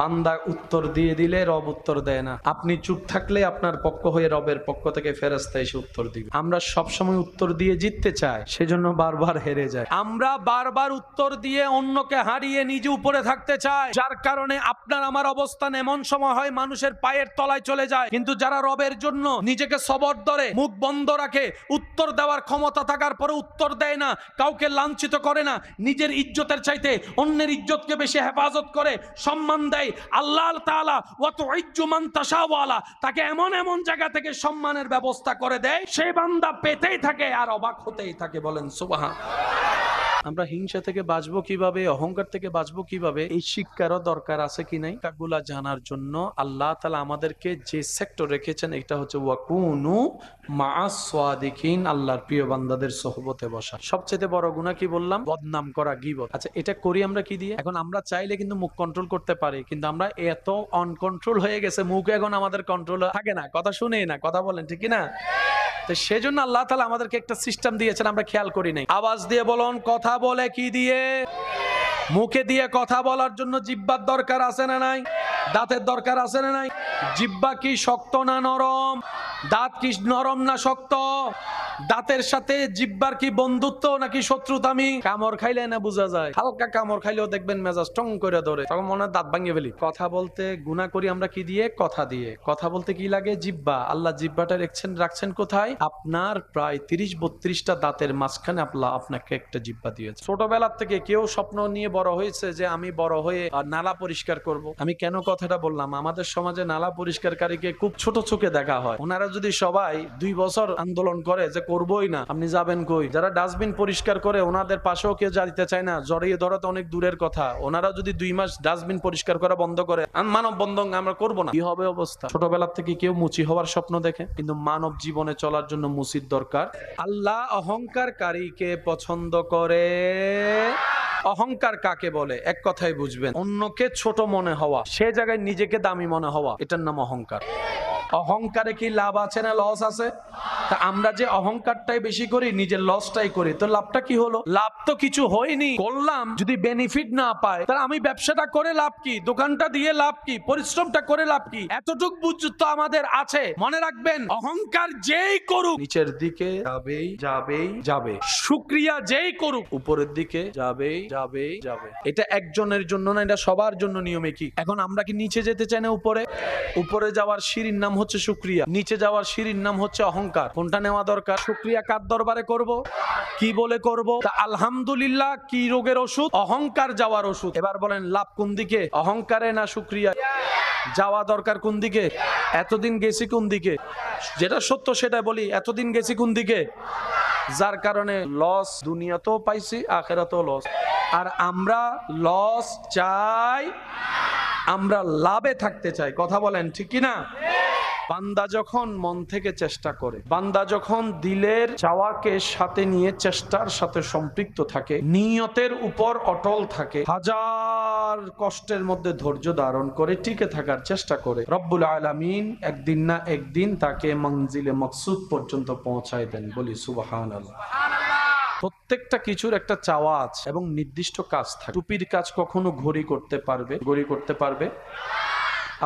বান্দা উত্তর দিয়ে দিলে রব উত্তর দেয় না, আপনি চুপ থাকলে আপনার পক্ষ হয়ে রবের পক্ষ থেকে ফেরেশতা এসে উত্তর দিবে। আমরা সবসময় উত্তর দিয়ে জিততে চাই, সেজন্য বারবার হেরে যায়। আমরা বারবার উত্তর দিয়ে অন্যকে হারিয়ে নিজে উপরে থাকতে চাই, যার কারণে আপনার আমার অবস্থান এমন সময় হয় মানুষের পায়ের তলায় চলে যায়। কিন্তু যারা রবের জন্য নিজেকে সবর ধরে, মুখ বন্ধ রাখে, উত্তর দেওয়ার ক্ষমতা থাকার পরে উত্তর দেয় না, কাউকে লাঞ্ছিত করে না, নিজের ইজ্জতের চাইতে অন্যের ইজ্জতকে বেশি হেফাজত করে, সম্মান দেয়, আল্লাহ তাআলা ওয়া তুইজ্জু মান তাশাওয়ালা, তাকে এমন এমন জায়গা থেকে সম্মানের ব্যবস্থা করে দেয়, সেই বান্দা পেতেই থাকে আর অবাক হতেই থাকে। বলেন সুবহান। আমরা হিংসা থেকে বাঁচবো কিভাবে, অহংকার থেকে বাঁচবো কিভাবে, এই শিক্ষারও দরকার আছে কি নাই, কাগুলা জানার জন্য আল্লাহ তাআলা আমাদেরকে যে সেক্টর রেখেছেন এটা হচ্ছে ওয়াকুনু মাআস সাদিকিন, আল্লাহর প্রিয় বান্দাদের সোহবতে বসা। সবচেয়ে বড় গুনাহ কি বললাম? বদনাম করা, গীবত। আচ্ছা, এটা করি আমরা কি দিয়ে? এখন আমরা চাইলে কিন্তু মুখ কন্ট্রোল করতে পারি, কিন্তু আমরা এত অনকন্ট্রোল হয়ে গেছে, মুখ এখন আমাদের কন্ট্রোল থাকে না, কথা শুনেই না, কথা বলেন ঠিক না? তো সেজন্য আল্লাহ তাআলা আমাদেরকে একটা সিস্টেম দিয়েছেন, আমরা খেয়াল করি নাই। আওয়াজ দিয়ে বলুন, কথা বলে কি দিয়ে? মুখে দিয়ে কথা বলার জন্য জিহ্বার দরকার আছে না নাই? দাঁতের দরকার আছে না নাই? জিহ্বা কি শক্ত না নরম? দাঁত কি নরম না শক্ত? দাঁতের সাথে জিহ্বার কি বন্ধুত্ব নাকি শত্রুতামি? কামড় খাইলে না বোঝা যায়, হালকা কামড় খাইলেও দেখবেন মেজাজ টং করে ধরে, তখন মনে হয় দাঁত ভাঙিয়ে ফেলি। কথা বলতে গুনাহ করি আমরা কি দিয়ে? কথা দিয়ে। কথা বলতে কি লাগে? জিহ্বা। আল্লাহ জিহ্বাটা রাখছেন কোথায়? আপনার প্রায় 30-32টা দাঁতের মাঝখানে আল্লাহ আপনাকে একটা জিহ্বা দিয়েছে। ছোটবেলার থেকে কেউ স্বপ্ন নিয়ে বড় হয়েছে যে আমি বড় হয়ে নালা পরিষ্কার করব। আমি কেন কথাটা বললাম? আমাদের সমাজে নালা পরিষ্কারকারীকে খুব ছোট চোখে দেখা হয়। ওনারা যদি সবাই 2 বছর আন্দোলন করে যে করবই না, আপনি যাবেন কই? যারা ডাস্টবিন পরিষ্কার করে ওনাদের পাশেও কেউ যেতে চায় না, জড়িয়ে ধরা তো অনেক দূরের কথা। ওনারা যদি 2 মাস ডাস্টবিন পরিষ্কার করা বন্ধ করে, মানব বন্ধন আমরা করব না, কি হবে অবস্থা? ছোটবেলার থেকে কেউ মুচি হওয়ার স্বপ্ন দেখে, কিন্তু মানব জীবনে চলার জন্য মুচির দরকার। আল্লাহ অহংকারকারীকে পছন্দ করে। অহংকার কাকে বলে? এক কথায় বুঝবেন, অন্যকে ছোট মনে হওয়া, সে জায়গায় নিজেকে দামি মনে হওয়া, এটার নাম অহংকার। অহংকারে কি লাভ আছে না লস আছে? তা আমরা যে অহংকারটাই বেশি করি, নিজের লসটাই করি, তো লাভটা কি হলো? লাভ তো কিছু হয়নি। করলাম, যদি বেনিফিট না পায় তাহলে আমি ব্যবসাটা করে লাভ কি? দোকানটা দিয়ে লাভ কি? পরিশ্রমটা করে লাভ কি? এতটুক বুঝ তো আমাদের আছে। মনে রাখবেন, অহংকার যেই করুক নিচের দিকে যাবে। শুকরিয়া যেই করুক উপরের দিকে যাবে। এটা একজনের জন্য না, এটা সবার জন্য নিয়মে কি। এখন আমরা কি নিচে যেতে চাই না উপরে? উপরে যাওয়ার সিঁড়ির নাম হচ্ছে শুকরিয়া, নিচে যাওয়ার সিঁড়ির নাম হচ্ছে অহংকার। কোনটা নেওয়া দরকার? শুকরিয়া কার দরবারে করব? কি বলে করব? তা আলহামদুলিল্লাহ কি রোগের ওষুধ? অহংকার যাওয়ার ওষুধ। এবার বলেন লাভ কোন দিকে? অহংকারে না শুকরিয়া? যাওয়া দরকার কোন দিকে? এতদিন গেছি কোন দিকে? যেটা সত্য সেটা বলি, এতদিন গেছি কোন দিকে? যার কারণে লস দুনিয়াতেও পাইছি, আখিরাতেও লস। আর আমরা লস চাই, আমরা লাভে থাকতে চাই। কথা বলেন ঠিক কি না? বান্দা যখন মন থেকে চেষ্টা করে, বান্দা যখন দিলের চাওয়াকে সাথে নিয়ে চেষ্টার সাথে সম্পৃক্ত থাকে, নিয়তের উপর অটল থাকে, হাজার কষ্টের মধ্যে ধৈর্য ধারণ করে টিকে থাকার চেষ্টা করে, রব্বুল আলামিন একদিন না একদিন তাকে মঞ্জিলে মকসুদ পর্যন্ত পৌঁছায় দেন। বলি সুবহানাল্লাহ। প্রত্যেকটা কিছুর একটা চাওয়া আছে এবং নির্দিষ্ট কাজ থাকে। টুপির কাজ কখনো ঘড়ি করতে পারবে,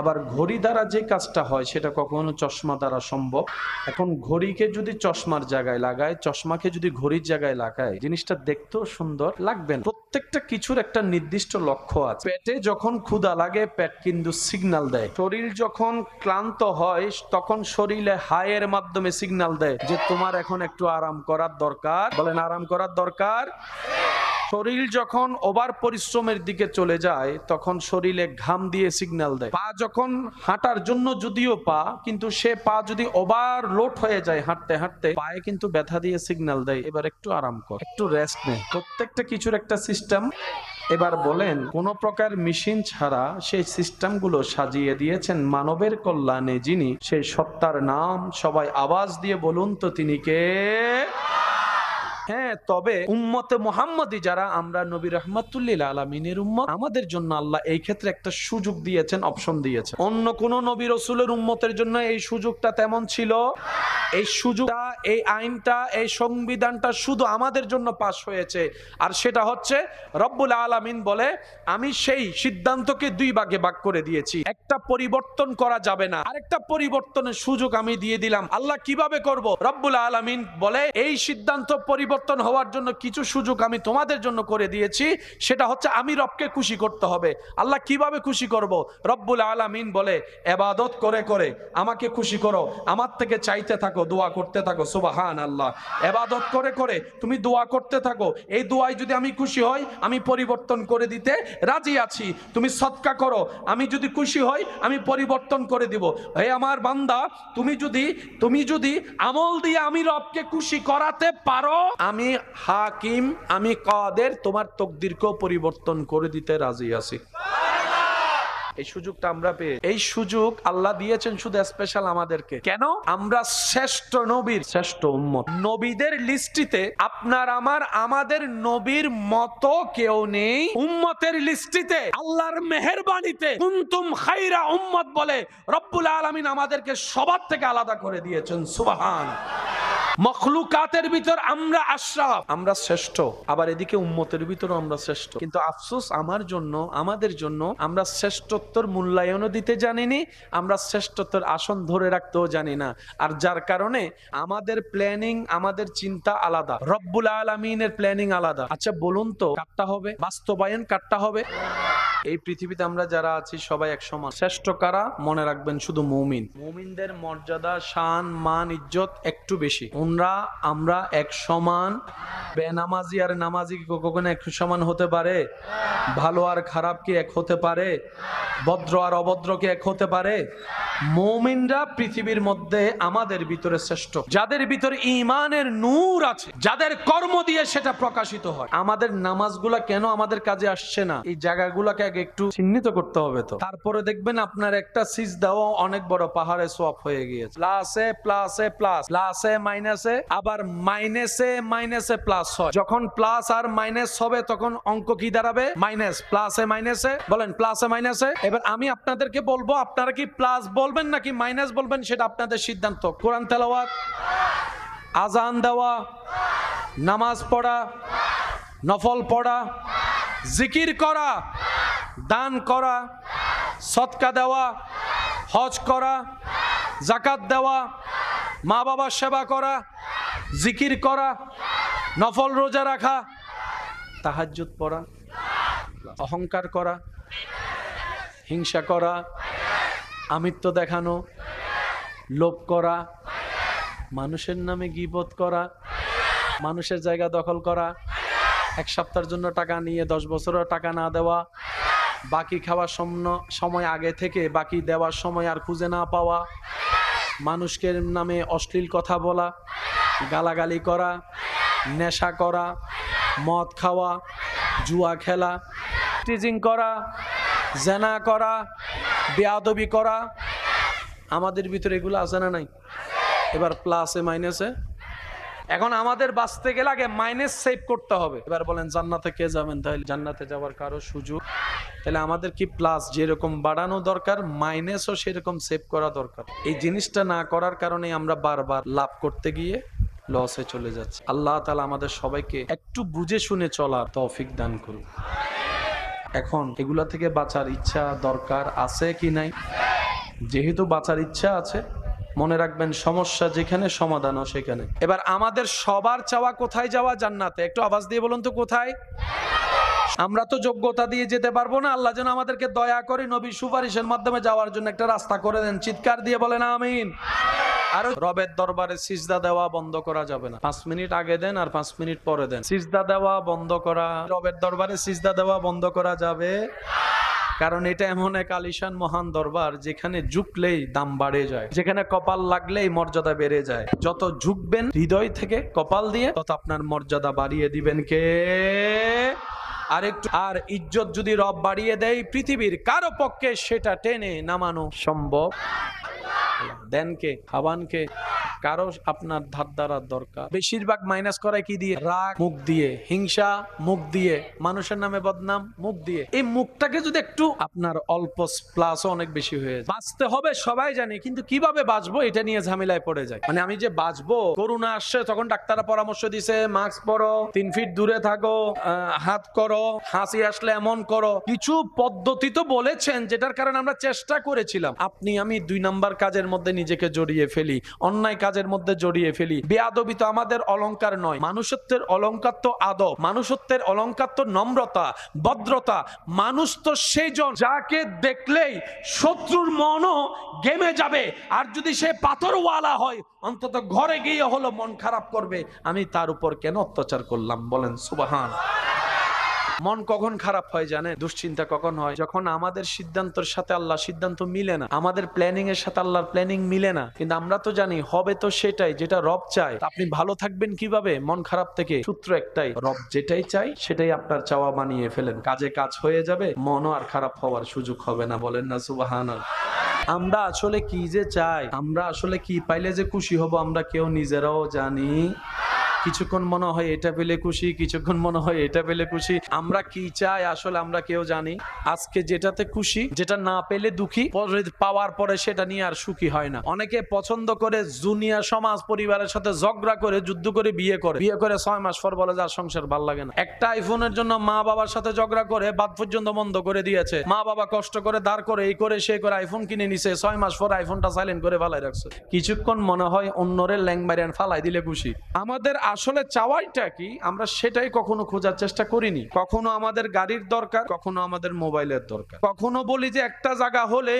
আবার ঘড়ি দ্বারা যে কাজটা হয় সেটা কখনো চশমা দ্বারা সম্ভব। এখন ঘড়িকে যদি চশমার জায়গায় লাগায়, চশমাকে যদি ঘড়ির জায়গায় লাগায়, জিনিসটা দেখতেও সুন্দর লাগবে না। প্রত্যেকটা কিছুর একটা নির্দিষ্ট লক্ষ্য আছে। পেটে যখন ক্ষুধা লাগে পেট কিন্তু সিগন্যাল দেয়, শরীর যখন ক্লান্ত হয় তখন শরীরে হায়ের মাধ্যমে সিগন্যাল দেয় যে তোমার এখন একটু আরাম করার দরকার। বলেন আরাম করার দরকার। শরীর যখন ওভার পরিশ্রমের দিকে চলে যায় তখন শরীরে ঘাম দিয়ে সিগন্যাল দেয়। পা যখন হাঁটার জন্য যদিও পা, কিন্তু সে পা যদি ওভার লোড হয়ে যায় হাঁটতে হাঁটতে, পায়ে কিন্তু ব্যথা দিয়ে সিগন্যাল দেয় এবার একটু আরাম কর, একটু রেস্ট নে। প্রত্যেকটা কিছুর একটা সিস্টেম। এবার বলেন, কোন প্রকার মেশিন ছাড়া সেই সিস্টেমগুলো সাজিয়ে দিয়েছেন মানবের কল্যাণে যিনি, সেই সত্তার নাম সবাই আওয়াজ দিয়ে বলুন তো, তিনি কে? হ্যাঁ, তবে উম্মতে মুহাম্মাদি যারা আমরা নবী রাহমাতুল্লিল আলামিনের উম্মত, আমাদের জন্য আল্লাহ এই ক্ষেত্রে একটা সুযোগ দিয়েছেন, অপশন দিয়েছেন। অন্য কোন নবী রাসূলের উম্মতের জন্য এই সুযোগটা তেমন ছিল। এই সুযোগটা, এই আইনটা, এই সংবিধানটা শুধু আমাদের জন্য পাস হয়েছে। আর সেটা হচ্ছে রব্বুল আলামিন বলে, আমি সেই সিদ্ধান্তকে 2 ভাগে ভাগ করে দিয়েছি। একটা পরিবর্তন করা যাবে না, আরেকটা পরিবর্তনের সুযোগ আমি দিয়ে দিলাম। আল্লাহ কিভাবে করব? রব্বুল আলামিন বলে, এই সিদ্ধান্ত পরিবর্তন হওয়ার জন্য কিছু সুযোগ আমি তোমাদের জন্য করে দিয়েছি। সেটা হচ্ছে আমি রবকে খুশি করতে হবে। আল্লাহ কিভাবে খুশি করব? রব্বুল আলামিন বলে, ইবাদত করে করে আমাকে খুশি করো, আমার থেকে চাইতে থাকো, থাকো, দোয়া করতে থাকো। সুবহানাল্লাহ। ইবাদত করে করে তুমি দোয়া করতে থাকো। এই দোয়ায় যদি আমি খুশি হই, আমি পরিবর্তন করে দিতে রাজি আছি। তুমি সদকা করো, আমি যদি খুশি হই আমি পরিবর্তন করে দিব। হে আমার বান্দা, তুমি যদি আমল দিয়ে আমি রবকে খুশি করাতে পারো, আমি হাকিম, আমি কাদের, তোমার তকদিরকেও পরিবর্তন করে দিতে রাজি আছি। এই সুযোগটা আমরা পেয়ে, এই সুযোগ আল্লাহ দিয়েছেন শুধু স্পেশাল আমাদেরকে। কেন? আমরা শ্রেষ্ঠ নবীর শ্রেষ্ঠ উম্মত। নবীদের লিস্টিতে আপনার আমাদের নবীর মতো কেউ নেই। উম্মতের লিস্টিতে আল্লাহর মেহেরবানিতে কুনতুম খায়রা উম্মত বলে রব্বুল আলামিন আমাদেরকে সবার থেকে আলাদা করে দিয়েছেন। সুবহান। মখলুকাতের ভিতর আমরা আশরাফ, আমরা শ্রেষ্ঠ, আবার এদিকে উম্মতের ভিতর আমরা শ্রেষ্ঠ। কিন্তু আফসোস আমাদের জন্য আমরা শ্রেষ্ঠত্বর মূল্যায়নও দিতে জানিনি, আমরা শ্রেষ্ঠত্বর আসন ধরে রাখতেও জানি না। আর যার কারণে আমাদের প্ল্যানিং, আমাদের চিন্তা আলাদা, রব্বুল আলামিনের প্ল্যানিং আলাদা। আচ্ছা বলুন তো, কাটটা হবে বাস্তবায়ন, কাটটা হবে। এই পৃথিবীতে আমরা যারা আছি সবাই এক সমান। শ্রেষ্ঠ কারা? মনে রাখবেন শুধু মুমিন। মুমিনদের মর্যাদা, শান, মান, ইজ্জত একটু বেশি। আমরা এক সমান। বেনামাজি আর নামাজি কি কখনো এক সমান হতে পারে? ভালো আর খারাপ কি এক হতে পারে? ভদ্র আর অভদ্র কি এক হতে পারে? মুমিনরা পৃথিবীর মধ্যে আমাদের ভিতরে শ্রেষ্ঠ, যাদের ভিতরে ঈমানের নূর আছে, যাদের কর্ম দিয়ে সেটা প্রকাশিত হয়। আমাদের নামাজগুলা কেন আমাদের কাজে আসছে না? এই জায়গাগুলোকে আগে একটু চিহ্নিত করতে হবে। তো তারপরে দেখবেন আপনার একটা সিজদাও অনেক বড় পাহাড়ে সোয়াপ হয়ে গিয়েছে। প্লাসে প্লাসে প্লাস, প্লাসে মাইনাসে, আবার মাইনাসে মাইনাসে প্লাস হয়। যখন প্লাস আর মাইনাস হবে তখন অঙ্ক কি দাঁড়াবে? মাইনাস। প্লাসে মাইনাসে, বলেন প্লাসে মাইনাসে। এবার আমি আপনাদেরকে বলবো, আপনারা কি প্লাস বলবেন নাকি মাইনাস বলবেন সেটা আপনাদের সিদ্ধান্ত। কোরআন তেলাওয়াত, আজান দেওয়া, নামাজ পড়া, নফল পড়া, জিকির করা, দান করা, সদকা দেওয়া, হজ করা, যাকাত দেওয়া, মা বাবার সেবা করা, জিকির করা, নফল রোজা রাখা, তাহাজ্জুদ পড়া, অহংকার করা, হিংসা করা, আমিত্ব দেখানো, লোভ করা, মানুষের নামে গীবত করা, মানুষের জায়গা দখল করা, এক সপ্তাহের জন্য টাকা নিয়ে 10 বছরের টাকা না দেওয়া, বাকি খাওয়ার সময় আগে থেকে বাকি দেওয়ার সময় আর খুঁজে না পাওয়া, মানুষকে নামে অশ্লীল কথা বলা, গালাগালি করা, নেশা করা, মদ খাওয়া, জুয়া খেলা, টিজিং করা, জেনা করা, বেয়াদবি করা, আমাদের ভিতরে এগুলো আছে না নাই? এবার প্লাসে মাইনাসে। এখন আমাদের বাঁচতে গেলে আগে মাইনাস সেভ করতে হবে। এবার বলেন জান্নাতে কে যাবেন? তাহলে জান্নাতে যাওয়ার কারো সুযোগ, তাহলে আমাদের কি প্লাস যেরকম বাড়ানো দরকার, মাইনাসও সেরকম সেভ করা দরকার। এই জিনিসটা না করার কারণে আমরা বারবার লাভ করতে গিয়ে লসে চলে যাচ্ছে। আল্লাহ তাআলা আমাদের সবাইকে একটু বুঝে শুনে চলার তৌফিক দান করুন। এখন এগুলা থেকে বাঁচার ইচ্ছা দরকার আছে কি নাই? যেহেতু বাঁচার ইচ্ছা আছে, মনে রাখবেন সমস্যা যেখানে সমাধানও সেখানে। এবার আমাদের সবার চাওয়া কোথায় যাওয়া? জান্নাতে। একটু আওয়াজ দিয়ে বলুন তো কোথায়? আমরা তো যোগ্যতা দিয়ে যেতে পারবো না। আল্লাহ যেন আমাদেরকে দয়া করে নবীর সুপারিশের মাধ্যমে যাওয়ার জন্য একটা রাস্তা করে দেন। চিৎকার দিয়ে বলেন আমিন। আর রবের দরবারে সিজদা দেওয়া বন্ধ করা যাবে না। 5 মিনিট আগে দেন আর 5 মিনিট পরে দেন। সিজদা দেওয়া বন্ধ করা, রবের দরবারে সিজদা দেওয়া বন্ধ করা যাবে, কারণ এটা এমন এক আলিশান মহান দরবার যেখানে ঝুঁকলেই দাম বাড়ে যায়, যেখানে কপাল লাগলেই মর্যাদা বেড়ে যায়। যত ঝুঁকবেন হৃদয় থেকে কপাল দিয়ে, তত আপনার মর্যাদা বাড়িয়ে দিবেন কে? আর ইজ্জত যদি রব বাড়িয়ে দেয়, পৃথিবীর কারো পক্ষে সেটা টেনে নামানো সম্ভব দেন কে? খাবান কে? কারো আপনার ধার ধারার দরকার। বেশিরভাগ মাইনাস করায় কি দিয়ে? রাগ মুখ দিয়ে, হিংসা মুখ দিয়ে, মানুষের নামে বদনাম মুখ দিয়ে। এই মুখটাকে যদি একটু আপনার অল্প প্লাসও অনেক বেশি হয়ে যায়। বাঁচতে হবে সবাই জানি, কিন্তু কিভাবে বাঁচবো এটা নিয়ে ঝামেলায় পড়ে যায়। মানে আমি যে বাঁচবো, করোনা আসছে তখন ডাক্তাররা পরামর্শ দিছে মাস্ক পরো, 3 ফিট দূরে থাকো, হাত করো, হাসি আসলে এমন করো, কিছু পদ্ধতি তো বলেছেন যেটার কারণে আমরা চেষ্টা করেছিলাম। আপনি আমি 2 নাম্বার কাজের মধ্যে নিজেকে জড়িয়ে ফেলি, অন্যায় কাজ কাজের মধ্যে জড়িয়ে ফেলি। বেয়াদবি তো আমাদের অলংকার নয়, মানুষত্বের অলংকার তো আদব, মানুষত্বের অলংকার তো নম্রতা, ভদ্রতা। মানুষ তো সেইজন যাকে দেখলেই শত্রুর মনও গেমে যাবে, আর যদি সে পাথরওয়ালা হয় অন্তত ঘরে গিয়ে হলো মন খারাপ করবে, আমি তার উপর কেন অত্যাচার করলাম। বলেন সুবহান। মন কখন খারাপ হয় জানেন? দুশ্চিন্তা কখন হয়? যখন আমাদের সিদ্ধান্তের সাথে আল্লাহর সিদ্ধান্ত মিলে না, আমাদের প্ল্যানিং এর সাথে আল্লাহর প্ল্যানিং মিলে না। কিন্তু আমরা তো জানি হবে তো সেটাই যেটা রব চায়। আপনি ভালো থাকবেন কিভাবে মন খারাপ থেকে? সূত্র একটাই, রব যেটাই চাই সেটাই আপনার চাওয়া বানিয়ে ফেলেন, কাজে কাজ হয়ে যাবে, মনও আর খারাপ হওয়ার সুযোগ হবে না। বলেন না সুবহানাল্লাহ। আমরা আসলে কি যে চাই, আমরা আসলে কি পাইলে যে খুশি হব, আমরা কেউ নিজেরাও জানি। কিছুক্ষণ মনে হয় এটা পেলে খুশি, কিছুক্ষণ মনে হয় এটা পেলে খুশি। আমরা কি চাই আসলে আমরা কেউ জানি। আজকে যেটাতে খুশি, যেটা না পেলে দুঃখী, পাওয়ার পরে সেটা নিয়ে আর সুখী হয় না। অনেকে পছন্দ করে দুনিয়া সমাজ পরিবারের সাথে ঝগড়া করে, যুদ্ধ করে বিয়ে করে, 6 মাস পর বলে যে আর সংসার ভাল লাগে না। একটা আইফোনের জন্য মা বাবার সাথে ঝগড়া করে বাদ পর্যন্ত বন্ধ করে দিয়েছে। মা বাবা কষ্ট করে দাঁড় করে এই করে সে করে আইফোন কিনে নিছে, 6 মাস পর আইফোনটা সাইলেন্ট করে ফালাই রাখছে। কিছুক্ষণ মনে হয় অন্যরে ল্যাং মারিয়ান ফালাই দিলে খুশি। আমাদের আসলে চাওয়াইটা কি, আমরা সেটাই কখনো খোঁজার চেষ্টা করিনি। কখনো আমাদের গাড়ির দরকার, কখনো আমাদের মোবাইলের দরকার, কখনো বলি যে একটা জায়গা হলে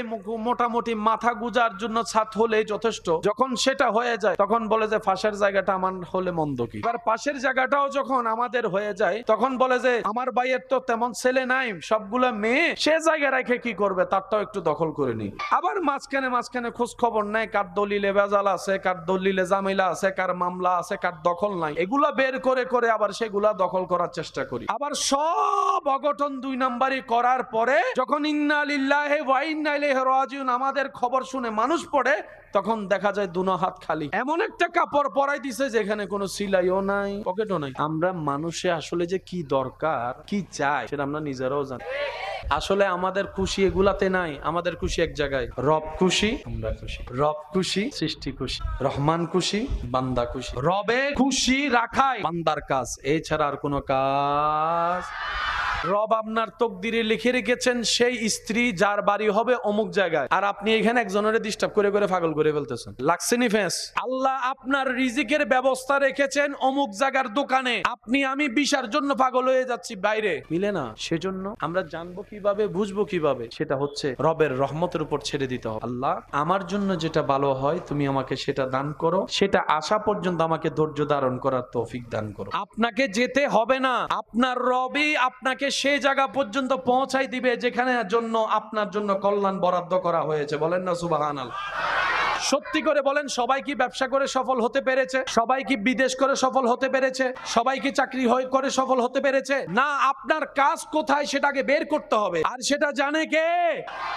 মোটামুটি মাথা গুজার জন্য ছাদ হলে যথেষ্ট। যখন সেটা হয়ে যায় তখন বলে যে পাশের জায়গাটা আমার হলে মন্দ কি। এবার পাশের জায়গাটাও যখন আমাদের হয়ে যায় তখন বলে যে আমার ভাইয়ের তো তেমন ছেলে নাই, সবগুলা মেয়ে, সে জায়গা রেখে কি করবে, তারটাও একটু দখল করে নি। আবার মাঝখানে খোঁজ খবর নেয় কার দলিলে ভেজাল আছে, কার দলিলে জামিলা আছে, কার মামলা আছে, কার দখল নাই। এগুলা বের করে করে আবার সেগুলা দখল করার চেষ্টা করি। আবার সব অঘটন 2 নাম্বারই করার পরে যখন ইন্না লিল্লাহি ওয়া ইন্না ইলাইহি রাজিউন আমাদের খবর শুনে মানুষ পড়ে, তখন দেখা যায় দুনো হাত খালি। এমন একটা কাপড় পরাই দিছে যেখানে কোনো সিলাইও নাই, পকেটও নাই। আমরা মানুষে আসলে যে কি দরকার, কি চাই সেটা আমরা নিজেরাও জানি। আসলে আমাদের খুশি এগুলাতে নাই, আমাদের খুশি এক জায়গায়। রব খুশি, আমরা খুশি। রব খুশি, সৃষ্টি খুশি। রহমান খুশি, বান্দা খুশি। রবে খুশি রাখাই বান্দার কাজ, এছাড়া আর কোনো কাজ। রব আপনার তকদিরে লিখে রেখেছেন সেই স্ত্রী যার বাড়ি হবে অমুক জায়গায়, আর আপনি এখানে একজনের ডিস্টার্ব করে করে পাগল করে ফেলতেছেন। লাগছেনি ফেস? আল্লাহ আপনার রিজিকের ব্যবস্থা রেখেছেন অমুক জায়গার দোকানে, আপনি আমি বিশার জন্য পাগল হয়ে যাচ্ছি বাইরে, মিলে না। সেজন্য আমরা জানবো কিভাবে, বুঝবো কিভাবে, সেটা হচ্ছে রবের রহমতের উপর ছেড়ে দিতে হবে। আল্লাহ আমার জন্য যেটা ভালো হয় তুমি আমাকে সেটা দান করো, সেটা আসা পর্যন্ত আমাকে ধৈর্য ধারণ করার তৌফিক দান করো। আপনাকে যেতে হবে না, আপনার রবই আপনাকে সেই জায়গা পর্যন্ত পৌঁছাই দিবে যেখানে জন্য আপনার জন্য কল্যাণ বরাদ্দ করা হয়েছে। বলেন না সুবহানাল্লাহ। সত্যি করে বলেন, সবাই কি ব্যবসা করে সফল হতে পেরেছে? সবাই কি বিদেশ করে সফল হতে পেরেছে? সবাই কি চাকরি করে সফল হতে পেরেছে? না, আপনার কাজ কোথায় সেটাকে বের করতে হবে, আর সেটা জানে কে?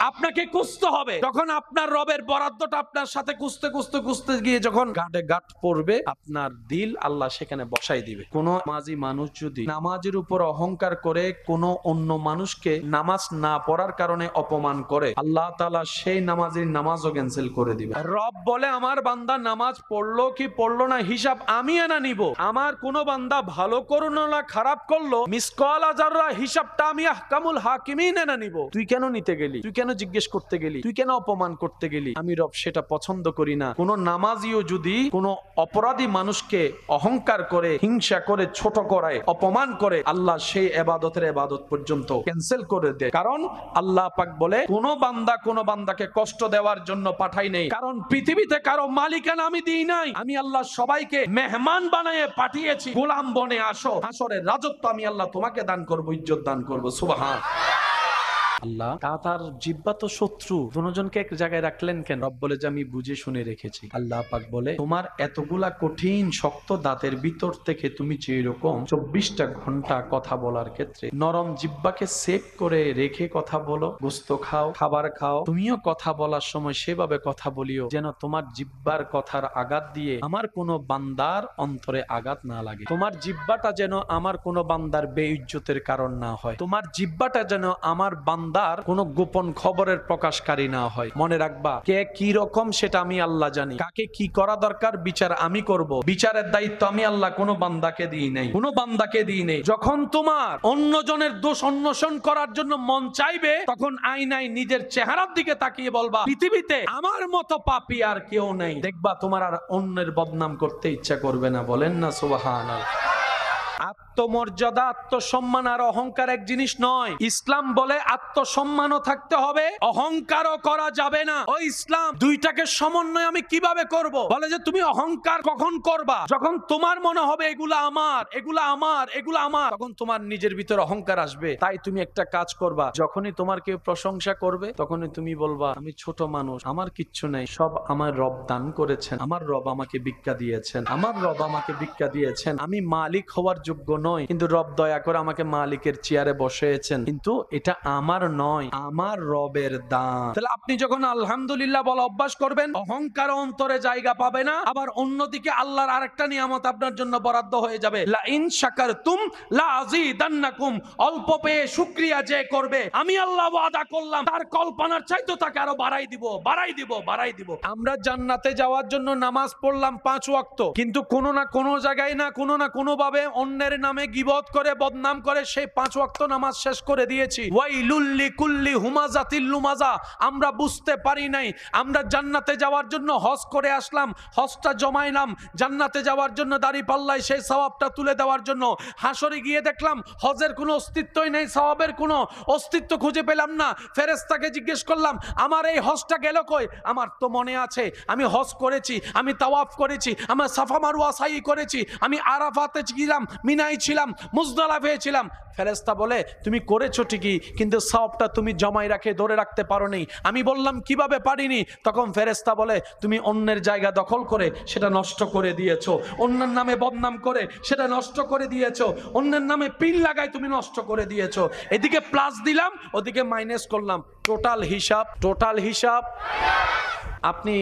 আপনাকে খুঁজতে হবে। তখন আপনার রবের বরাদ্দটা আপনার সাথে খুঁজতে গিয়ে যখন গাঁটে গাঁট পড়বে, আপনার দিল আল্লাহ সেখানে বসাই দিবে। কোন নামাজি মানুষ যদি নামাজের উপর অহংকার করে কোন অন্য মানুষকে নামাজ না পড়ার কারণে অপমান করে, আল্লাহ তাআলা সেই নামাজের নামাজও ক্যান্সেল করে দিবে। রব বলে আমার বান্দা নামাজ পড়লো কি পড়লো না হিসাব আমি এনা নিব। আমার কোন বান্দা ভালো করলো না খারাপ করলো, মিসকাল যাররা হিসাবটা আমি আহকামুল হাকিমিন এনা নিব। তুই কেন নিতে গেলি? তুই কেন জিজ্ঞেস করতে গেলি? তুই কেন অপমান করতে গেলি? আমি রব সেটা পছন্দ করি না। কোন নামাজিও যদি কোন অপরাধী মানুষকে অহংকার করে, হিংসা করে, ছোট করায়, অপমান করে, আল্লাহ সেই ইবাদতের ইবাদত পর্যন্ত ক্যান্সেল করে দেয়। কারণ আল্লাহ পাক বলে কোন বান্দা কোন বান্দাকে কষ্ট দেওয়ার জন্য পাঠাই নেই। কারণ পৃথিবীতে কারো মালিকানা আমি দিই নাই। আমি আল্লাহ সবাইকে মেহমান বানিয়ে পাঠিয়েছি। গোলাম বনে আসো, হাসরের রাজত্ব আমি আল্লাহ তোমাকে দান করব, ইজ্জত দান করব। সুবহান আল্লাহ। তার জিহ্বা তো শত্রু, দুজনকে এক জায়গায় রাখলেন কেন? রব বলে যে আমি বুঝে শুনে রেখেছি। আল্লাহ পাক বলে তোমার এতগুলা কঠিন শক্ত দাঁতের ভিতর থেকে তুমি যে এরকম 24টা ঘন্টা কথা বলার ক্ষেত্রে নরম জিহ্বাকে সেভ করে রেখে কথা বলো, গোস্ত খাও, খাবার খাও, তুমিও কথা বলার সময় সেভাবে কথা বলিও যেন তোমার জিহ্বার কথার আঘাত দিয়ে আমার কোনো বান্দার অন্তরে আঘাত না লাগে। তোমার জিহ্বাটা যেন আমার কোনো বান্দার বেইজ্জতের কারণ না হয়। তোমার জিহ্বাটা যেন আমার বান্দা বান্দার কোনো গোপন খবরের প্রকাশকারী না হয়। মনে রাখবা, কে কি রকম সেটা আমি আল্লাহ জানি, কাকে কি করা দরকার বিচার আমি করব, বিচারের দায়িত্ব আমি আল্লাহ কোনো বান্দাকে দিই নাই, কোনো বান্দাকে দিই নাই। যখন তোমার অন্যজনের দোষ অন্বেষণ করার জন্য মন চাইবে, তখন আয়নায় নিজের চেহারার দিকে তাকিয়ে বলবা, পৃথিবীতে আমার মতো পাপী আর কেউ নেই। দেখবা তোমার আর অন্যের বদনাম করতে ইচ্ছা করবে না। বলেন না সুবহানাল্লাহ। আত্মমর্যাদা, আত্মসম্মান আর অহংকার এক জিনিস নয়। ইসলাম বলে আত্মসম্মানও থাকতে হবে, অহংকারও করা যাবে না। ও ইসলাম, দুইটাকে সমন্বয় আমি কিভাবে করব? বলে যে তুমি অহংকার কখন করবা? যখন তোমার মনে হবে এগুলা আমার, এগুলা আমার, এগুলা আমার, তখন তোমার নিজের ভিতর অহংকার আসবে। তাই তুমি একটা কাজ করবা, যখনই তোমার কেউ প্রশংসা করবে তখনই তুমি বলবা, আমি ছোট মানুষ, আমার কিচ্ছু নেই, সব আমার রব দান করেছেন, আমার রব আমাকে ভিক্ষা দিয়েছেন, আমার রব আমাকে ভিক্ষা দিয়েছেন, আমি মালিক হওয়ার যোগ্য নয়, কিন্তু রব দয়া করে আমাকে মালিকের চেয়ারে বসিয়েছেন, কিন্তু এটা আমার নয়, আমার রবের দান। তাহলে আপনি যখন আলহামদুলিল্লাহ বলা অভ্যাস করবেন, অহংকার অন্তরে জায়গা পাবে না। আবার অন্যদিকে আল্লাহর আরেকটা নিয়ামত আপনার জন্য বরাদ্দ হয়ে যাবে, লা ইন শাকারতুম লা আযীদান্নাকুম। অল্প পেয়ে শুকরিয়া যে করবে, আমি আল্লাহ ওয়াদা করলাম তার কল্পনার চাইতে তাকে আরো বাড়াই দিব, বাড়াই দিব, বাড়াই দিব। আমরা জান্নাতে যাওয়ার জন্য নামাজ পড়লাম 5 ওয়াক্ত, কিন্তু কোনো না কোনো জায়গায় না কোনো ভাবে অন্যের নামে গীবত করে, বদনাম করে সেই 5 ওয়াক্ত নামাজ শেষ করে দিয়েছি। ওয়াইলুল লিকুল্লি হুমাজাতিল লুমাজা। আমরা বুঝতে পারি নাই, আমরা জান্নাতে যাওয়ার জন্য হজ করে আসলাম, হজটা জমাইলাম, জান্নাতে যাওয়ার জন্য দাঁড়িপাল্লায় সেই সওয়াবটা তুলে দেওয়ার জন্য। হাসরে গিয়ে দেখলাম হজের কোনো অস্তিত্বই নেই, সওয়াবের কোনো অস্তিত্ব খুঁজে পেলাম না। ফেরেশতাকে জিজ্ঞেস করলাম, আমার এই হজটা গেল কই? আমার তো মনে আছে আমি হজ করেছি, আমি তাওয়াফ করেছি, আমি সাফা মারওয়া সাই করেছি, আমি আরাফাতে ছিলাম, মিনায় ছিলাম, মুজদালিফায় ছিলাম। ফেরেশতা বলে, তুমি করেছো ঠিকই, কিন্তু সওয়াবটা তুমি জমাই রাখে ধরে রাখতে পারোনি। আমি বললাম কিভাবে পারিনি? তখন ফেরেশতা বলে, তুমি অন্যের জায়গা দখল করে সেটা নষ্ট করে দিয়েছো, অন্যের নামে বদনাম করে সেটা নষ্ট করে দিয়েছো, অন্যের নামে পিন লাগাই তুমি নষ্ট করে দিয়েছো। এদিকে প্লাস দিলাম, ওদিকে মাইনাস করলাম। টোটাল হিসাব। আপনি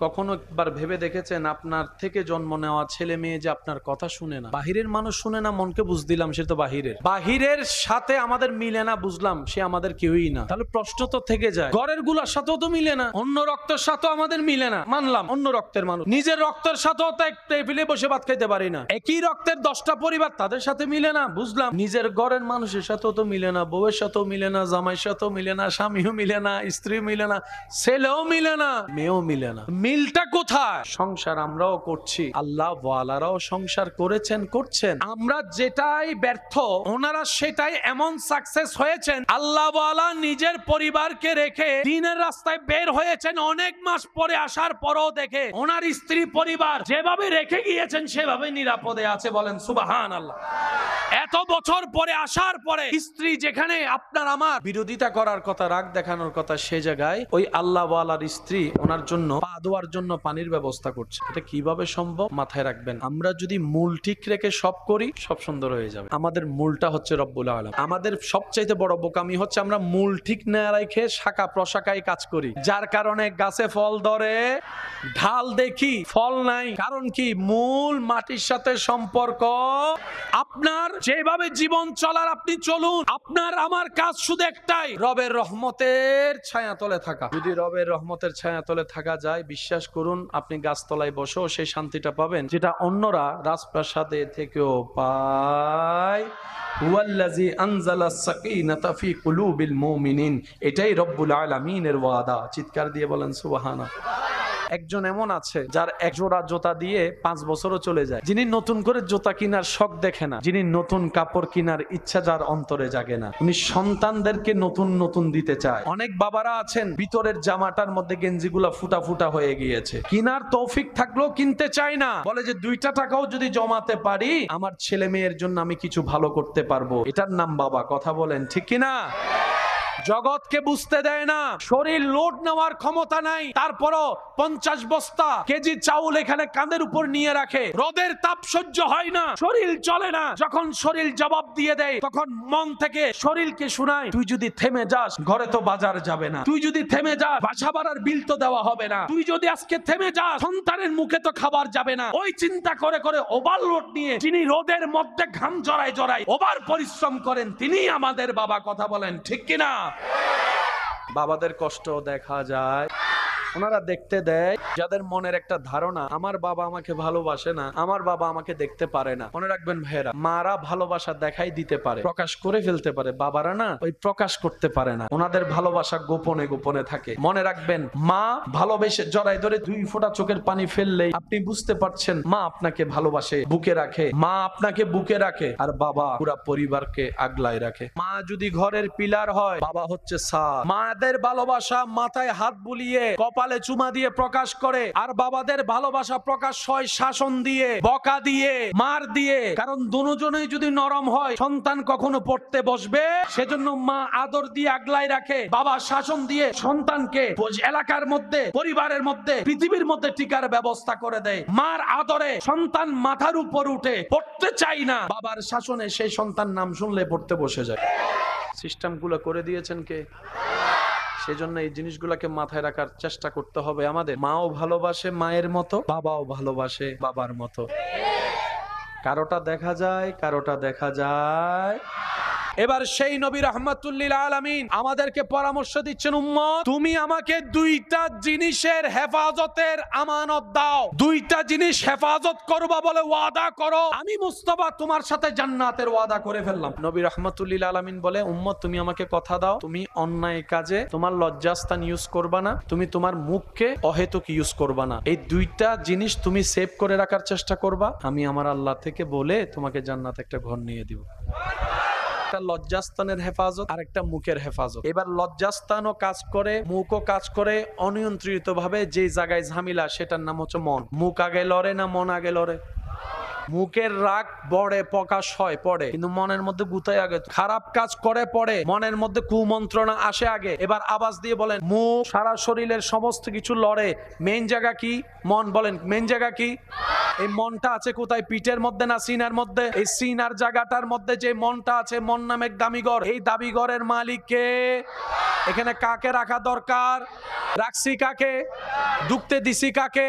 কখনো একবার ভেবে দেখেছেন আপনার থেকে জন্ম নেওয়া ছেলে মেয়ে যে আপনার কথা শুনে না? বাহিরের মানুষ শুনে না, মনকে বুঝ দিলাম সে তো বাহিরের সাথে আমাদের মিলে না, বুঝলাম সে আমাদের কেউই না। তাহলে প্রশ্ন তো থেকে যায়, ঘরের গুলার সাথেও তো মিলে না, অন্য রক্তের সাথেও আমাদের মিলে না, মানলাম অন্য রক্তের মানুষ, নিজের রক্তের সাথেও তো এক টেবিলে বসে ভাত খাইতে পারি না। একই রক্তের 10টা পরিবার, তাদের সাথে মিলে না, বুঝলাম নিজের ঘরের মানুষের সাথেও তো মিলে না, বউয়ের সাথেও মিলে না, জামাইয়ের সাথেও মিলে না, স্বামীও মিলে না, স্ত্রী মিলে না, ছেলেও মিলে না, মেয়েও মিলে না। মিলটা কোথায়? সংসার আমরাও করছি, আল্লাহ ওয়ালারাও সংসার করেছেন, করছেন। আমরা যেটাই ব্যর্থ, ওনারা সেটাই এমন সাকসেস হয়েছেন। আল্লাহ ওয়ালা নিজের পরিবারকে রেখে দিনের রাস্তায় বের হয়েছেন, অনেক মাস পরে আসার পরও দেখে ওনার স্ত্রী পরিবার যেভাবে রেখে গিয়েছেন সেভাবে নিরাপদে আছে। বলেন সুবহানাল্লাহ। এত বছর পরে আসার পরে স্ত্রী যেখানে আপনার আমার বিরোধিতা করার কথা, রাগ দেখানোর কথা, সে জায়গায় ওই আল্লাহ ওয়ালার স্ত্রী ওনার জন্য পা ধোয়ার জন্য পানির ব্যবস্থা করছে। এটা কিভাবে সম্ভব? মাথায় রাখবেন, আমরা যদি মূল ঠিক রেখে সব করি, সব সুন্দর হয়ে যাবে। আমাদের মূলটা হচ্ছে রব্বুল আলামিন। আমাদের সবচাইতে বড় বোকামি হচ্ছে আমরা মূল ঠিক না রেখে শাখা প্রশাখায় কাজ করি, যার কারণে গাছে ফল ধরে, ঢাল দেখি ফল নাই। কারণ কি? মূল মাটির সাথে সম্পর্ক। আপনার যেভাবে জীবন চলার আপনি চলুন, আপনার আমার কাজ শুধু একটাই, রবের রহমতের ছায়াতলে থাকা। যদি রবের রহমতের ছায়াতলে থাকা যায়, বিশ্বাস করুন আপনি গাছতলায় বসেও সেই শান্তিটা পাবেন যেটা অন্যরা রাজপ্রাসাদে থেকেও পায়। হুয়াল্লাযী আনজালাস সাকিনাতা ফি কুলুবিল মুমিনিন। এটাই রব্বুল আলামিনের ওয়াদা। চিৎকার দিয়ে বলেন সুবহানাল্লাহ। একজন এমন আছে যার এক জোড়া জুতা দিয়ে 5 বছরও চলে যায়, যিনি নতুন করে জুতা কেনার শখ দেখে না, যিনি নতুন কাপড় কেনার ইচ্ছা যার অন্তরে জাগে না, উনি সন্তানদেরকে নতুন নতুন দিতে চায়। অনেক বাবারা আছেন ভিতরের জামাটার মধ্যে গেঞ্জিগুলা ফুটা ফুটা হয়ে গিয়েছে, কেনার তৌফিক থাকলেও কিনতে চায় না, বলে যে 2টা টাকাও যদি জমাতে পারি আমার ছেলে মেয়ের জন্য আমি কিছু ভালো করতে পারবো। এটার নাম বাবা। কথা বলেন ঠিক কিনা? জগৎকে বুঝতে দেয় না, শরীর লোড নেওয়ার ক্ষমতা নাই, তারপরও 50 বস্তা কেজি চাউল এখানে কাঁধের উপর নিয়ে রাখে। রোদের তাপ সহ্য হয় না, শরীর চলে না। যখন শরীর জবাব দিয়ে দেয়, তখন মন থেকে শরীরকে শোনায়, তুই যদি থেমে যাস ঘরে তো বাজার যাবে না, তুই যদি থেমে যাস বাসা ভাড়ার বিল তো দেওয়া হবে না, তুই যদি আজকে থেমে যাস সন্তানের মুখে তো খাবার যাবে না। ওই চিন্তা করে করে ওভারলোড নিয়ে যিনি রোদের মধ্যে ঘাম জড়ায় জড়ায় ওভার পরিশ্রম করেন, তিনি আমাদের বাবা। কথা বলেন ঠিক কিনা? বাবাদের কষ্ট দেখা যায়, ওনারা দেখতে দেয়। যাদের মনের একটা ধারণা আমার বাবা আমাকে ভালোবাসে না, আমার বাবা আমাকে দেখতে পারে না, মনে রাখবেন ভাইরা, মারা ভালোবাসা দেখাই দিতে পারে, প্রকাশ করে ফেলতে পারে, বাবারা না ওই প্রকাশ করতে পারে না, ওনাদের ভালোবাসা গোপনে গোপনে থাকে। মনে রাখবেন, মা ভালোবেসে জড়াই ধরে 2 ফোঁটা চোখের পানি ফেললেই আপনি বুঝতে পারছেন মা আপনাকে ভালোবাসে, বুকে রাখে, মা আপনাকে বুকে রাখে, আর বাবা পুরা পরিবারকে আগলায় রাখে। মা যদি ঘরের পিলার হয়, বাবা হচ্ছে ছাদ। মাদের ভালোবাসা মাথায় হাত বুলিয়ে কপালে চুমা দিয়ে প্রকাশ করে, আর বাবাদের ভালোবাসা প্রকাশ হয় শাসন দিয়ে, বকা দিয়ে, মার দিয়ে। কারণ দুজনেই যদি নরম হয়, সন্তান কখনো পড়তে বসবে। সেজন্য মা আদর দিয়ে আগলায় রাখে, বাবা শাসন দিয়ে সন্তানকে এলাকার মধ্যে, পরিবারের মধ্যে, পৃথিবীর মধ্যে টিকার ব্যবস্থা করে দেয়। মার আদরে সন্তান মাথার উপর উঠে পড়তে চাই না, বাবার শাসনে সেই সন্তান নাম শুনলে পড়তে বসে যায়। সিস্টেমগুলো করে দিয়েছেন কে? সেজন্য এই জিনিসগুলোকে মাথায় রাখার চেষ্টা করতে হবে আমাদের। মাও ভালোবাসে মায়ের মতো, বাবাও ভালোবাসে বাবার মতো। কারোটা দেখা যায়, কারোটা দেখা যায়। এবার সেই নবী রাহমাতুল লিল আলামিন আমাদেরকে পরামর্শ দিচ্ছেন, উম্মত তুমি আমাকে 2টা জিনিসের হেফাজতের আমানত দাও, 2টা জিনিস হেফাজত করবা বলে ওয়াদা করো, আমি মুস্তাফা তোমার সাথে জান্নাতের ওয়াদা করে ফেললাম। নবী রাহমাতুল লিল আলামিন বলে, উম্মত তুমি আমাকে কথা দাও, তুমি অন্যায় কাজে তোমার লজ্জাস্থান ইউজ করবা না, তুমি তোমার মুখকে অহেতুক ইউজ করবা না, এই 2টা জিনিস তুমি সেভ করে রাখার চেষ্টা করবা, আমি আমার আল্লাহ থেকে বলে তোমাকে জান্নাতে একটা ঘর নিয়ে দিব। একটা লজ্জাস্থানের হেফাজত আর একটা মুখের হেফাজত। এবার লজ্জাস্থানও কাজ করে, মুখও কাজ করে অনিয়ন্ত্রিত ভাবে। যে জায়গায় ঝামেলা সেটার নাম হচ্ছে মন। মুখ আগে লড়ে না মন আগে লড়ে? মুখের রাগ বড়ে প্রকাশ হয় পড়ে, কিন্তু মনের মধ্যে গুতায় আগে। খারাপ কাজ করে পড়ে, মনের মধ্যে কুমন্ত্রণা আসে আগে। এবার আওয়াজ দিয়ে বলেন, মুখ সারা শরীরের সমস্ত কিছু লড়ে, মেইন জায়গা কি? মন। বলেন মেইন জায়গা কি? এই মনটা আছে কোথায়? পিঠের মধ্যে না সিনার মধ্যে? এই সিনার জায়গাটার মধ্যে যে মনটা আছে, মন নামে দাবিঘর। এই দাবিঘরের মালিক কে? এখানে কাকে রাখা দরকার? রাখছি কাকে? ঢুকতে দিছি কাকে?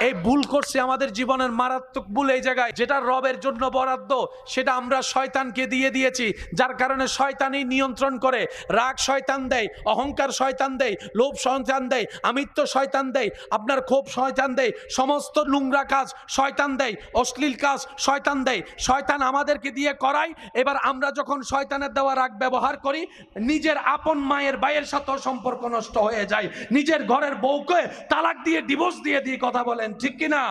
এই ভুল করছি, আমাদের জীবনের মারাত্মক ভুল এই জায়গায়। যেটা রবের জন্য বরাদ্দ সেটা আমরা শয়তানকে দিয়ে দিয়েছি, যার কারণে শয়তানই নিয়ন্ত্রণ করে। রাগ শয়তান দেয়, অহংকার শয়তান দেয়, লোভ শয়তান দেয়, আমিত্ব শয়তান দেয়, আপনার ক্ষোভ শয়তান দেয়, সমস্ত নোংরা কাজ শয়তান দেয়, অশ্লীল কাজ শয়তান দেয়। শয়তান আমাদেরকে দিয়ে করায়। এবার আমরা যখন শয়তানের দেওয়া রাগ ব্যবহার করি, নিজের আপন মায়ের ভাইয়ের সাথেও সম্পর্ক নষ্ট হয়ে যায়, নিজের ঘরের বউকে তালাক দিয়ে ডিভোর্স দিয়ে দিয়ে কথা বলেন, ঠিক কিনা?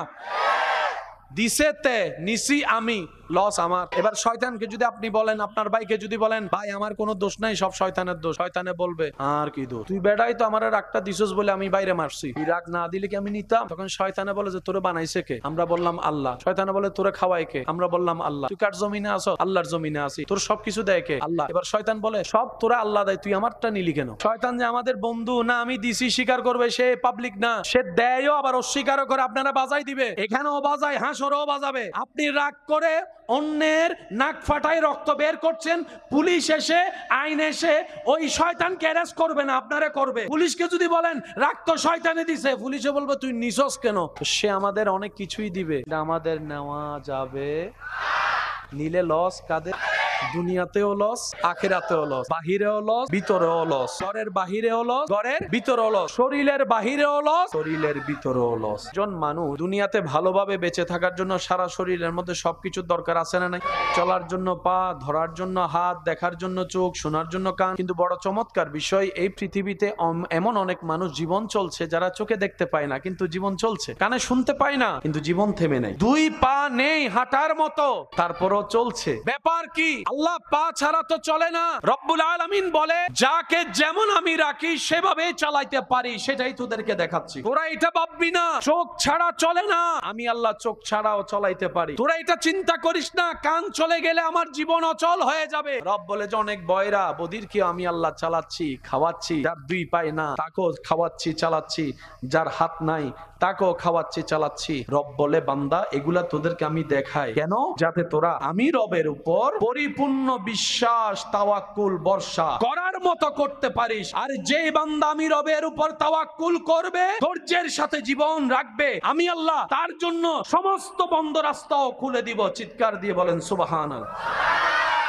দিছেতে নিছি আমি, লস আমার। এবার শয়তানকে যদি আপনি বলেন, আপনার ভাইকে যদি বলেন, ভাই আমার কোনো দোষ নাই, সব শয়তানের দোষ, শয়তানে বলবে আর কি দোষ, তুই বেড়াই তো আমার রাগটা দিছস বলে আমি বাইরে মারছি, তুই রাগ না দিলে কি আমি নিতাম? তখন শয়তানে বলে যে তোরে বানাইছে কে? আমরা বললাম আল্লাহ। শয়তানে বলে তোরে খাওয়াই কে? আমরা বললাম আল্লাহ। তুই কার জমিনে আছো? আল্লাহর জমিনে আছি। তোর সবকিছু দেয় কে? আল্লাহ। এবার শয়তান বলে সব তোরা আল্লাহ দেয়, তুই আমারটা নিলি কেন? শয়তান যে আমাদের বন্ধু না, আমি দিছি স্বীকার করবে, সে পাবলিক না, সে দেয়ও আবার অস্বীকারও করে। আপনারা বাজাই দিবে, এখানেও বাজায়, হাঁসরও বাজাবে। আপনি রাগ করে অন্যের নাক ফাটায় রক্ত বের করছেন, পুলিশ এসে আইন এসে ওই শয়তানকে অ্যারেস্ট করবে না, আপনারা করবে। পুলিশকে যদি বলেন রাগ তো শয়তানে দিছে, পুলিশে বলবে তুই নিছস কেন? সে আমাদের অনেক কিছুই দিবে, আমাদের নেওয়া যাবে। নিলে লস কাদের? দুনিয়াতেও লস, আখিরাতেও লস, বাহিরেও লস, ভিতরেও লস। ঘরের বাহিরেও লস, ঘরের ভিতরেও লস। শরীরের বাহিরেও লস, শরীরের ভিতরেও লস। একজন মানুষ দুনিয়াতে ভালোভাবে বেঁচে থাকার জন্য সারা শরীরের মধ্যে সবকিছুর দরকার আছে না নাই? চলার জন্য পা, ধরার জন্য হাত, দেখার জন্য চোখ, শোনার জন্য কান। কিন্তু বড় চমৎকার বিষয়, এই পৃথিবীতে এমন অনেক মানুষ জীবন চলছে যারা চোখে দেখতে পায় না কিন্তু জীবন চলছে, কানে শুনতে পায় না কিন্তু জীবন থেমে নেই, 2 পা নেই হাঁটার মতো তারপরও চলছে। ব্যাপার কি? আল্লাহ পা ছাড়া তো চলে না। রব্বুল আলামিন বলে, যাকে যেমন আমি রাখি সেভাবে চালাইতে পারি, সেটাই তোদেরকে দেখাচ্ছি। তোরা এটা ভাববি না চোখ ছাড়া চলে না, আমি আল্লাহ চোখ ছাড়াও চলাইতে পারি। তোরা এটা চিন্তা করিস না কান চলে গেলে আমার জীবন অচল হয়ে যাবে। রব বলে যে অনেক বয়রা বদির কি আমি আল্লাহ চালাচ্ছি, খাওয়াচ্ছি। যার 2 পায় না তাকেও খাওয়াচ্ছি, চালাচ্ছি। যার হাত নাই তাকেও খাওয়াচ্ছি, চালাচ্ছি। রব বলে, বান্দা এগুলা তোদেরকে আমি দেখাই কেন? যাতে তোরা আমি রবের উপর পরিপূর্ণ বিশ্বাস, তাওয়াক্কুল, ভরসা করার মতো করতে পারিস। আর যে বান্দা আমি রবের উপর তাওয়াক্কুল করবে, ধৈর্যের সাথে জীবন রাখবে, আমি আল্লাহ তার জন্য সমস্ত বন্ধ রাস্তাও খুলে দিব। চিৎকার দিয়ে বলেন সুবহানাল্লাহ।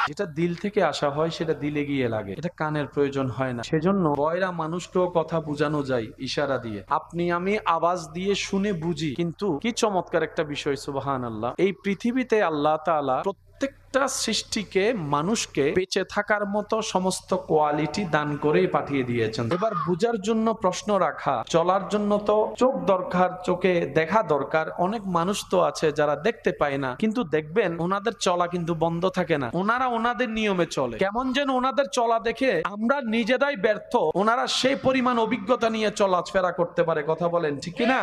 যেটা দিল থেকে আসা হয় সেটা দিলে গিয়ে লাগে, এটা কানের প্রয়োজন হয় না। সেজন্য বয়রা মানুষকেও কথা বোঝানো যায় ইশারা দিয়ে। আপনি আমি আওয়াজ দিয়ে শুনে বুঝি, কিন্তু কি চমৎকার একটা বিষয়, সুবহানাল্লাহ। এই পৃথিবীতে আল্লাহ তাআলা প্রত্যেকটা সৃষ্টিকে, মানুষকে বেঁচে থাকার মতো সমস্ত কোয়ালিটি দান করেই পাঠিয়ে দিয়েছেন। এবার বুঝার জন্য প্রশ্ন রাখা, চলার জন্য তো চোখ দরকার, চোখে দেখা দরকার। অনেক মানুষ তো আছে যারা দেখতে পায় না, কিন্তু দেখবেন ওনাদের চলা কিন্তু বন্ধ থাকে না, ওনারা ওনাদের নিয়মে চলে। কেমন যেন ওনাদের চলা দেখে আমরা নিজেরাই ব্যর্থ, ওনারা সেই পরিমাণ অভিজ্ঞতা নিয়ে চলাফেরা করতে পারে। কথা বলেন ঠিক কিনা?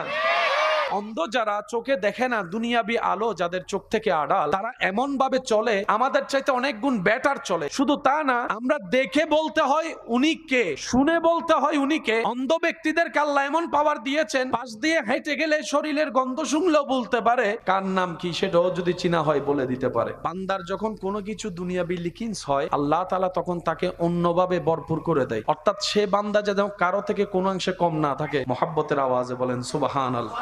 অন্ধ যারা, চোখে দেখে না, দুনিয়াবি আলো যাদের চোখ থেকে আড়াল, তারা এমন ভাবে চলে আমাদের চাইতে অনেক গুণ বেটার চলে। শুধু তা না, আমরা দেখে বলতে হয় উনি কে, শুনে বলতে হয় উনি কে। অন্ধ ব্যক্তিদের আল্লাহ এমন পাওয়ার দিয়েছেন, পাশ দিয়ে হেঁটে গেলে শরীরের গন্ধ শুনলেও বলতে পারে কার নাম কি, সেটাও যদি চিনা হয় বলে দিতে পারে। বান্দার যখন কোনো কিছু দুনিয়াবি লিখিনস হয়, আল্লাহ তাআলা তখন তাকে অন্যভাবে ভরপুর করে দেয়। অর্থাৎ সে বান্দা যেন কারো থেকে কোনো অংশে কম না থাকে। মুহাব্বতের আওয়াজে বলেন সুবহানাল্লাহ।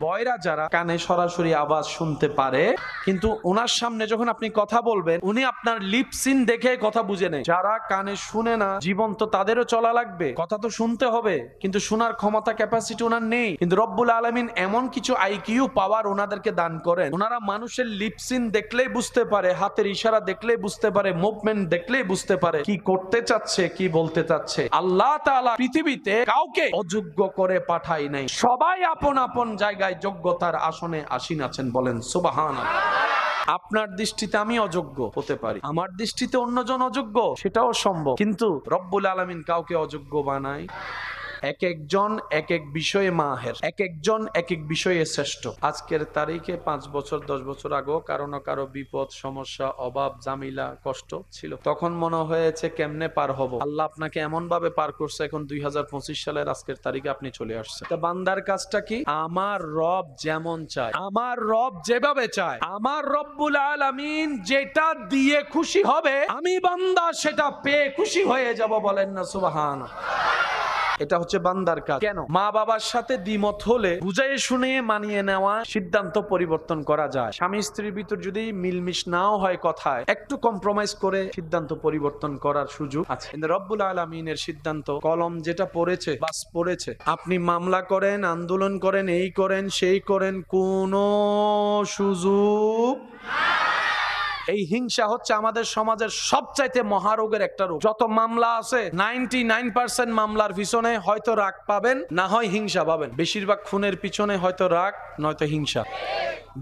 বয়রা যারা কানে সরাসরি আওয়াজ শুনতে পারে, কিন্তু ওনার সামনে যখন আপনি কথা বলবেন উনি আপনার লিপসিন দেখে কথা বুঝে নেয়। যারা কানে শুনে না, জীবন তো তাদেরও চলা লাগবে, কথা তো শুনতে হবে, কিন্তু শোনার ক্ষমতা, ক্যাপাসিটি ওনার নেই। কিন্তু রব্বুল আলামিন এমন কিছু আইকিউ পাওয়ার ওনাদেরকে দান করেন, ওনারা মানুষের লিপসিন দেখলেই বুঝতে পারে, হাতের ইশারা দেখলেই বুঝতে পারে, মুভমেন্ট দেখলেই বুঝতে পারে কি করতে চাচ্ছে, কি বলতে চাচ্ছে। আল্লাহ তাআলা পৃথিবীতে কাউকে অযোগ্য করে পাঠাই নাই, সবাই আপন আপন জায়গায় যোগ্যতার আসনে আসীন আছেন। বলেন সুবহানাল্লাহ। আপনার দৃষ্টিতে আমি অযোগ্য হতে পারি, আমার দৃষ্টিতে অন্যজন অযোগ্য, সেটাও সম্ভব, কিন্তু রব্বুল আলামিন কাউকে অযোগ্য বানায়। এক একজন এক এক বিষয়ে মাহের, এক একজন এক এক বিষয়ে শ্রেষ্ঠ। আজকের তারিখে 5 বছর 10 বছর আগেও কারো না কারো বিপদ, সমস্যা, অভাব, জামিলা, কষ্ট ছিল। তখন মনে হয়েছে কেমনে পার হব। আল্লাহ আপনাকে এমন ভাবে পার করছে, এখন 2025 সালের আজকের তারিখে আপনি চলে আসছেন। তা বান্দার কাজটা কি? আমার রব যেমন চায়, আমার রব যেভাবে চায়, আমার রব্বুল আলামিন যেটা দিয়ে খুশি হবে, আমি বান্দা সেটা পেয়ে খুশি হয়ে যাব। বলেন না সুবহানাল্লাহ। এটা হচ্ছে বান্দার কাজ। কেন? মা বাবার সাথে দ্বিমত হলে বুঝাই শুনে মানিয়ে নেওয়া, সিদ্ধান্ত পরিবর্তন করা যায়। স্বামী স্ত্রীর ভিতর যদি মিলমিশ নাও হয় কথায়, একটু কম্প্রোমাইজ করে সিদ্ধান্ত পরিবর্তন করার সুযোগ আছে। কিন্তু রব্বুল আলামিনের সিদ্ধান্ত, কলম যেটা পড়েছে বাস পড়েছে। আপনি মামলা করেন, আন্দোলন করেন, এই করেন, সেই করেন, কোনো সুযোগ। এই হিংসা হচ্ছে আমাদের সমাজের সবচাইতে মহারোগের একটা রোগ। যত মামলা আছে 99% মামলার পিছনে হয়তো রাগ পাবেন, না হয় হিংসা পাবেন। বেশিরভাগ খুনের পিছনে হয়তো রাগ নয়তো হিংসা,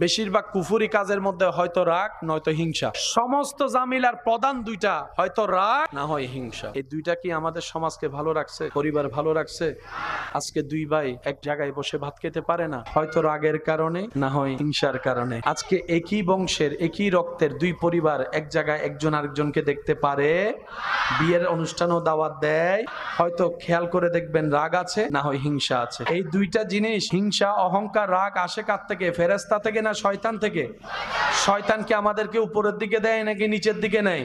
বেশিরভাগ কুফুরি কাজের মধ্যে হয়তো রাগ নয়তো হিংসা। সমস্ত জামিলার প্রধান দুইটা, হয়তো রাগ না হয় হিংসা। এই দুইটা কি আমাদের সমাজকে ভালো রাখছে, পরিবার ভালো রাখছে? আজকে দুই ভাই এক জায়গায় বসে ভাত খেতে পারে না, হয়তো রাগের কারণে না হয় হিংসার কারণে। আজকে একই বংশের একই রক্তের দুই পরিবার এক জায়গায় একজন আরেকজনকে দেখতে পারে, বিয়ের অনুষ্ঠানও দাওয়াত দেয়, হয়তো খেয়াল করে দেখবেন রাগ আছে না হয় হিংসা আছে। এই দুইটা জিনিস, হিংসা, অহংকার, রাগ আসে কার থেকে? ফেরেশতা থেকে না শয়তান থেকে? শয়তানকে আমাদেরকে উপরের দিকে দেয় নাকি নিচের দিকে নেয়?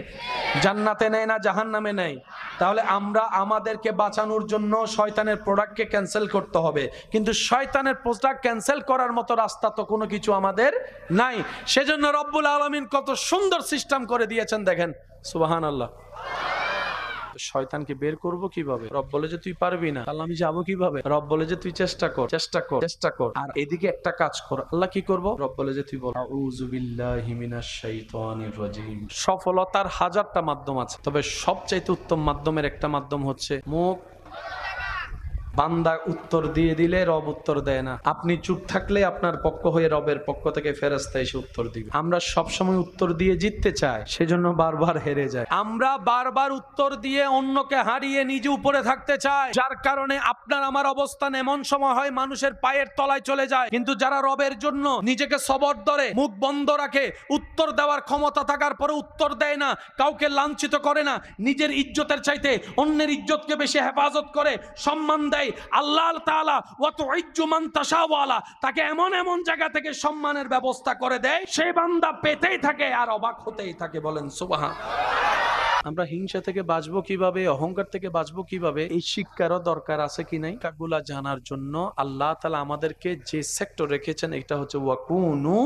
জান্নাতে নেয় না জাহান্নামে নেয়? তাহলে আমরা আমাদেরকে বাঁচানোর জন্য শয়তানের প্রোডাক্টকে ক্যান্সেল করতে হবে, কিন্তু শয়তানের প্রোডাক্ট ক্যান্সেল করার মতো রাস্তা তো কোনো কিছু আমাদের নাই। সেজন্য রব্বুল আলামিন কত সুন্দর সিস্টেম করে দিয়েছেন, দেখেন সুবহানাল্লাহ। শয়তানকে বের করব কিভাবে? রব বলে যে তুই পারবি না, তাহলে আমি যাবো কিভাবে? রব বলে যে তুই চেষ্টা কর, চেষ্টা কর, চেষ্টা কর। আর এদিকে একটা কাজ কর। আল্লাহ কি করব? রব বলে যে তুই বল আউযু বিল্লাহি মিনাশ শাইতানির রাজিম। সফলতার হাজারটা মাধ্যম আছে, তবে সবচাইতে উত্তম মাধ্যমের একটা মাধ্যম হচ্ছে মুখ। বান্দা উত্তর দিয়ে দিলে রব উত্তর দেয় না, আপনি চুপ থাকলে আপনার পক্ষ হয়ে রবের পক্ষ থেকে ফেরেশতা এসে উত্তর দিবে। আমরা সব সময় উত্তর দিয়ে জিততে চাই, সেজন্য বারবার হেরে যায়। আমরা বারবার উত্তর দিয়ে অন্যকে হারিয়ে নিজে উপরে থাকতে চাই, যার কারণে আপনার আমার অবস্থান এমন সময় হয় মানুষের পায়ের তলায় চলে যায়। কিন্তু যারা রবের জন্য নিজেকে সবর ধরে, মুখ বন্ধ রাখে, উত্তর দেওয়ার ক্ষমতা থাকার পরে উত্তর দেয় না, কাউকে লাঞ্ছিত করে না, নিজের ইজ্জতের চাইতে অন্যের ইজ্জতকে বেশি হেফাজত করে, সম্মান দেয়, আল্লাহ তাআলা ওয়া তুইজ্জু মান তাশাওয়ালা, তাকে এমন এমন জায়গা থেকে সম্মানের ব্যবস্থা করে দেয়, সেই বান্দা পেতেই থাকে আর অবাক হতেই থাকে। বলেন সুবহানাল্লাহ। আমরা হিংসা থেকে বাঁচবো কিভাবে, অহংকার থেকে বাঁচবো কিভাবে, এই শিক্ষারও দরকার আছে কি নাই। কাগুলা জানার জন্য আল্লাহ তাআলা আমাদেরকে যে সেক্টর রেখেছেন এটা হচ্ছে ওয়াকুনু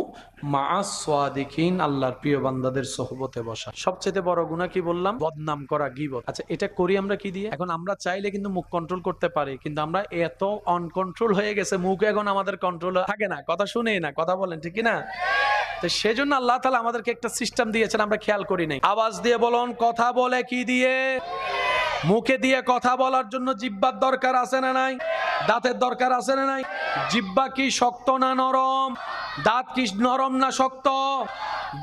মাআস সাদিকিন, আল্লাহর প্রিয় বান্দাদের সোহবতে বসা। সবচেয়ে বড় গুনাহ কি বললাম? বদনাম করা, গীবত। আচ্ছা, এটা করি আমরা কি দিয়ে? এখন আমরা চাইলে কিন্তু মুখ কন্ট্রোল করতে পারি, কিন্তু আমরা এত অনকন্ট্রোল হয়ে গেছে, মুখ এখন আমাদের কন্ট্রোল থাকে না, কথা শুনেই না, কথা বলেন ঠিক না? তো সেজন্য আল্লাহ তাআলা আমাদেরকে একটা সিস্টেম দিয়েছেন, আমরা খেয়াল করি নাই। আওয়াজ দিয়ে বলুন, কথা বলে কি দিয়ে? মুখে দিয়ে কথা বলার জন্য জিহ্বার দরকার আছে না নাই? দাঁতের দরকার আছে না নাই? জিহ্বা কি শক্ত না নরম? দাঁত কি নরম না শক্ত?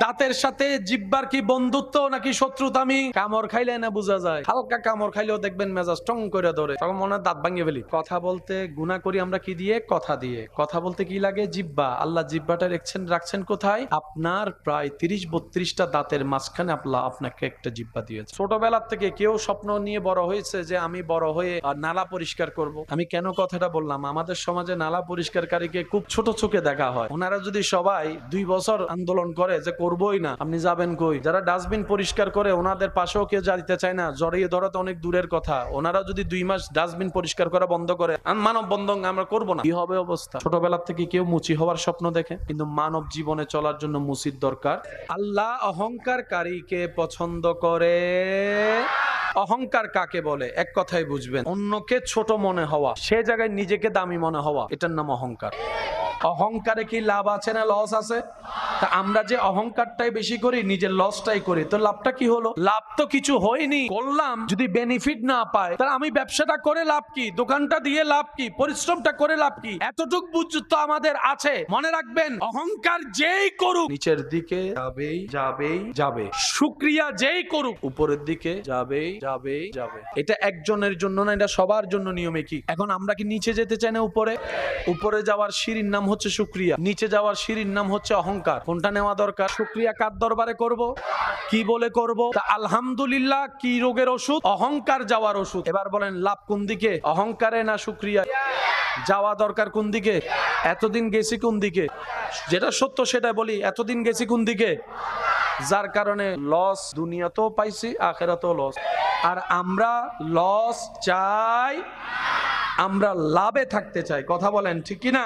দাঁতের সাথে জিহ্বার কি বন্ধুত্ব নাকি শত্রুতামি? কামড় খাইলে না বোঝা যায়, হালকা কামড় খাইলেও দেখবেন মেজাজ টং করে ধরে, তখন মনে হয় দাঁত ভাঙিয়ে ফেলি। কথা বলতে গুনাহ করি আমরা কি দিয়ে? কথা দিয়ে। কথা বলতে কি লাগে? জিহ্বা। আল্লাহ জিহ্বাটা রাখছেন কোথায়? আপনার প্রায় 30-32টা দাঁতের মাঝখানে আল্লাহ আপনাকে একটা জিহ্বা দিয়েছে। ছোটবেলার থেকে কেউ স্বপ্ন নিয়ে বড় হয়েছে যে আমি বড় হয়ে নালা পরিষ্কার করব। আমি কেন কথাটা বললাম? আমাদের সমাজে নালা পরিষ্কারকারীকে খুব ছোট চোখে দেখা হয়। ওনারা যদি সবাই 2 বছর আন্দোলন করে যে করবোই না, আপনি যাবেন কই? যারা ডাস্টবিন পরিষ্কার করে ওনাদের পাশেও কেউ যেতে চায় না, জড়িয়ে ধরা তো অনেক দূরের কথা। ওনারা যদি 2 মাস ডাস্টবিন পরিষ্কার করা বন্ধ করে, মানব বন্ধন আমরা করব না, কি হবে অবস্থা? ছোটবেলার থেকে কেউ মুচি হওয়ার স্বপ্ন দেখে, কিন্তু মানব জীবনে চলার জন্য মুচির দরকার। আল্লাহ অহংকারকারীকে পছন্দ করে। অহংকার কাকে বলে? এক কথায় বুঝবেন, অন্যকে ছোট মনে হওয়া, সে জায়গায় নিজেকে দামি মনে হওয়া, এটার নাম অহংকার। অহংকারে কি লাভ আছে না লস আছে? তা আমরা যে অহংকারটাই বেশি করি, নিজের লসটাই করি, তো লাভটা কি হলো? লাভ তো কিছু হয়নি। করলাম, যদি বেনিফিট না পায় তাহলে আমি ব্যবসাটা করে লাভ কি? দোকানটা দিয়ে লাভ কি? পরিশ্রমটা করে লাভ কি? এতটুক বুঝ তো আমাদের আছে। মনে রাখবেন, অহংকার যেই করুক নিচের দিকে যাবেই যাবেই যাবে, শুকরিয়া যেই করুক উপরের দিকে যাবেই যাবেই যাবে। এটা একজনের জন্য না, এটা সবার জন্য নিয়মে কি। এখন আমরা কি নিচে যেতে চাই না উপরে? উপরে যাওয়ার সিঁড়ির নাম হচ্ছে শুকরিয়া, নিচে যাওয়ার সিঁড়ির নাম হচ্ছে অহংকার। কোনটা নেওয়া দরকার? শুকরিয়া কার দরবারে করব? কি বলে করব? তা আলহামদুলিল্লাহ কি রোগের ওষুধ? অহংকার যাওয়ার ওষুধ। এবার বলেন লাভ কোন দিকে? অহংকারে না শুকরিয়া? যাওয়া দরকার কোন দিকে? এতদিন গেছি কোন দিকে? যেটা সত্য সেটা বলি, এতদিন গেছি কোন দিকে? যার কারণে লস দুনিয়াতেও পাইছি, আখিরাতেও লস। আর আমরা লস চাই, আমরা লাভে থাকতে চাই। কথা বলেন ঠিক কি না?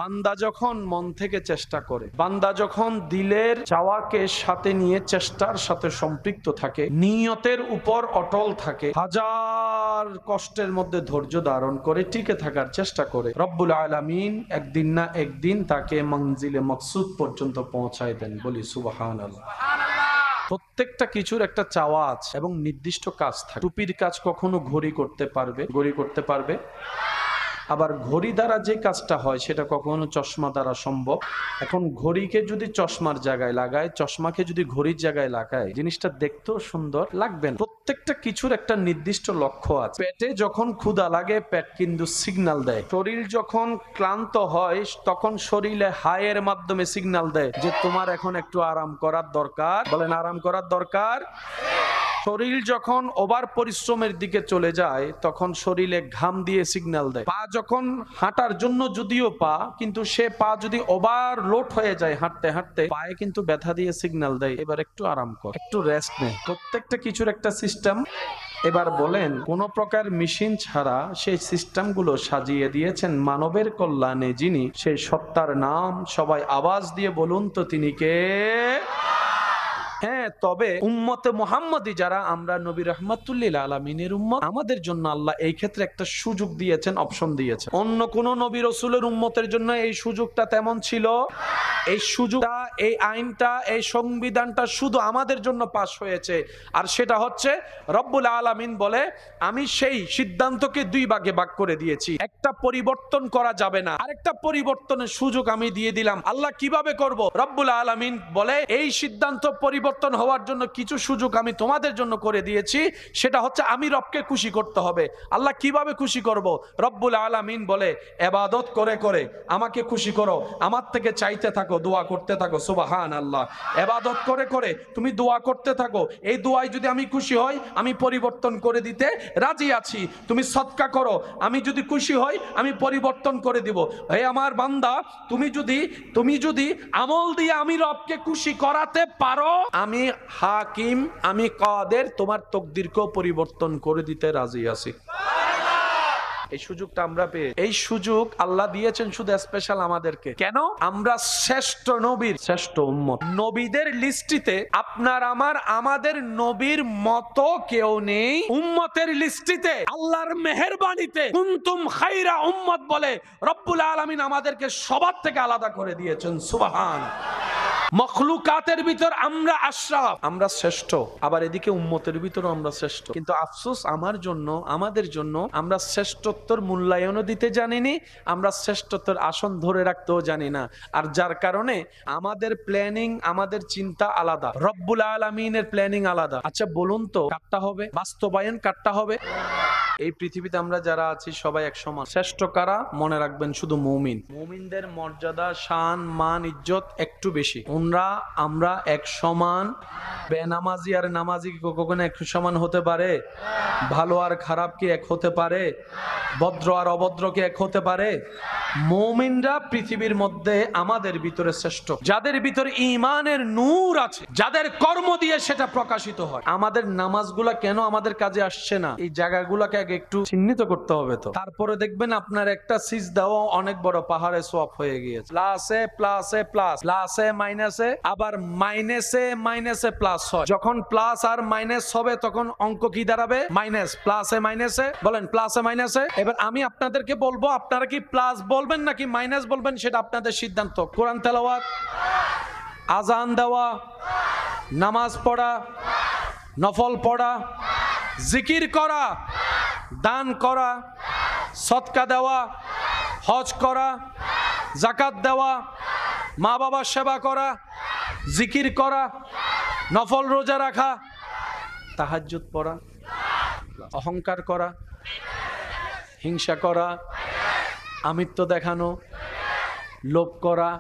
বান্দা যখন মন থেকে চেষ্টা করে, বান্দা যখন দিলের চাওয়াকে সাথে নিয়ে চেষ্টার সাথে সম্পৃক্ত থাকে, নিয়তের উপর অটল থাকে, হাজার কষ্টের মধ্যে ধৈর্য ধারণ করে টিকে থাকার চেষ্টা করে, রব্বুল আলামিন একদিন না একদিন তাকে মঞ্জিলে মকসুদ পর্যন্ত পৌঁছায় দেন। বলি সুবহানাল্লাহ। প্রত্যেকটা কিছুর একটা চাওয়া আছে এবং নির্দিষ্ট কাজ থাকে। টুপির কাজ কখনো ঘড়ি করতে পারবে, আবার ঘড়ি দ্বারা যে কাজটা হয় সেটা কখনো চশমা দ্বারা সম্ভব। এখন ঘড়িকে যদি চশমার জায়গায় লাগায়, চশমাকে যদি ঘড়ির জায়গায় লাগায়, জিনিসটা দেখতেও সুন্দর লাগবে না। প্রত্যেকটা কিছুর একটা নির্দিষ্ট লক্ষ্য আছে। পেটে যখন ক্ষুধা লাগে পেট কিন্তু সিগন্যাল দেয়, শরীর যখন ক্লান্ত হয় তখন শরীরে হায়ের মাধ্যমে সিগন্যাল দেয় যে তোমার এখন একটু আরাম করার দরকার। বলেন আরাম করার দরকার। শরীর যখন ওভার পরিশ্রমের দিকে চলে যায় তখন শরীরে ঘাম দিয়ে সিগন্যাল দেয়। পা যখন হাঁটার জন্য যদিও পা, কিন্তু সে পা যদি ওভারলোড হয়ে যায় হাঁটতে হাঁটতে, পায়ে কিন্তু ব্যথা দিয়ে সিগন্যাল দেয় এবার একটু আরাম কর, একটু রেস্ট নে। প্রত্যেকটা কিছুর একটা সিস্টেম। এবার বলেন, কোন প্রকার মেশিন ছাড়া সেই সিস্টেমগুলো সাজিয়ে দিয়েছেন মানবের কল্যাণে যিনি, সেই সত্তার নাম সবাই আওয়াজ দিয়ে বলুন তো, তিনি কে? হ্যাঁ, তবে উম্মতে মুহাম্মাদি যারা আমরা নবী রাহমাতুল্লিল আলামিনের উম্মত, আমাদের জন্য আল্লাহ এই ক্ষেত্রে একটা সুযোগ দিয়েছেন, অপশন দিয়েছেন। অন্য কোন নবী রাসূলের উম্মতের জন্য এই সুযোগটা তেমন ছিল। এই সুযোগটা, এই আইনটা, এই সংবিধানটা শুধু আমাদের জন্য পাশ হয়েছে। আর সেটা হচ্ছে রব্বুল আলামিন বলে, আমি সেই সিদ্ধান্তকে 2 ভাগে ভাগ করে দিয়েছি, একটা পরিবর্তন করা যাবে না, আরেকটা পরিবর্তনের সুযোগ আমি দিয়ে দিলাম। আল্লাহ কিভাবে করব? রব্বুল আলামিন বলে, এই সিদ্ধান্ত পরিবর্তন হওয়ার জন্য কিছু সুযোগ আমি তোমাদের জন্য করে দিয়েছি, সেটা হচ্ছে আমি রবকে খুশি করতে হবে। আল্লাহ কিভাবে খুশি করব? রব্বুল আলামিন বলে, ইবাদত করে করে আমাকে খুশি করো, আমার থেকে চাইতে থাকো, দোয়া করতে থাকো। সুবহানাল্লাহ। ইবাদত করে করে তুমি দোয়া করতে থাকো, এই দোয়ায় যদি আমি খুশি হই আমি পরিবর্তন করে দিতে রাজি আছি। তুমি সদকা করো, আমি যদি খুশি হই আমি পরিবর্তন করে দিব। হে আমার বান্দা, তুমি যদি আমল দিয়ে আমি রবকে খুশি করাতে পারো, আমি হাকিম, আমি কাদের, তোমার তকদিরকেও পরিবর্তন করে দিতে রাজি আছি। এই সুযোগটা আমরা পেয়ে, এই সুযোগ আল্লাহ দিয়েছেন শুধু স্পেশাল আমাদেরকে। কেন? আমরা শ্রেষ্ঠ নবীর শ্রেষ্ঠ উম্মত। নবীদের লিস্টিতে আপনার আমাদের নবীর মতো কেউ নেই। উম্মতের লিস্টিতে আল্লাহর মেহেরবানিতে কুনতুম খায়রা উম্মত বলে রব্বুল আলামিন আমাদেরকে সবার থেকে আলাদা করে দিয়েছেন। সুবহান। মখলুকাতের ভিতর আমরা আশরাফ, আমরা শ্রেষ্ঠ, আবার এদিকে উম্মতের ভিতরও আমরা শ্রেষ্ঠ। কিন্তু আফসোস আমার জন্য, আমাদের জন্য, আমরা শ্রেষ্ঠত্বর মূল্যায়নও দিতে জানিনি, আমরা শ্রেষ্ঠত্বর আসন ধরে রাখতেও জানি না। আর যার কারণে আমাদের প্ল্যানিং, আমাদের চিন্তা আলাদা, রব্বুল আলামিনের প্ল্যানিং আলাদা। আচ্ছা বলুন তো কাটটা হবে, বাস্তবায়ন কাটটা হবে? এই পৃথিবীতে আমরা যারা আছি সবাই এক সমান। শ্রেষ্ঠ কারা? মনে রাখবেন শুধু মুমিন। মুমিনদের মর্যাদা, শান, মান, ইজ্জত একটু বেশি। আমরা এক সমান। বেনামাজি আর নামাজি কি কখনো এক সমান হতে পারে? ভালো আর খারাপ কি এক হতে পারে? ভদ্র আর অভদ্র কি এক হতে পারে? মুমিনরা পৃথিবীর মধ্যে আমাদের ভিতরে শ্রেষ্ঠ, যাদের ভিতরে ঈমানের নূর আছে, যাদের কর্ম দিয়ে সেটা প্রকাশিত হয়। আমাদের নামাজগুলা কেন আমাদের কাজে আসছে না? এই জায়গাগুলোকে আগে একটু চিহ্নিত করতে হবে। তো তারপরে দেখবেন আপনার একটা সিজদাও অনেক বড় পাহাড়ে সোয়াপ হয়ে গিয়েছে। প্লাসে প্লাসে প্লাস, প্লাসে মাইনাসে, আবার মাইনাসে মাইনাসে প্লাস হয়। যখন প্লাস আর মাইনাস হবে তখন অঙ্ক কি দাঁড়াবে? মাইনাস। প্লাসে মাইনাসে, বলেন প্লাসে মাইনাসে। এবার আমি আপনাদেরকে বলবো, আপনারা কি প্লাস বলবেন নাকি মাইনাস বলবেন সেটা আপনাদের সিদ্ধান্ত। কোরআন তেলাওয়াত, আজান দেওয়া, নামাজ পড়া, নফল পড়া, জিকির করা, দান করা, সদকা দেওয়া, হজ করা, যাকাত দেওয়া, মা বাবার সেবা করা, জিকির করা, নফল রোজা রাখা, তাহাজ্জুদ পড়া, অহংকার করা, হিংসা করা, আমিত্ব দেখানো, লোভ করা,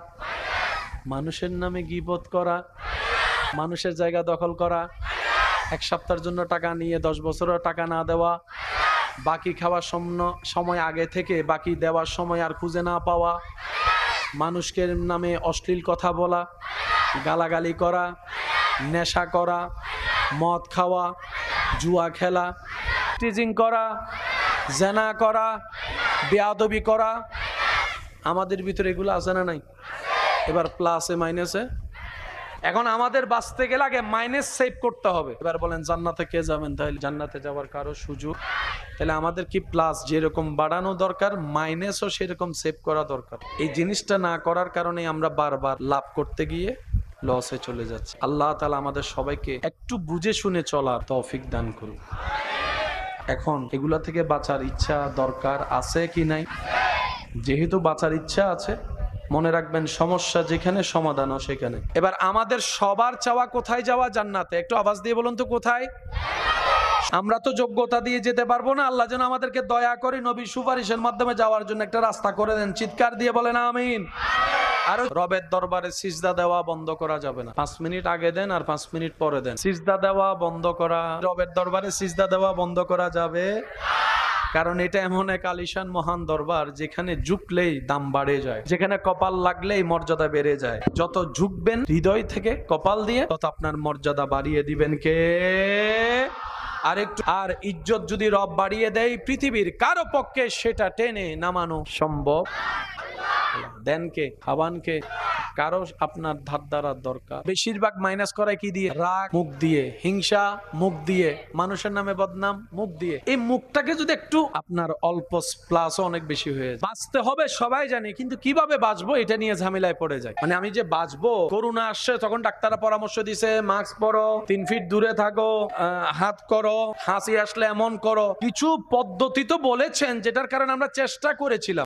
মানুষের নামে গীবত করা, মানুষের জায়গা দখল করা, এক সপ্তাহের জন্য টাকা নিয়ে 10 বছরের টাকা না দেওয়া, বাকি খাওয়ার সময় আগে থেকে বাকি দেওয়ার সময় আর খুঁজে না পাওয়া, মানুষকে নামে অশ্লীল কথা বলা, গালাগালি করা, নেশা করা, মদ খাওয়া, জুয়া খেলা, টিজিং করা, জেনা করা, বেয়াদবি করা। আমাদের ভিতরে এগুলো আছে না নাই? এবার প্লাসে মাইনাসে। এখন আমাদের বাঁচতে গেলে আগে মাইনাস সেভ করতে হবে। এবার বলেন জান্নাতে কে যাবেন? তাহলে জান্নাতে যাওয়ার কারো সুযোগ, তাহলে আমাদের কি প্লাস যেরকম বাড়ানো দরকার, মাইনাসও সেরকম সেভ করা দরকার। এই জিনিসটা না করার কারণে আমরা বারবার লাভ করতে গিয়ে লসে চলে যাচ্ছে। আল্লাহ তাআলা আমাদের সবাইকে একটু বুঝে শুনে চলার তৌফিক দান করুন। এখন এগুলা থেকে বাঁচার ইচ্ছা দরকার আছে কি নাই? যেহেতু বাঁচার ইচ্ছা আছে, মনে রাখবেন সমস্যা যেখানে সমাধানও সেখানে। এবার আমাদের সবার চাওয়া কোথায় যাওয়া? জান্নাতে। একটু আওয়াজ দিয়ে বলুন তো কোথায়? আমরা তো যোগ্যতা দিয়ে যেতে পারবো না। আল্লাহ যেন আমাদেরকে দয়া করে নবীর সুপারিশের মাধ্যমে যাওয়ার জন্য একটা রাস্তা করে দেন। চিৎকার দিয়ে বলেন আমিন। আর রবের দরবারে সিজদা দেওয়া বন্ধ করা যাবে না। 5 মিনিট আগে দেন আর 5 মিনিট পরে দেন। সিজদা দেওয়া বন্ধ করা, রবের দরবারে সিজদা দেওয়া বন্ধ করা যাবে, কারণ এটা এমন এক আলিশান মহান দরবার যেখানে ঝুঁকলেই দাম বাড়ে যায়, যেখানে কপাল লাগলেই মর্যাদা বেড়ে যায়। যত ঝুঁকবেন হৃদয় থেকে কপাল দিয়ে, তত আপনার মর্যাদা বাড়িয়ে দিবেন কে? আর ইজ্জত যদি রব বাড়িয়ে দেয়, পৃথিবীর কারো পক্ষে সেটা টেনে নামানো সম্ভব দেন কে? খাবান কে? কারো আপনার ধার ধারার দরকার। বেশিরভাগ মাইনাস করায় কি দিয়ে? রাগ মুখ দিয়ে, হিংসা মুখ দিয়ে, মানুষের নামে বদনাম মুখ দিয়ে। এই মুখটাকে যদি একটু আপনার অল্প প্লাস অনেক বেশি হয়ে যায়। বাঁচতে হবে সবাই জানি, কিন্তু কিভাবে বাঁচবো এটা নিয়ে ঝামেলায় পড়ে যায়। মানে আমি যে বাঁচবো, করোনা আসছে তখন ডাক্তাররা পরামর্শ দিছে মাস্ক পরো, 3 ফিট দূরে থাকো, হাত করো, হাসি আসলে এমন করো, কিছু পদ্ধতি তো বলেছেন যেটার কারণে আমরা চেষ্টা করেছিলাম।